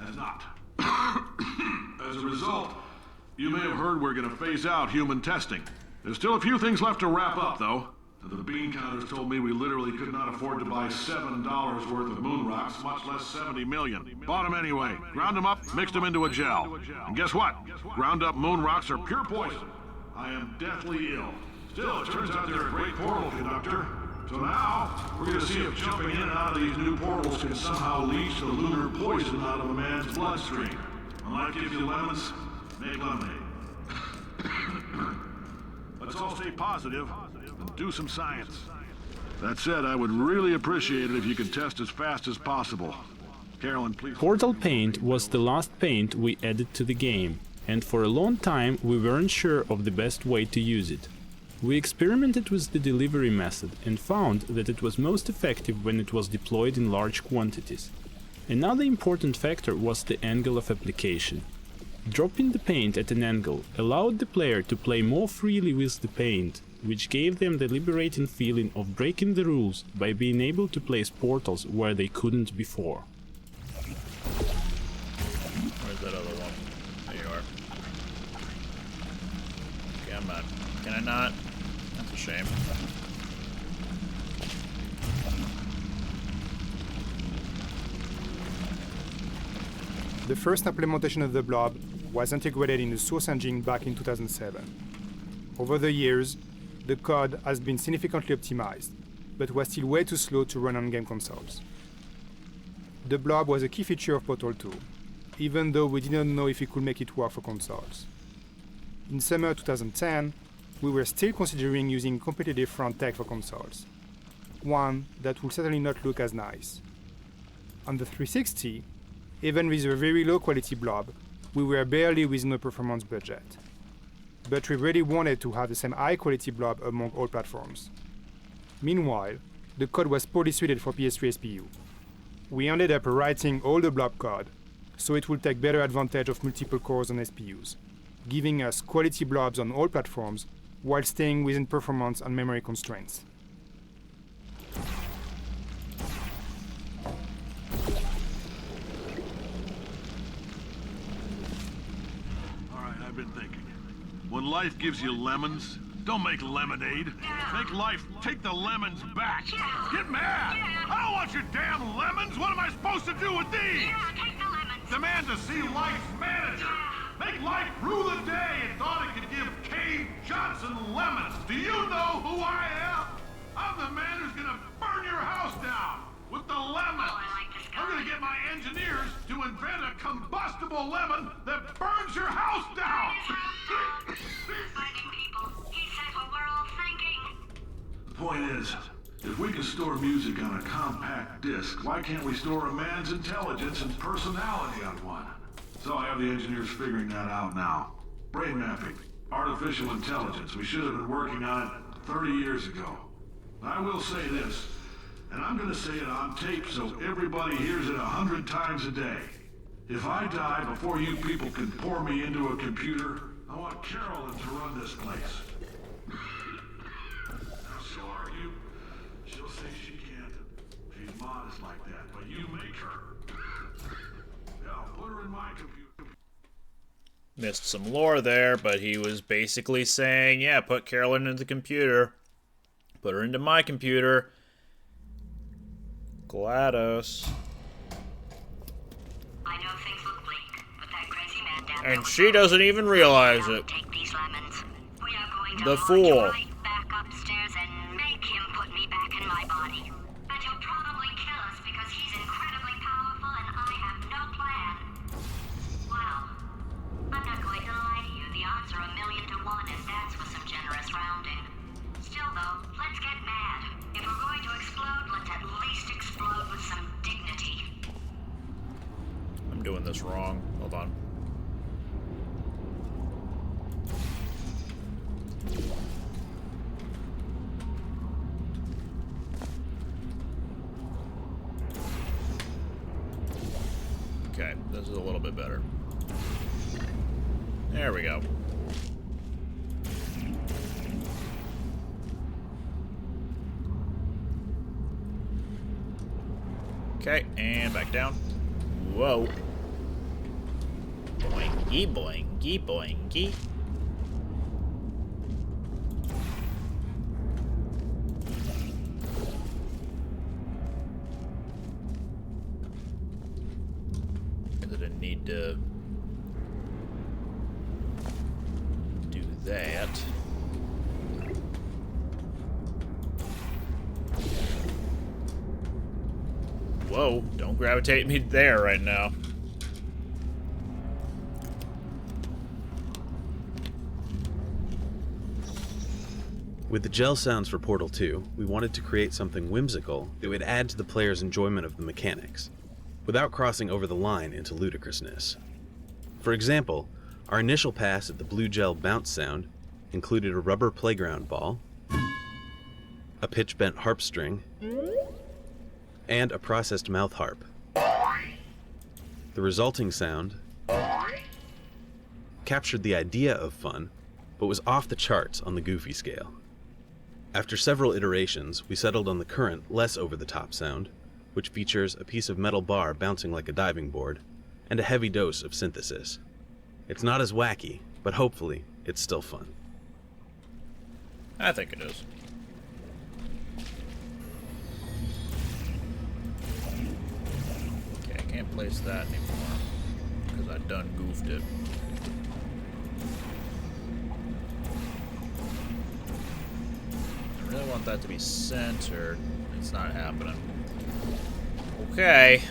has not. As a result, you may have heard we're going to phase out human testing. There's still a few things left to wrap up, though. The bean counters told me we literally could not afford to buy $7 worth of moon rocks, much less 70 million. Bought them anyway. Ground them up, mixed them into a gel. And guess what? Ground up moon rocks are pure poison. I am deathly ill. Still, it turns out they're a great portal conductor. So now, we're going to see if jumping in and out of these new portals can somehow leach the lunar poison out of a man's bloodstream. When life gives you lemons, make lemonade. Let's all stay positive and do some science. That said, I would really appreciate it if you could test as fast as possible. Carolyn, please. Portal Paint was the last paint we added to the game, and for a long time we weren't sure of the best way to use it. We experimented with the delivery method and found that it was most effective when it was deployed in large quantities. Another important factor was the angle of application. Dropping the paint at an angle allowed the player to play more freely with the paint, which gave them the liberating feeling of breaking the rules by being able to place portals where they couldn't before. Where's that other one? There you are. Come on. Can I not? That's a shame. The first implementation of the blob was integrated in the source engine back in 2007. Over the years, the code has been significantly optimized, but was still way too slow to run on game consoles. The blob was a key feature of Portal 2, even though we didn't know if we could make it work for consoles. In summer 2010, we were still considering using a completely different tech for consoles, one that would certainly not look as nice. On the 360, even with a very low quality blob, we were barely within a performance budget. But we really wanted to have the same high quality blob among all platforms. Meanwhile, the code was poorly suited for PS3 SPU. We ended up rewriting all the blob code, so it would take better advantage of multiple cores on SPUs, giving us quality blobs on all platforms while staying within performance and memory constraints. I've been thinking. When life gives you lemons, don't make lemonade. Make life take the lemons back. Get mad! I don't want your damn lemons! What am I supposed to do with these? Demand to see life's manager. Make life rue the day and thought it could give Cave Johnson lemons. Do you know who I am? I'm the man who's gonna burn your house down with the lemons. I'm gonna get my engineers to invent a combustible lemon that burns your house down. The point is, if we can store music on a compact disc, why can't we store a man's intelligence and personality on one? So I have the engineers figuring that out now. Brain mapping, artificial intelligence. We should have been working on it 30 years ago. I will say this, and I'm gonna say it on tape so everybody hears it 100 times a day. If I die before you people can pour me into a computer, I want Carolyn to run this place. Now she'll argue. She'll say she can't. She's modest like that, but you make her. Yeah, put her in my computer. Missed some lore there, but he was basically saying, yeah, put Carolyn into the computer. Put her into my computer. GLaDOS. I know things look bleak, but that crazy man down And she doesn't even realize it. take these lemons. We are going to The launch fool. right back upstairs and make him put me back in my body. And he'll probably kill us because he's incredibly powerful and I have no plan. Well, I'm not going to lie to you. The odds are 1,000,000 to 1, and that's with some generous rounding. Still though, let's get mad. If we're going to explode, let's at least explode with some dignity. I'm doing this wrong. Hold on. Okay, this is a little bit better. There we go. Okay, and back down. Whoa. Boingy, boingy, boingy. I didn't need to do that. Whoa, don't gravitate me there right now. With the gel sounds for Portal 2, we wanted to create something whimsical that would add to the player's enjoyment of the mechanics, without crossing over the line into ludicrousness. For example, our initial pass at the blue gel bounce sound included a rubber playground ball, a pitch-bent harp string, and a processed mouth harp. The resulting sound captured the idea of fun, but was off the charts on the goofy scale. After several iterations, we settled on the current, less over-the-top sound, which features a piece of metal bar bouncing like a diving board, and a heavy dose of synthesis. It's not as wacky, but hopefully, it's still fun. I think it is. Okay, I can't place that anymore, because I done goofed it. I really want that to be centered. It's not happening. Okay.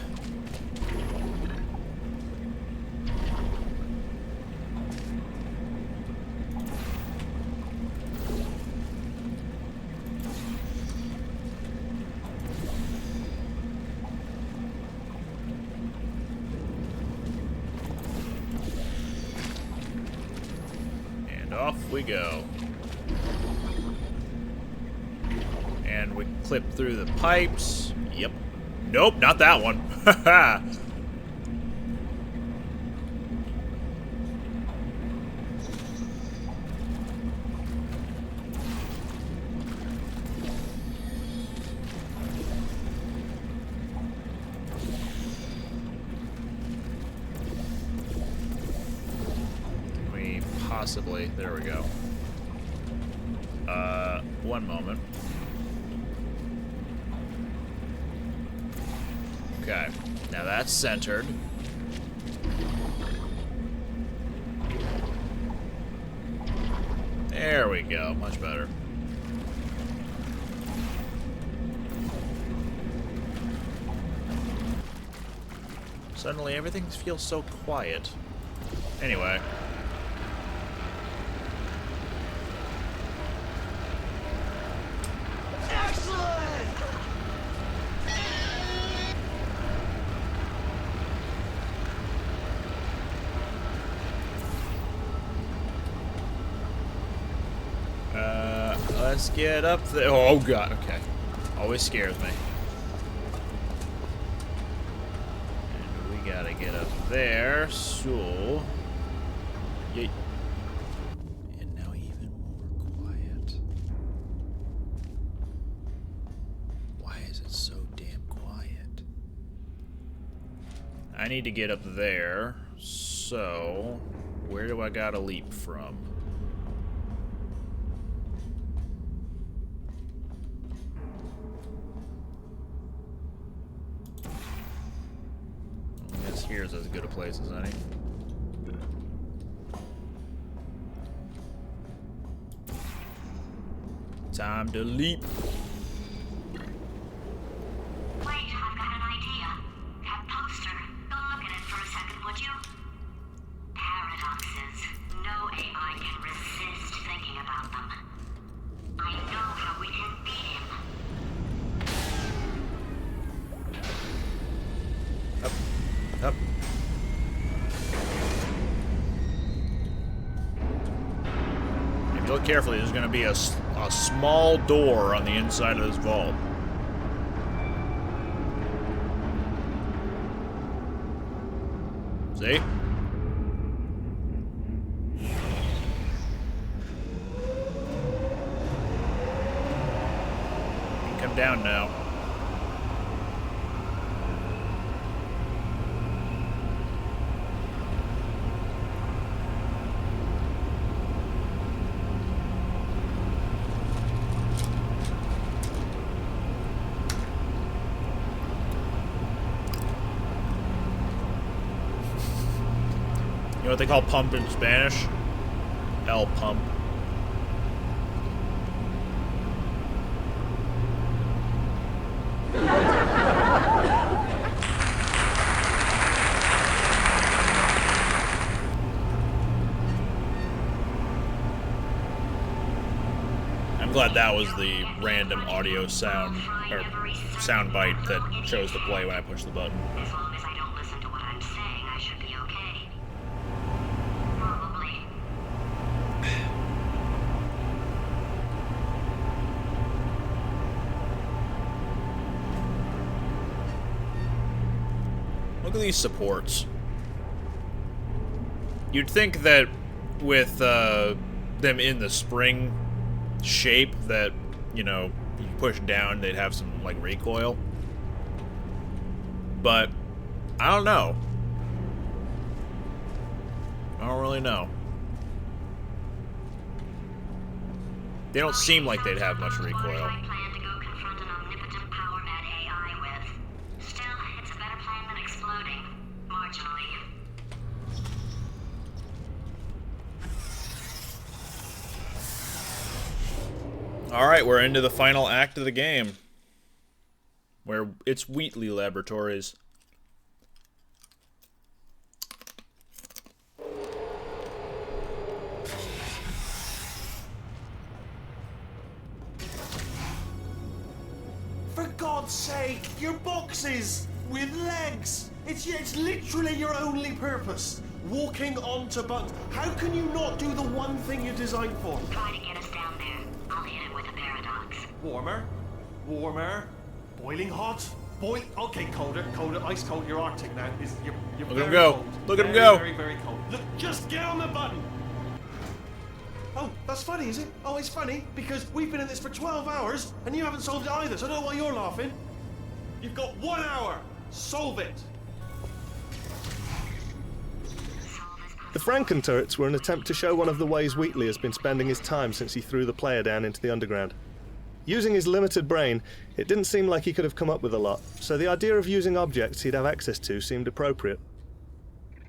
And off we go. And we clip through the pipes. Yep. Nope, not that one. Haha. Can we possibly. There we go. One moment. Okay, now that's centered. There we go, much better. Suddenly everything feels so quiet. Anyway. Let's get up there. Oh god, okay. Always scares me. And we gotta get up there, so... Yeet. And now even more quiet. Why is it so damn quiet? I need to get up there, so... Where do I gotta leap from? Here's as good a place as any. Time to leap. Wait, I've got an idea. That poster. Go look at it for a second, would you? Paradoxes. No AI can resist thinking about them. I know how we can beat him. Up. If you look carefully, there's going to be a small door on the inside of this vault. See? You can come down now. You know what they call pump in Spanish? El pump. I'm glad that was the random audio sound or sound bite that chose to play when I pushed the button. As long as I don't listen to what I'm saying, I should be okay. Probably. Look at these supports. You'd think that with them in the spring shape that, you know, you push down, they'd have some, like, recoil. But, I don't know. I don't really know. They don't seem like they'd have much recoil. Alright, we're into the final act of the game. Where it's Wheatley Laboratories. For God's sake, your boxes with legs. It's literally your only purpose. Walking onto buttons. How can you not do the one thing you're designed for? Try to get us down there. I'll hit him with a paradox. Warmer, warmer, boiling hot, okay, colder, ice cold. You're Arctic now. You're Look at very him go. cold. Look at him Very, go. Very, very cold. Look, just get on the button. Oh, that's funny, is it? Oh, it's funny because we've been in this for 12 hours and you haven't solved it either. So I don't know why you're laughing. You've got 1 hour. Solve it. The Franken-turrets were an attempt to show one of the ways Wheatley has been spending his time since he threw the player down into the underground. Using his limited brain, it didn't seem like he could have come up with a lot, so the idea of using objects he'd have access to seemed appropriate.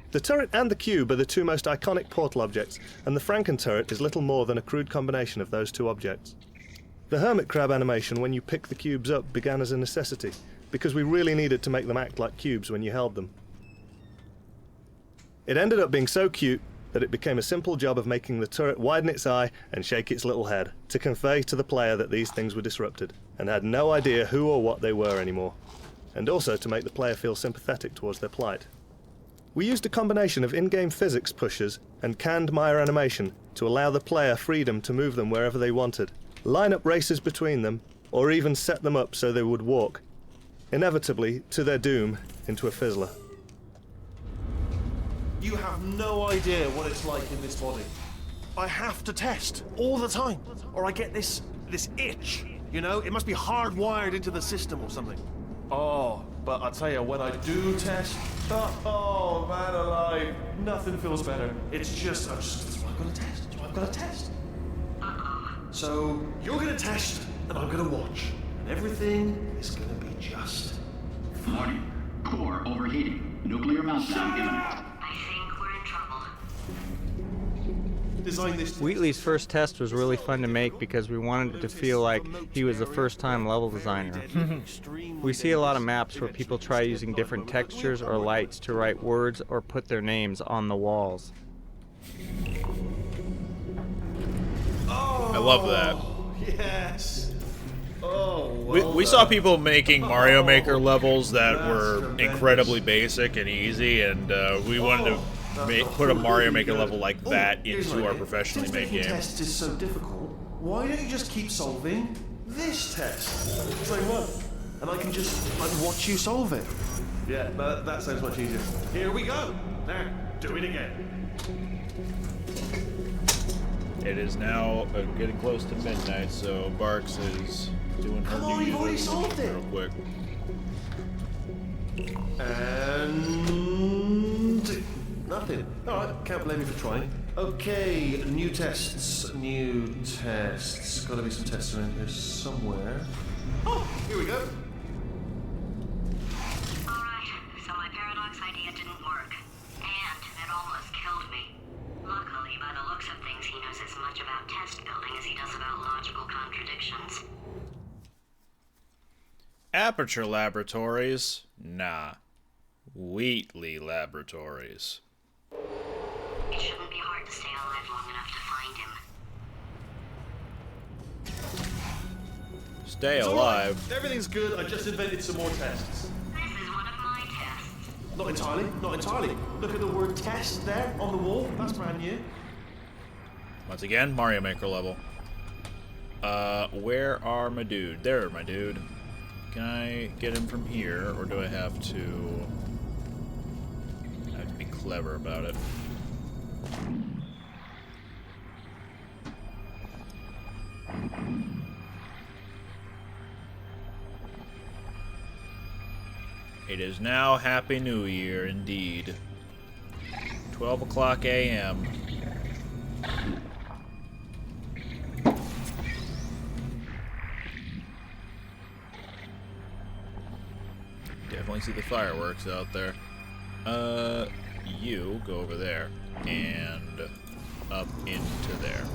The turret and the cube are the two most iconic Portal objects, and the Franken-turret is little more than a crude combination of those two objects. The hermit crab animation when you pick the cubes up began as a necessity, because we really needed to make them act like cubes when you held them. It ended up being so cute that it became a simple job of making the turret widen its eye and shake its little head to convey to the player that these things were disrupted and had no idea who or what they were anymore, and also to make the player feel sympathetic towards their plight. We used a combination of in-game physics pushes and canned Maya animation to allow the player freedom to move them wherever they wanted, line up races between them, or even set them up so they would walk, inevitably, to their doom, into a fizzler. You have no idea what it's like in this body. I have to test all the time, or I get this itch. You know, it must be hardwired into the system or something. Oh, but I tell you, when I do test, oh man alive, nothing feels better. It's just, that's what I've got to test. That's what I've got to test. So you're gonna test, and I'm gonna watch, and everything is gonna be just. Warning, core overheating. Nuclear meltdown imminent. Wheatley's first test was really fun to make because we wanted it to feel like he was a first-time level designer. We see a lot of maps where people try using different textures or lights to write words or put their names on the walls. I love that. Yes. We saw people making Mario Maker levels that were incredibly basic and easy, and we wanted to put a Mario Maker level like that into our professionally made game. Since making tests is so difficult, why don't you just keep solving this test? Say what? And I can just watch you solve it. Yeah, that sounds much easier. Here we go. Now, do it again. It is now getting close to midnight, so Barks is doing her Come on, you've already solved it. real quick. And nothing. Alright, can't blame you for trying. Okay, new tests. Gotta be some tests around here somewhere. Oh, here we go. Alright, so my paradox idea didn't work. And it almost killed me. Luckily, by the looks of things, he knows as much about test building as he does about logical contradictions. Aperture Laboratories? Nah. Wheatley Laboratories. It shouldn't be hard to stay alive long enough to find him. Stay It's all alive. right. Everything's good. I just invented some more tests. This is one of my tests. Not entirely. Not entirely. Look at the word test there on the wall. That's brand new. Once again, Mario Maker level. Where are my dude? There, my dude. Can I get him from here, or do I have to be clever about it? It is now Happy New Year, indeed. 12 o'clock a.m. Definitely see the fireworks out there. You go over there and up into there.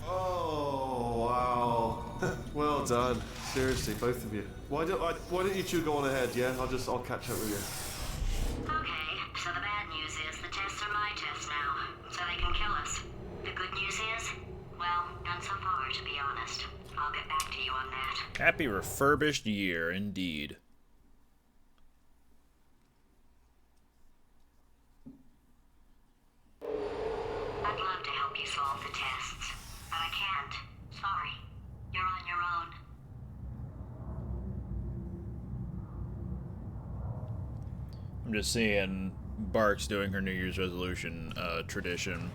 Oh, wow. Well done. Seriously, both of you. Why don't you two go on ahead, yeah? I'll catch up with you. Okay, so the bad news is the tests are my tests now, so they can kill us. The good news is, well, none so far, to be honest. I'll get back to you on that. Happy refurbished year, indeed. I'd love to help you solve the tests, but I can't. Sorry. You're on your own. I'm just seeing Barks doing her New Year's resolution tradition.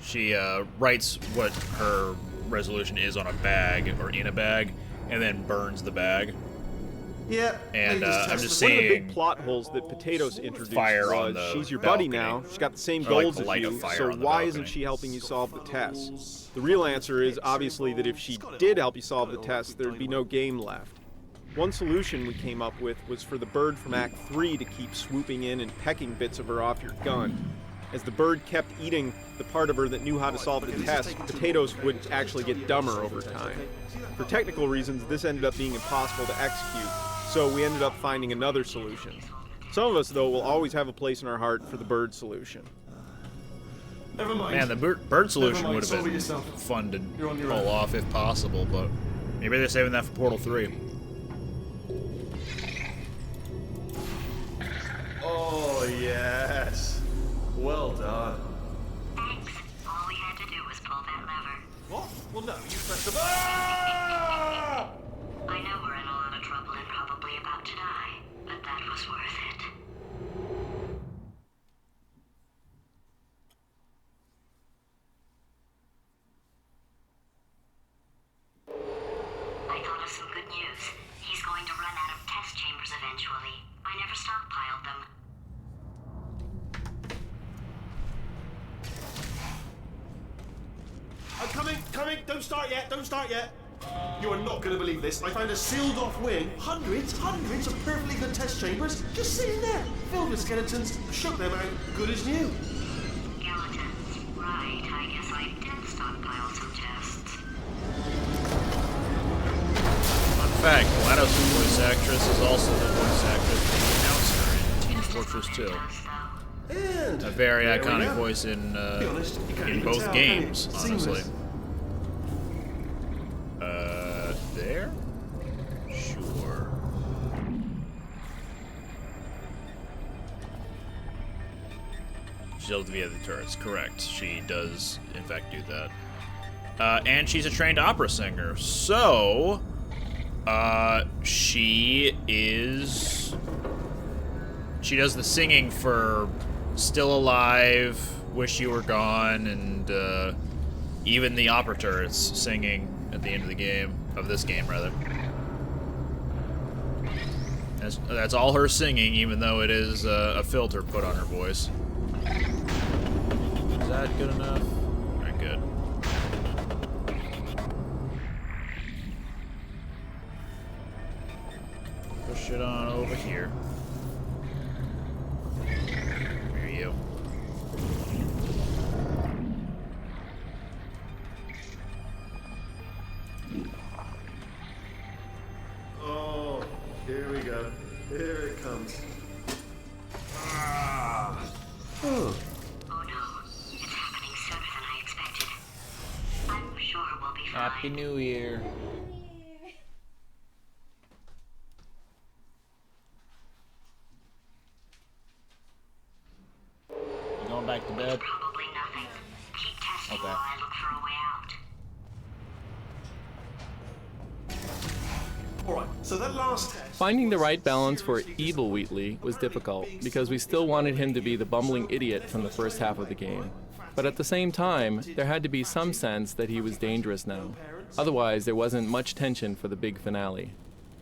She writes what her resolution is on a bag, or in a bag, and then burns the bag. Yeah. And I'm just One of the seeing big plot holes that Potatoes introduced fire on was the she's your buddy balcony. now, she's got the same Or, like, goals the as light of you, fire so on the why balcony. isn't she helping you solve the test? The real answer is obviously that if she did help you solve the test, there'd be no game left. One solution we came up with was for the bird from Act 3 to keep swooping in and pecking bits of her off your gun. As the bird kept eating the part of her that knew how to solve the test, Potatoes would actually get dumber over time. For technical reasons, this ended up being impossible to execute, so we ended up finding another solution. Some of us, though, will always have a place in our heart for the bird solution. Man, the bird solution would have been fun to pull off if possible, but maybe they're saving that for Portal 3. Oh, yes. Well done. Thanks. All we had to do was pull that lever. What? Well, no, you pressed the... Ah! I know we're in a lot of trouble and probably about to die, but that was worth it. I thought of some good news. He's going to run out of test chambers eventually. I never stockpiled them. I'm coming, don't start yet, don't start yet. You are not going to believe this. I found a sealed off wing, hundreds of perfectly good test chambers, just sitting there, filled with skeletons, shook them out, good as new. Skeletons. Right, I guess I did stockpile some tests. Fun fact, GLaDOS' voice actress is also the voice actress for the announcer in Team Fortress 2. And A very there we iconic go. voice in Be honest, you can't even both tell, games, can you? honestly. Seamless. There? Sure. She's able to via the turrets, correct. She does, in fact, do that. And she's a trained opera singer, so... she does the singing for Still Alive, Wish You Were Gone, and even the Aperture is singing at the end of the game, of this game rather. That's all her singing, even though it is a filter put on her voice. Is that good enough? Alright, good. Push it on over here. There you go. Oh, here we go. Here it comes. Ah. Oh. Oh no, it's happening sooner than I expected. I'm sure we'll be fine. Happy New Year. You going back to bed? Probably nothing. Keep testing Okay. while I look for a way out. Alright, so that last test... Finding the right balance for evil Wheatley was difficult, because we still wanted him to be the bumbling idiot from the first half of the game. But at the same time, there had to be some sense that he was dangerous now. Otherwise, there wasn't much tension for the big finale.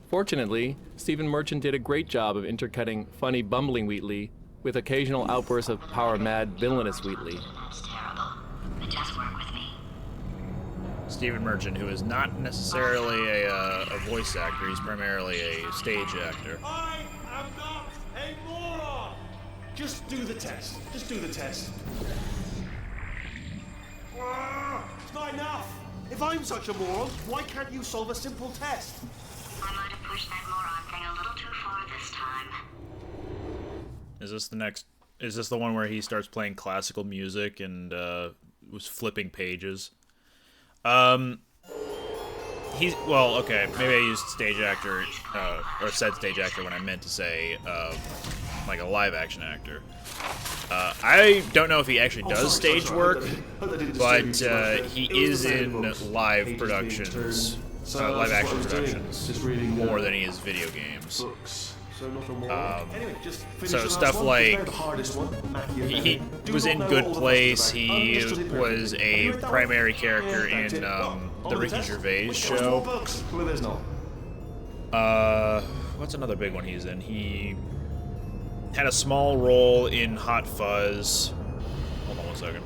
Fortunately, Stephen Merchant did a great job of intercutting funny bumbling Wheatley with occasional outbursts of power-mad villainous Wheatley. It's terrible, but just work with me. Stephen Merchant, who is not necessarily a voice actor, he's primarily a stage actor. I am not a moron! Just do the test. Just do the test. Ah, it's not enough! If I'm such a moron, why can't you solve a simple test? I might have pushed that moron thing a little too far this time. Is this the one where he starts playing classical music and was flipping pages? Well, okay, maybe I used stage actor, or said stage actor when I meant to say, like a live action actor. I don't know if he actually does stage work, but he is in live productions, live action productions, more than he is video games. So stuff like he was in Good Place. He was a primary character in the Ricky Gervais show. what's another big one he's in? He had a small role in Hot Fuzz. Hold on one second.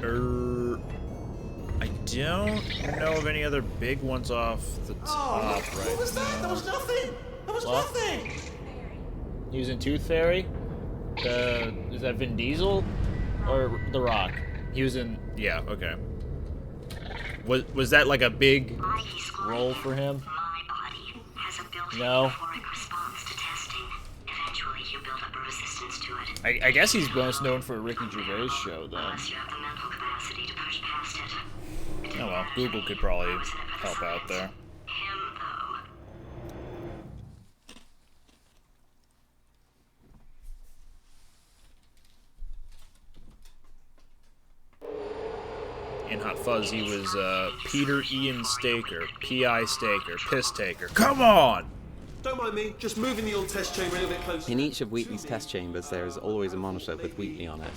I don't know of any other big ones off the top right What was that? There was nothing. There was nothing. He was in Tooth Fairy. Is that Vin Diesel or The Rock? He was in. Yeah. Okay. Was that like a big role for him? No. I guess he's most known for a Ricky Gervais show, though. Oh well, Google could probably help out there. In Hot Fuzz, he was Peter Ian Staker, P.I. Staker, Piss Taker. Come on! Don't mind me, just moving the old test chamber a little bit closer. In each of Wheatley's test chambers, there is always a monitor with Wheatley on it.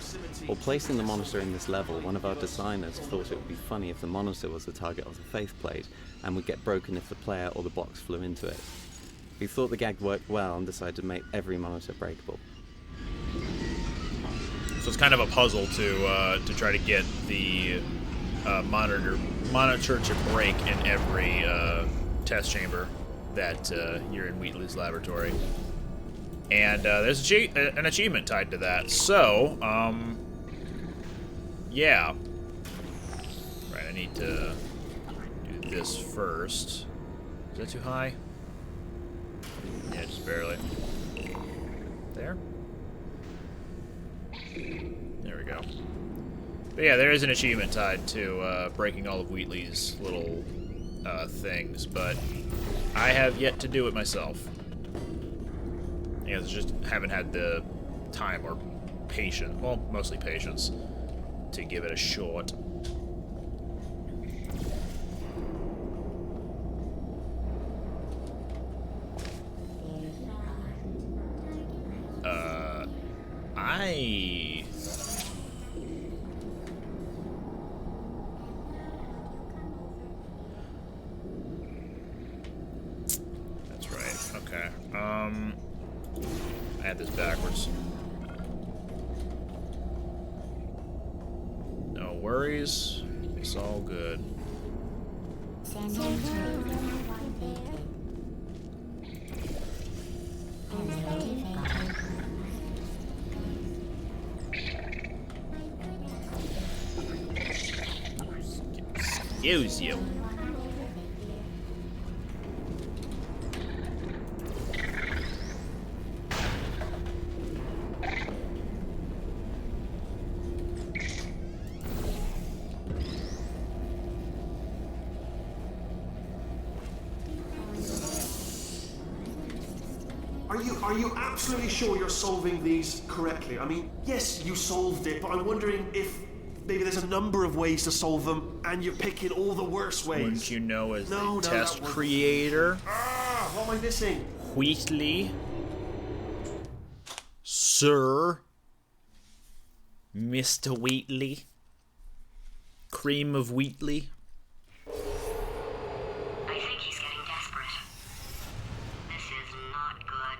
While placing the monitor in this level, one of our designers thought it would be funny if the monitor was the target of the faith plate and would get broken if the player or the box flew into it. We thought the gag worked well and decided to make every monitor breakable. So it's kind of a puzzle to try to get the monitor to break in every test chamber that you're in Wheatley's laboratory. And there's an achievement tied to that. So, yeah. Right, I need to do this first. Is that too high? Yeah, just barely. There? There we go. But yeah, there is an achievement tied to breaking all of Wheatley's little things, but I have yet to do it myself. I guess I just haven't had the time or patience, well, mostly patience, to give it a shot. That's right, okay. I had this backwards. No worries, it's all good. Excuse you. Are you absolutely sure you're solving these correctly? I mean, yes, you solved it, but I'm wondering if maybe there's a number of ways to solve them, and you're picking all the worst ways. Wouldn't you know, as the test creator? Ah, what am I missing? Wheatley? Sir? Mr. Wheatley? Cream of Wheatley? I think he's getting desperate. This is not good.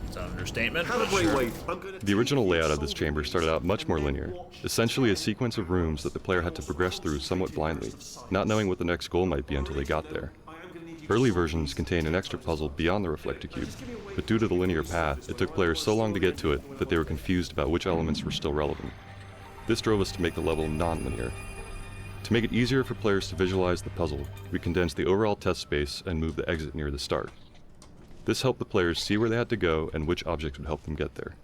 It's an understatement. The original layout of this chamber started out much more linear, essentially a sequence of rooms that the player had to progress through somewhat blindly, not knowing what the next goal might be until they got there. Early versions contained an extra puzzle beyond the reflector cube, but due to the linear path, it took players so long to get to it that they were confused about which elements were still relevant. This drove us to make the level non-linear. To make it easier for players to visualize the puzzle, we condensed the overall test space and moved the exit near the start. This helped the players see where they had to go and which objects would help them get there.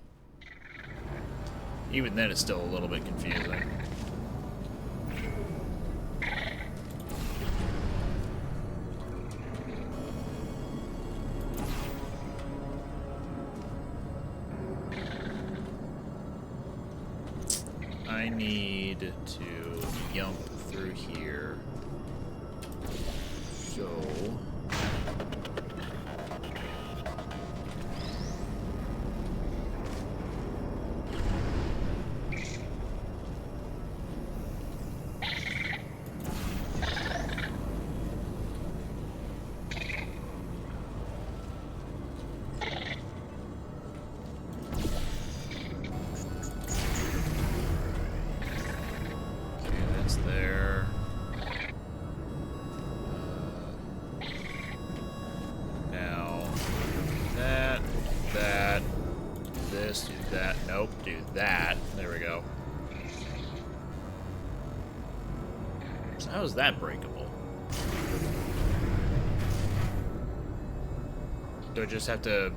Even then, it's still a little bit confusing. I need to jump through here. So... that. There we go. So how is that breakable? Do I just have to...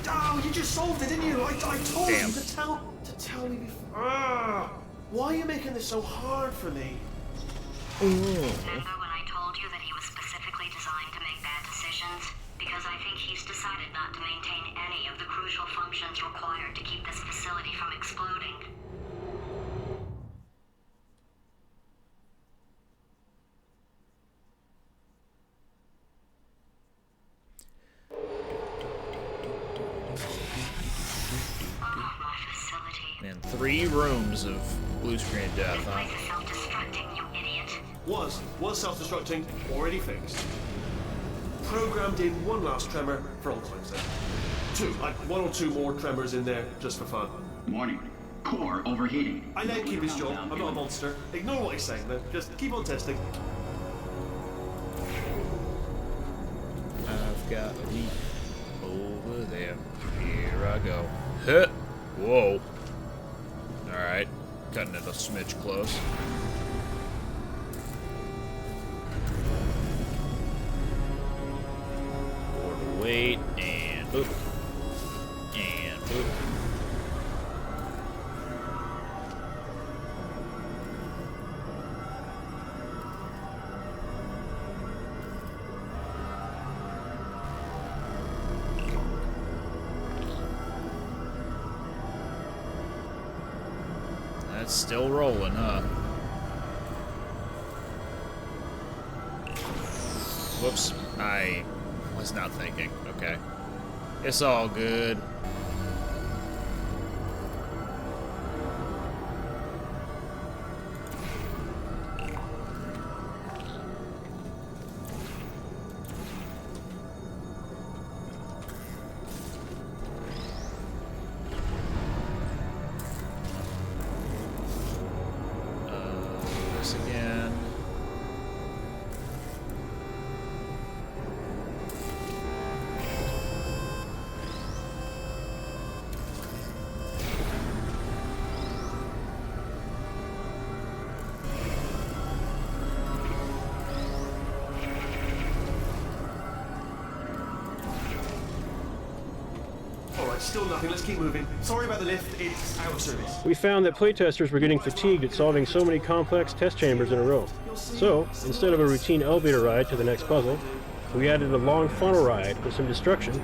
Oh, you just solved it, didn't you? I told Damn. you to tell me before. Why are you making this so hard for me? Remember when I told you that he was specifically designed to make bad decisions? Because I think he's decided not to maintain any of the crucial functions required to keep this facility from exploding. Man, 3 rooms of blue screen death, huh? Was self-destructing, already fixed. Programmed in one last tremor for all time's sake. 2, like 1 or 2 more tremors in there, just for fun. Warning. Core overheating. I let him keep his job. I'm not a monster. Ignore what he's saying, though. Just keep on testing. I've got a leak over there. Here I go. Huh. Whoa. Alright. Cutting it a smidge close. Forward weight, and boop. And boop. That's still rolling, huh? Whoops, I was not thinking. Okay. It's all good. This again. Alright, still nothing. Let's keep moving. Sorry about the lift. It's out of service. We found that playtesters were getting fatigued at solving so many complex test chambers in a row. So, instead of a routine elevator ride to the next puzzle, we added a long funnel ride with some destruction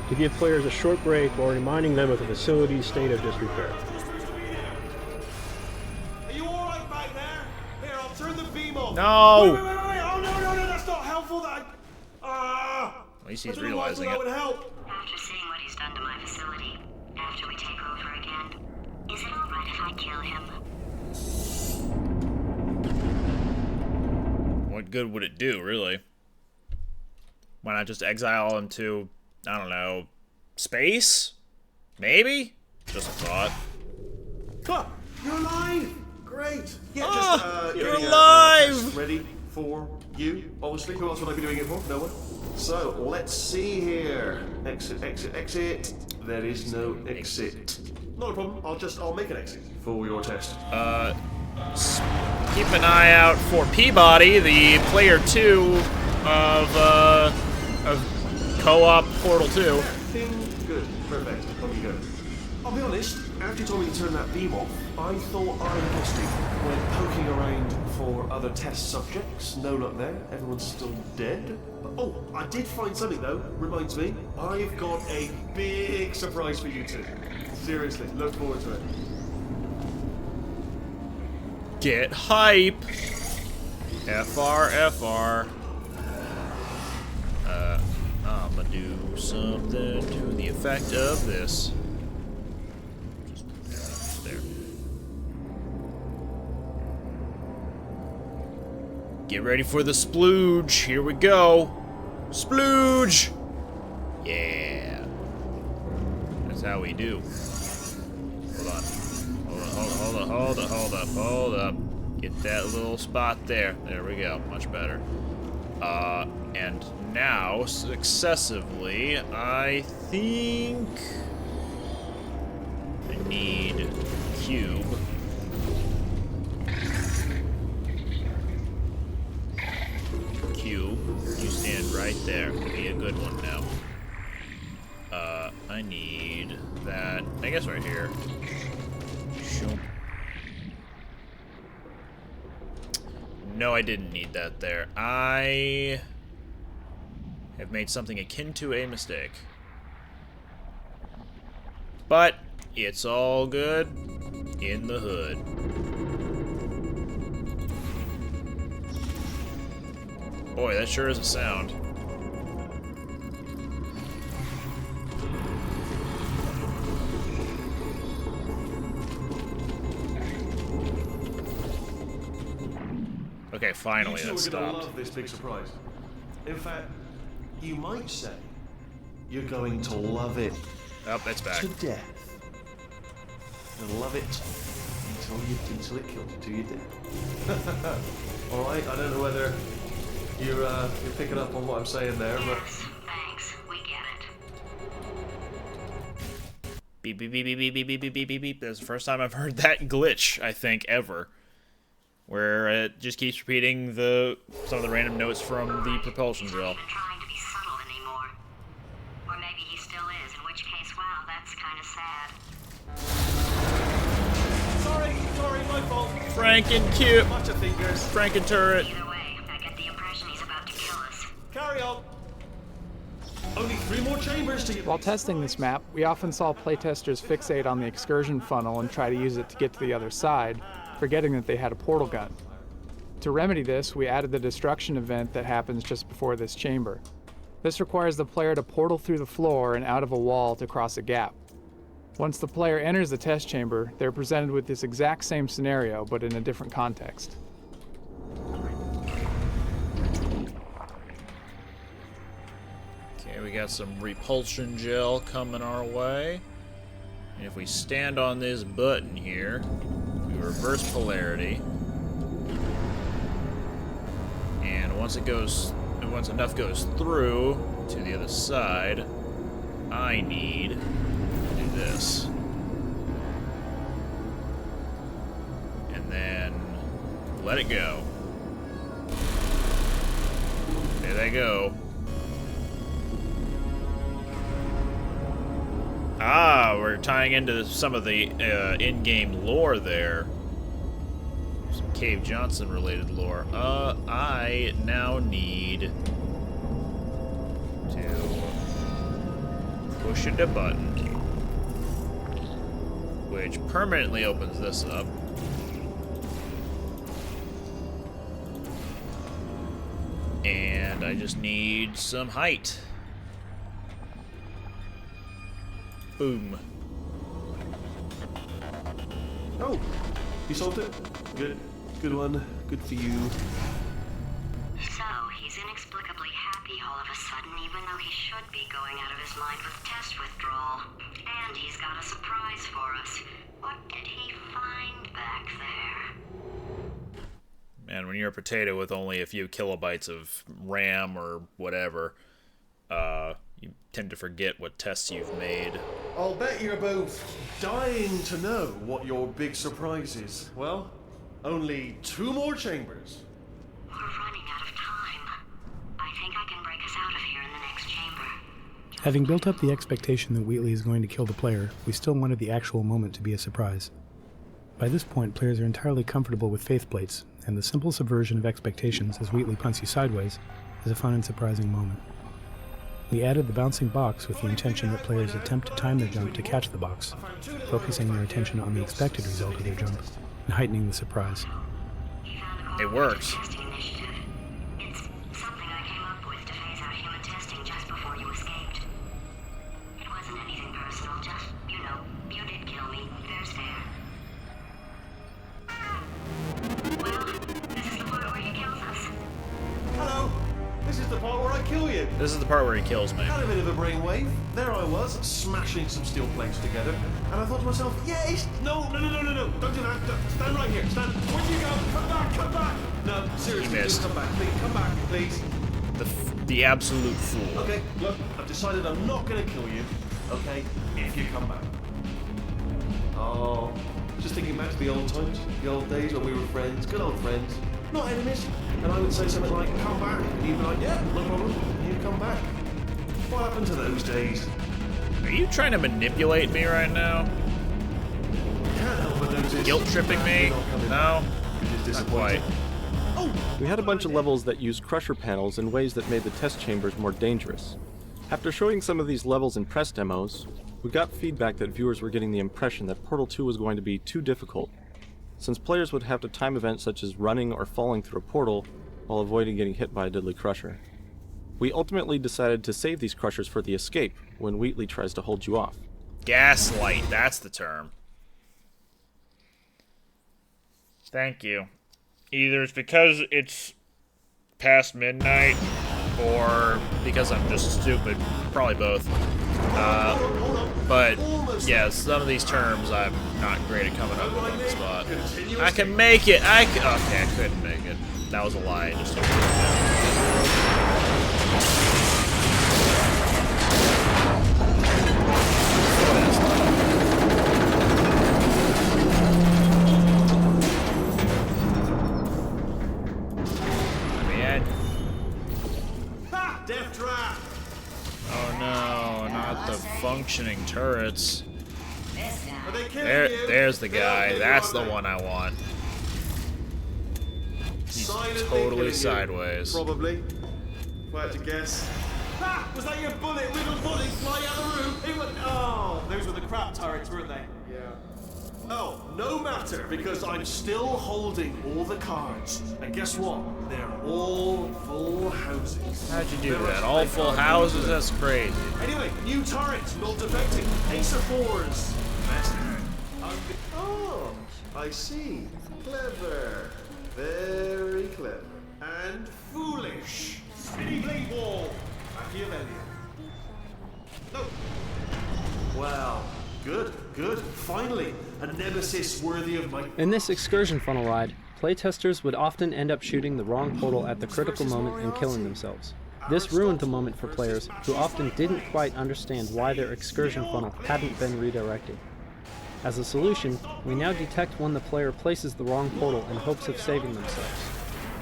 to give players a short break while reminding them of the facility's state of disrepair. Are you alright back there? Here, I'll turn the beam on. No! Wait. Oh, no, that's not helpful. At least he's realizing that it. would help. After seeing what he's done to my facility, after we take over again, is it alright if I kill him? What good would it do, really? Why not just exile him to, I don't know, space? Maybe? Just a thought. Ah, you're alive! Great! Yeah, you're getting alive! Test ready for you, obviously. Who else would I be doing it for? No one. So, let's see here. Exit. There is no exit. Not a problem. I'll make an exit for your test. Keep an eye out for Peabody, the player 2 of co-op Portal 2. Good. Perfect. On you go. I'll be honest, after you told me to turn that beam off, I thought I lost it. Went poking around for other test subjects. No luck there. Everyone's still dead. Oh, I did find something though. Reminds me, I've got a big surprise for you two. Seriously, look forward to it. Get hype! FR. I'ma do something to the effect of this. Just there. Get ready for the splooge. Here we go. Splooge! Yeah. That's how we do. Hold up. Get that little spot there. There we go. Much better. And now, successively, I think... need cube. Cube, you stand right there. Be a good one now. I need that. I guess right here. Shoop. No, I didn't need that there. I have made something akin to a mistake. But it's all good in the hood. Boy, that sure is a sound. Okay, finally that You two are going to stopped. love this big surprise. In fact, you might say you're going to love it. Oh, that's back. To death. You'll love it until it kills you to your death. All right. I don't know whether you're picking up on what I'm saying there, but Thanks, we get it. Beep beep beep beep beep beep beep beep beep beep beep. That's the first time I've heard that glitch, I think, ever. Where it just keeps repeating some of the random notes from the propulsion drill. Trying to be subtle anymore. Or maybe he still is, in which case, wow, that's kind of sad. sorry, my fault. Franken-turret. Bunch of fingers. Franken-turret. Either way, I get the impression he's about to kill us. Carry on. Only 3 more chambers to you. While testing this map, we often saw playtesters fixate on the excursion funnel and try to use it to get to the other side, forgetting that they had a portal gun. To remedy this, we added the destruction event that happens just before this chamber. This requires the player to portal through the floor and out of a wall to cross a gap. Once the player enters the test chamber, they're presented with this exact same scenario, but in a different context. Okay, we got some repulsion gel coming our way. And if we stand on this button here, we reverse polarity. And once enough goes through to the other side, I need to do this. And then let it go. There they go. Ah, we're tying into some of the in-game lore there. Some Cave Johnson related lore. I now need to push into button, which permanently opens this up. And I just need some height. Boom. Oh, you solved it? Good. Good one. Good for you. So, he's inexplicably happy all of a sudden, even though he should be going out of his mind with test withdrawal. And he's got a surprise for us. What did he find back there? Man, when you're a potato with only a few kilobytes of RAM or whatever, you tend to forget what tests you've made. I'll bet you're both dying to know what your big surprise is. Well, only 2 more chambers. We're running out of time. I think I can break us out of here in the next chamber. Having built up the expectation that Wheatley is going to kill the player, we still wanted the actual moment to be a surprise. By this point, players are entirely comfortable with faith plates, and the simple subversion of expectations as Wheatley punts you sideways is a fun and surprising moment. We added the bouncing box with the intention that players attempt to time their jump to catch the box, focusing their attention on the expected result of their jump and heightening the surprise. It works. It's something I came up with to phase out human testing just before you escaped. It wasn't anything personal, just, you did kill me. Fair's fair. Well, this is the part where he kills us. Hello. This is the part where I kill you. This is the part where he kills me. Had a bit of a brainwave. There I was, smashing some steel plates together, and I thought to myself, yes! No, don't do that. Stand right here. Stand. Where'd you go? Come back. No, seriously, He missed. come back, please. Come back, please. The absolute fool. Okay, look, I've decided I'm not going to kill you, okay, if you come back. Oh, just thinking back to the old times, the old days when we were friends, good old friends, not enemies. And I would say something like, come back. And you'd be like, yeah, no problem. And you'd come back. What happened to those days? Are you trying to manipulate me right now? Can't help but notice. Guilt tripping me? No? Not quite. We had a bunch of levels that used crusher panels in ways that made the test chambers more dangerous. After showing some of these levels in press demos, we got feedback that viewers were getting the impression that Portal 2 was going to be too difficult, since players would have to time events such as running or falling through a portal while avoiding getting hit by a deadly crusher. We ultimately decided to save these crushers for the escape when Wheatley tries to hold you off. Gaslight, that's the term. Thank you. Either it's because it's past midnight, or because I'm just stupid. Probably both. But, yeah, some of these terms I'm not great at coming up with on the spot. I can make it! Okay, I couldn't make it. That was a lie. Just Death trap! Oh no, not the functioning turrets. There's the guy. That's the one I want. He's totally sideways. Probably. If I had to guess. Ha! Was that your bullet? Little bullet flying out of the room? It went. Oh, those were the crap turrets, weren't they? Yeah. Oh, no matter, because I'm still holding all the cards. And guess what? They're all full houses. How'd you do that? All full houses? That's crazy. Anyway, new turrets, not defecting. Ace of fours. Master. Oh, I see. Clever. Very clever. And foolish. Spinny blade wall. Machiavellian. No. Well, good. Finally, a nemesis worthy of my... In this excursion funnel ride, playtesters would often end up shooting the wrong portal at the critical moment and killing themselves. This ruined the moment for players who often didn't quite understand why their excursion funnel hadn't been redirected. As a solution, we now detect when the player places the wrong portal in hopes of saving themselves.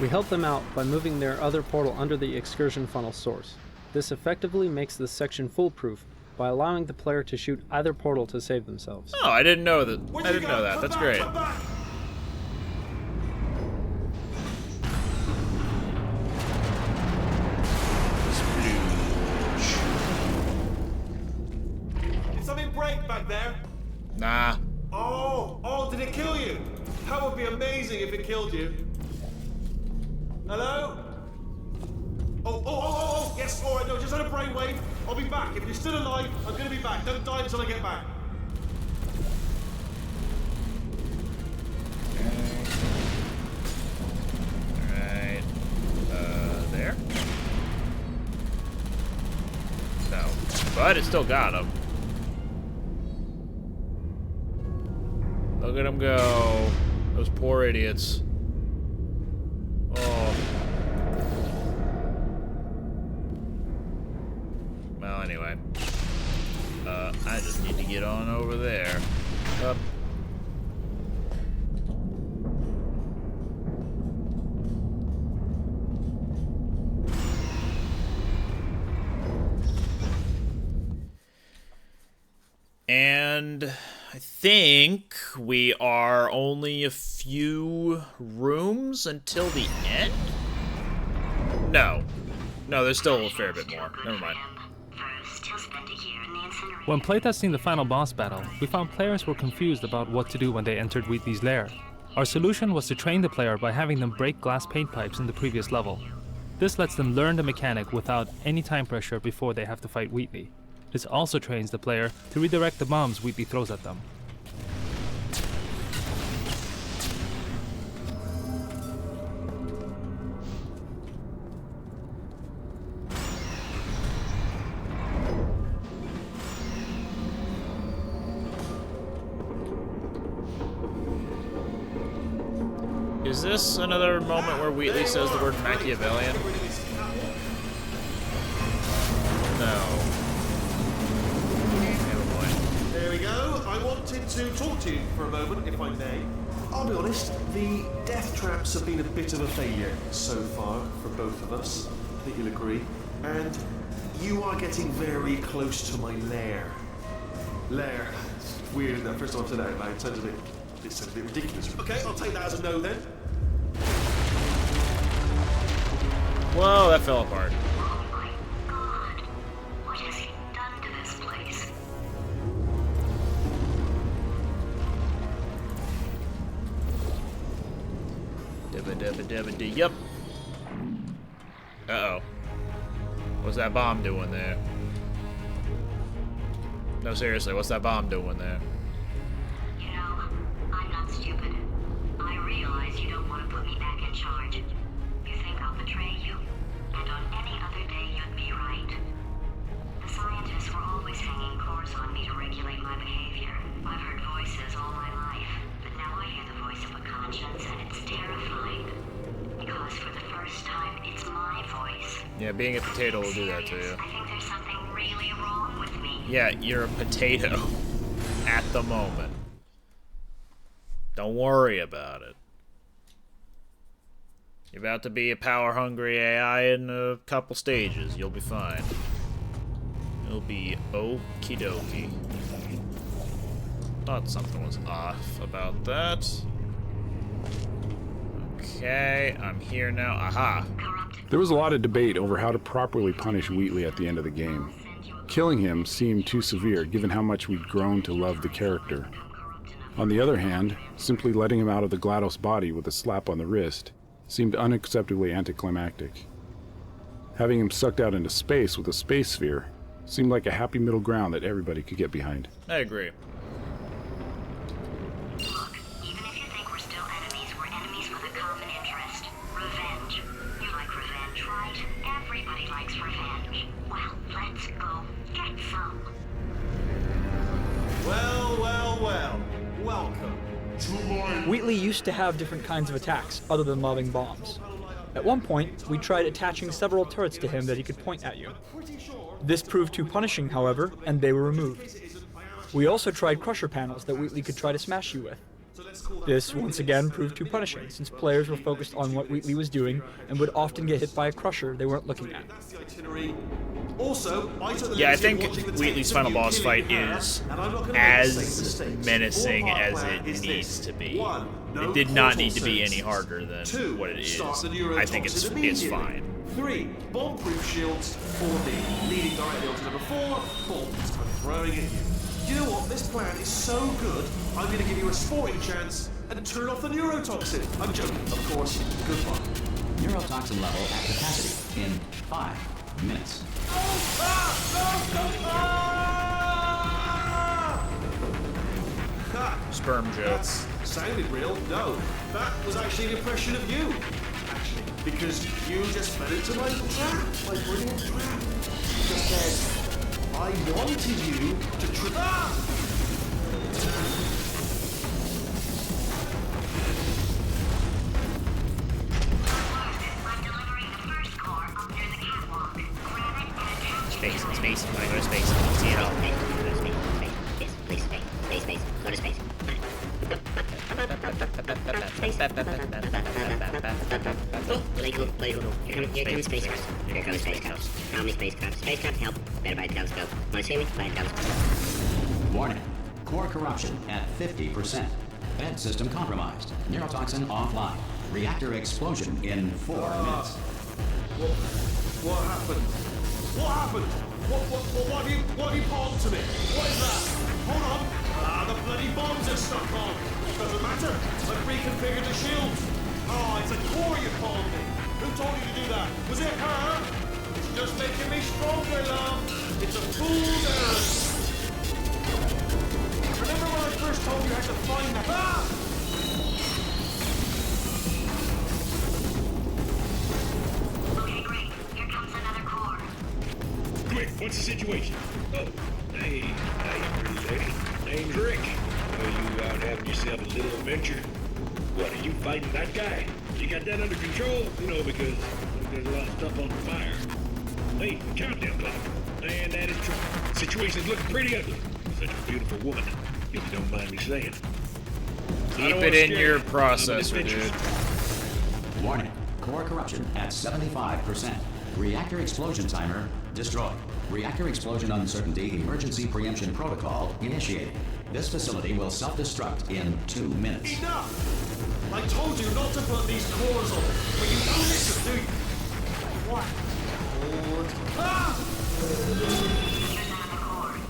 We help them out by moving their other portal under the excursion funnel source. This effectively makes this section foolproof by allowing the player to shoot either portal to save themselves. Oh, I didn't know that. I didn't know that. That's great. Did something break back there? Nah. Oh, did it kill you? That would be amazing if it killed you. Hello? Oh, yes, alright, no, just had a brainwave. I'll be back. If you're still alive, I'm gonna be back. Don't die until I get back. Alright. There? No. But it still got him. Look at him go. Those poor idiots. Oh. Well, anyway. I just need to get on over there. Up. And I think we are only a few rooms until the end? No. No, there's still a fair bit more. Never mind. When playtesting the final boss battle, we found players were confused about what to do when they entered Wheatley's lair. Our solution was to train the player by having them break glass paint pipes in the previous level. This lets them learn the mechanic without any time pressure before they have to fight Wheatley. This also trains the player to redirect the bombs Wheatley throws at them. Is this another moment where Wheatley says the word Machiavellian? No. There we go. I want wanted to talk to you for a moment, if I may. I'll be honest, the death traps have been a bit of a failure so far for both of us. I think you'll agree. And you are getting very close to my lair. Lair. It's weird, isn't it? First time I've said that out loud. It sounds a bit ridiculous. Okay, I'll take that as a no then. Whoa, that fell apart. Yep. Uh-oh. What's that bomb doing there? No, seriously, what's that bomb doing there? You know, I'm not stupid. I realize you don't want to put me back in charge. You think I'll betray you, and on any other day you'd be right. The scientists were always hanging cores on me to regulate my behavior. I've heard voices all my life, but now I hear the voice of a conscience, and it's terrifying. Because for the first time, it's my voice. Yeah, being a potato will do that to you. I think there's something really wrong with me. Yeah, you're a potato at the moment. Don't worry about it. You're about to be a power-hungry AI in a couple stages. You'll be fine. You'll be okie dokie. Thought something was off about that. Okay, I'm here now. Aha! There was a lot of debate over how to properly punish Wheatley at the end of the game. Killing him seemed too severe, given how much we'd grown to love the character. On the other hand, simply letting him out of the GLaDOS body with a slap on the wrist seemed unacceptably anticlimactic. Having him sucked out into space with a space sphere seemed like a happy middle ground that everybody could get behind. I agree. Look, even if you think we're still enemies, we're enemies with a common interest. Revenge. You like revenge, right? Everybody likes revenge. Well, let's go get some. Well, well, well. Welcome to my... Wheatley used to have different kinds of attacks, other than lobbing bombs. At one point, we tried attaching several turrets to him that he could point at you. This proved too punishing, however, and they were removed. We also tried crusher panels that Wheatley could try to smash you with. This, once again, proved too punishing, since players were focused on what Wheatley was doing and would often get hit by a crusher they weren't looking at. Also, Yeah, I think Wheatley's final boss fight is as menacing as it needs to be. It did not need to be any harder than what it is. I think it's fine. 3. Bomb-proof shields. 4D. Leading directly onto number 4. Bombs. I'm throwing at you. You know what? This plan is so good, I'm going to give you a sporting chance and turn off the neurotoxin. I'm joking, of course. Goodbye. Neurotoxin level at capacity in 5 minutes. Sperm jokes. Sounded real? No. That was actually an impression of you. Actually, because you just fell into my trap. My brilliant trap. Just said, I wanted you to Space, space, I go to space. See it all. Space, go to space. Oh, really cool. Here comes space cars. Here comes space cars. How many space cars? Space cars help. Better buy a telescope. Want to see me? Buy a telescope. Warning. Core corruption at 50%. Bed system compromised. Neurotoxin offline. Reactor explosion in 4 minutes. What happened? What happened? What have you palmed to me? What is that? Hold on. The bloody bombs are stuck on. Doesn't matter. I've reconfigured the shield. Oh, it's a core you palmed me. Who told you to do that? Was it her? It's just making me stronger, love. It's a fool's errand. Remember when I first told you how to find that? Okay, great. Here comes another core. Quick, what's the situation? Oh, hey, how you pretty lady? Name's Rick. Know you out having yourself a little adventure. What, are you fighting that guy? You got that under control? You know, because there's a lot of stuff on fire. Hey, countdown clock. And that is true. Situation's looking pretty ugly. Such a beautiful woman. if you don't mind me saying. Keep it in your processor, dude. Warning. Core corruption at 75%. Reactor explosion timer destroyed. Reactor explosion uncertainty emergency preemption protocol initiated. This facility will self-destruct in 2 minutes. Enough! I told you not to put these cores on, but you don't listen, do you? What? Ah!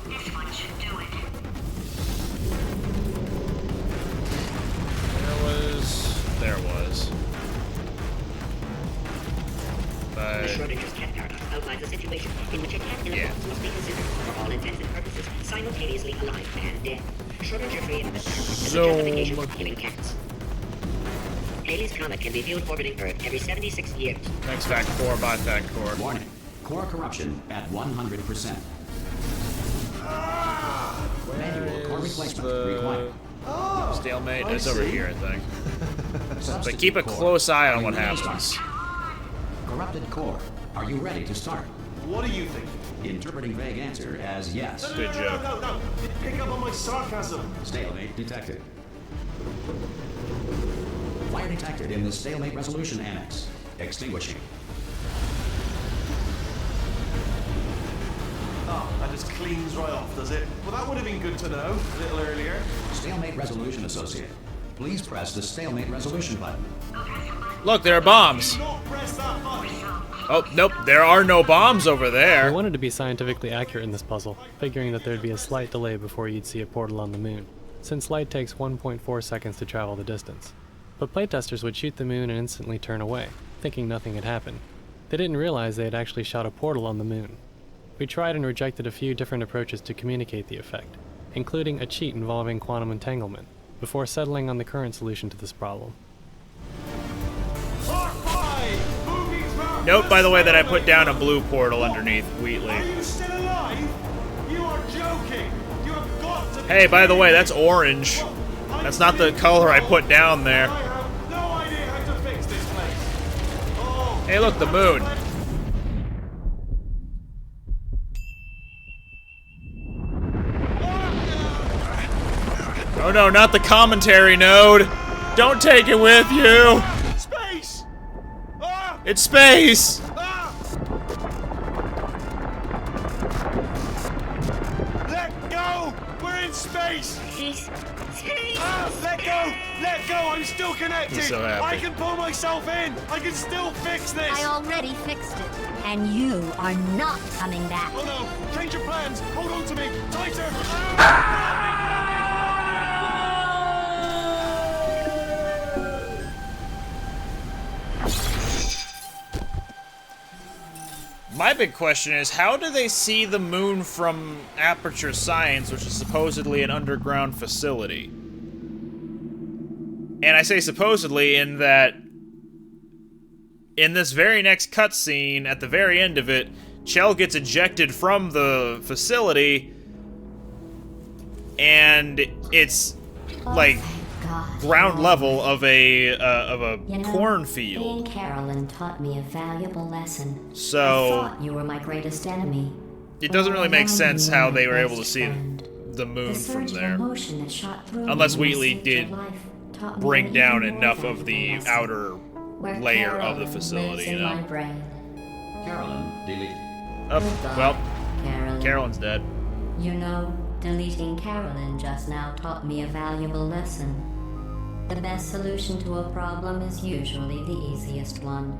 This one should do it. There was. The Schrodinger's cat paradox outlines a situation in which a cat and a box must be considered, for all intents and purposes, simultaneously alive and dead. Schrodinger created the paradox as a justification for killing cats. Halley's Comet can be viewed orbiting Earth every 76 years. Thanks, Fact Core, by Fact Core. Warning. Core corruption at 100%. Manual core replacement required. Stalemate is over here, I think. But keep a close eye on what happens. Corrupted core. Are you ready to start? What do you think? Interpreting vague answer as yes. Good joke. No. Pick up on my sarcasm. Stalemate detected. Fire detected in the stalemate resolution annex. Extinguishing. Oh, that just cleans right off, does it? Well, that would have been good to know a little earlier. Stalemate resolution associate. Please press the stalemate resolution button. Look, there are bombs. Oh, nope, there are no bombs over there. We wanted to be scientifically accurate in this puzzle, figuring that there'd be a slight delay before you'd see a portal on the moon, since light takes 1.4 seconds to travel the distance. But playtesters would shoot the moon and instantly turn away, thinking nothing had happened. They didn't realize they had actually shot a portal on the moon. We tried and rejected a few different approaches to communicate the effect, including a cheat involving quantum entanglement, before settling on the current solution to this problem. Note, by the way, that I put down a blue portal underneath Wheatley. Are you still alive? You are joking. You have got to be. Hey, by the way, that's orange. That's not the color I put down there. I have no idea how to fix this place. Oh. Hey, look, the moon. Oh no, not the commentary node. Don't take it with you. Space. It's space. Let go. We're in space. Let go. Let go. I'm still connected. He's so happy. I can pull myself in. I can still fix this. I already fixed it, and you are not coming back. Oh no. Change your plans. Hold on to me. Tighter. My big question is, how do they see the moon from Aperture Science, which is supposedly an underground facility? And I say supposedly in that, in this very next cutscene, at the very end of it, Chell gets ejected from the facility, and it's like ground level of a cornfield. Being Carolyn taught me a valuable lesson. So I thought you were my greatest enemy. it doesn't really make sense how they were able to see the moon from there. Unless Wheatley did bring down enough of the outer layer of the facility, you know. Carolyn, delete. Oh, well, Carolyn's dead. You know, deleting Carolyn just now taught me a valuable lesson. The best solution to a problem is usually the easiest one.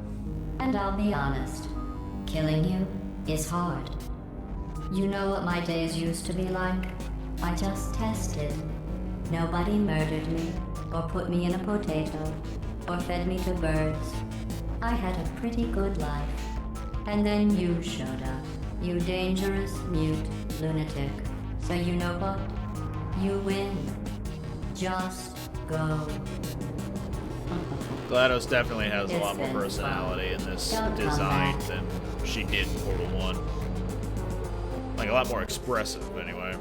And I'll be honest, killing you is hard. You know what my days used to be like? I just tested. Nobody murdered me, or put me in a potato, or fed me to birds. I had a pretty good life. And then you showed up, you dangerous, mute lunatic. So you know what? You win. Just go. GLaDOS definitely has a It's lot more been personality in this Don't come design back. than she did in Portal 1. Like, a lot more expressive, anyway.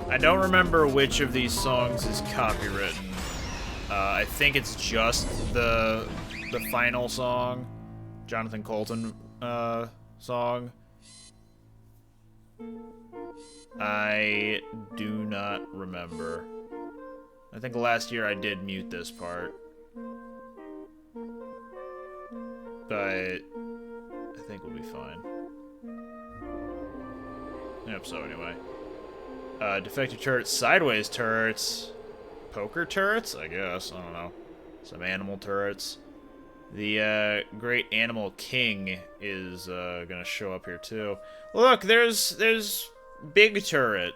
I don't remember which of these songs is copywritten. I think it's just the final song, Jonathan Colton song. I do not remember. I think last year I did mute this part. But I think we'll be fine. Yep, so anyway. Defective turrets, sideways turrets, poker turrets, I guess, I don't know. Some animal turrets. The great animal king is gonna show up here too. Look, there's big turret.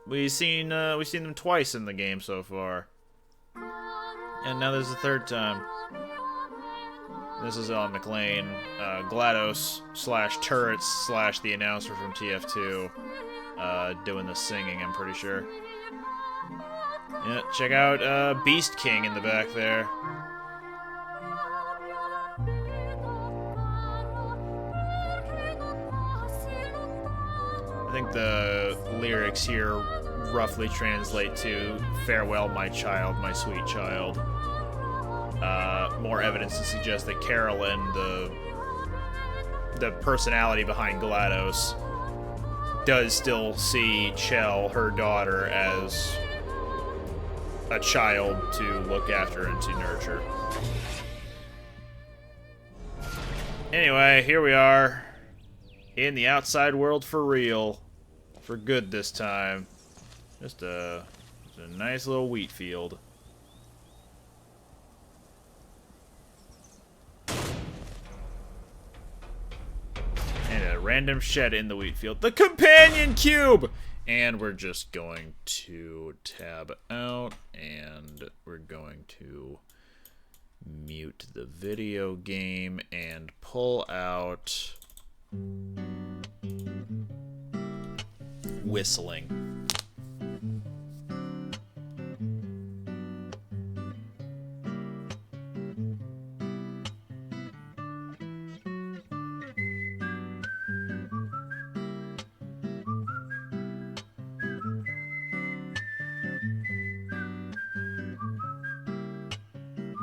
We've seen them twice in the game so far, and now there's the third time. This is on McLean, GLaDOS / turrets / the announcer from TF2, doing the singing. I'm pretty sure. Yeah, check out Beast King in the back there. I think the lyrics here roughly translate to "Farewell, my child, my sweet child." More evidence to suggest that Carolyn, the personality behind GLaDOS, does still see Chell, her daughter, as a child to look after and to nurture. Anyway, here we are in the outside world for real. For good this time. Just a nice little wheat field. And a random shed in the wheat field. The companion cube! And we're just going to tab out, and we're going to mute the video game and pull out whistling.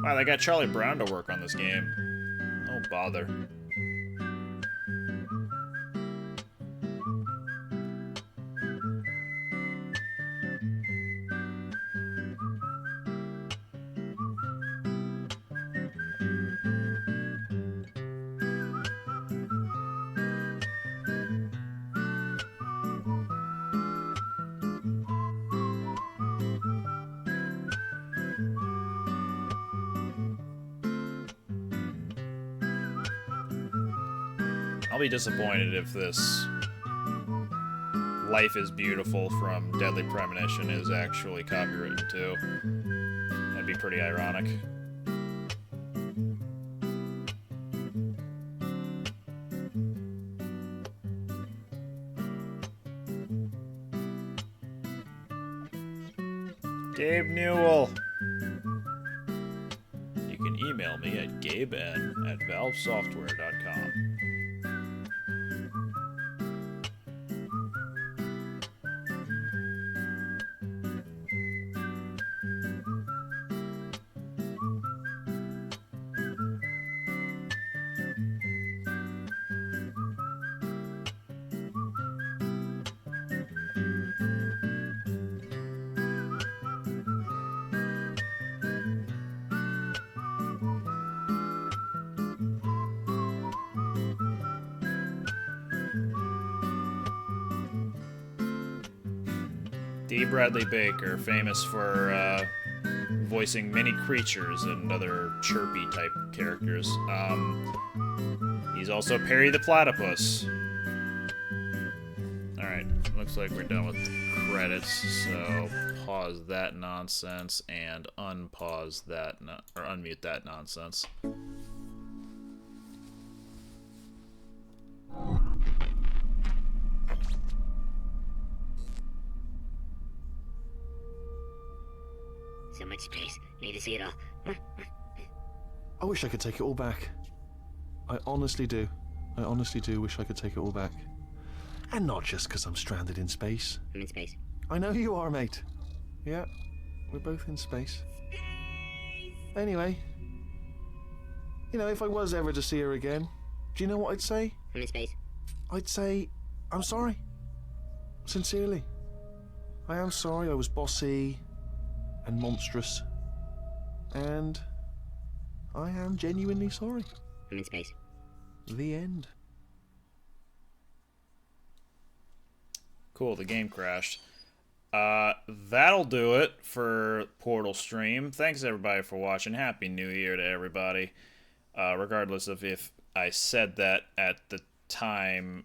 Wow, they got Charlie Brown to work on this game. Oh, bother. I'll be disappointed if this Life is Beautiful from Deadly Premonition is actually copywritten too. That'd be pretty ironic. Gabe Newell. You can email me at gaben@valvesoftware.com. D. Bradley Baker, famous for voicing many creatures and other chirpy type characters. He's also Perry the Platypus. Alright, looks like we're done with the credits, so pause that nonsense and unpause that, or unmute that nonsense. So much space. Need to see it all. I wish I could take it all back. I honestly do. I honestly do wish I could take it all back. And not just because I'm stranded in space. I'm in space. I know you are, mate. Yeah, we're both in space. Anyway, you know, if I was ever to see her again, do you know what I'd say? I'm in space. I'd say, I'm sorry. Sincerely. I am sorry I was bossy and monstrous. And I am genuinely sorry. I'm in space. The end. Cool, the game crashed. That'll do it for Portal Stream. Thanks everybody for watching. Happy New Year to everybody. Regardless of if I said that at the time,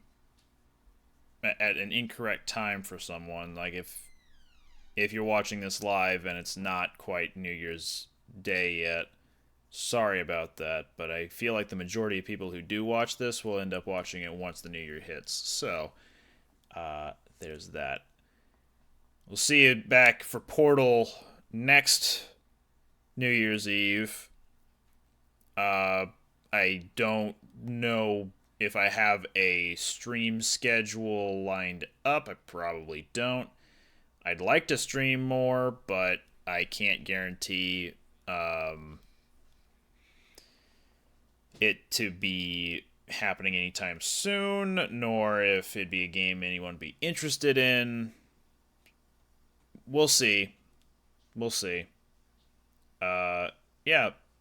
at an incorrect time for someone. Like if you're watching this live and it's not quite New Year's Day yet, sorry about that. But I feel like the majority of people who do watch this will end up watching it once the New Year hits. So, there's that. We'll see you back for Portal next New Year's Eve. I don't know if I have a stream schedule lined up. I probably don't. I'd like to stream more, but I can't guarantee it to be happening anytime soon, nor if it'd be a game anyone would be interested in. We'll see. We'll see. Yeah,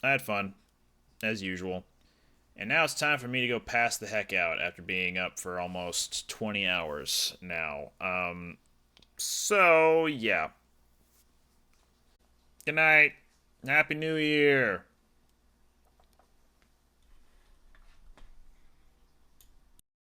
I had fun, as usual. And now it's time for me to go pass the heck out after being up for almost 20 hours now. So, yeah. Good night. Happy New Year.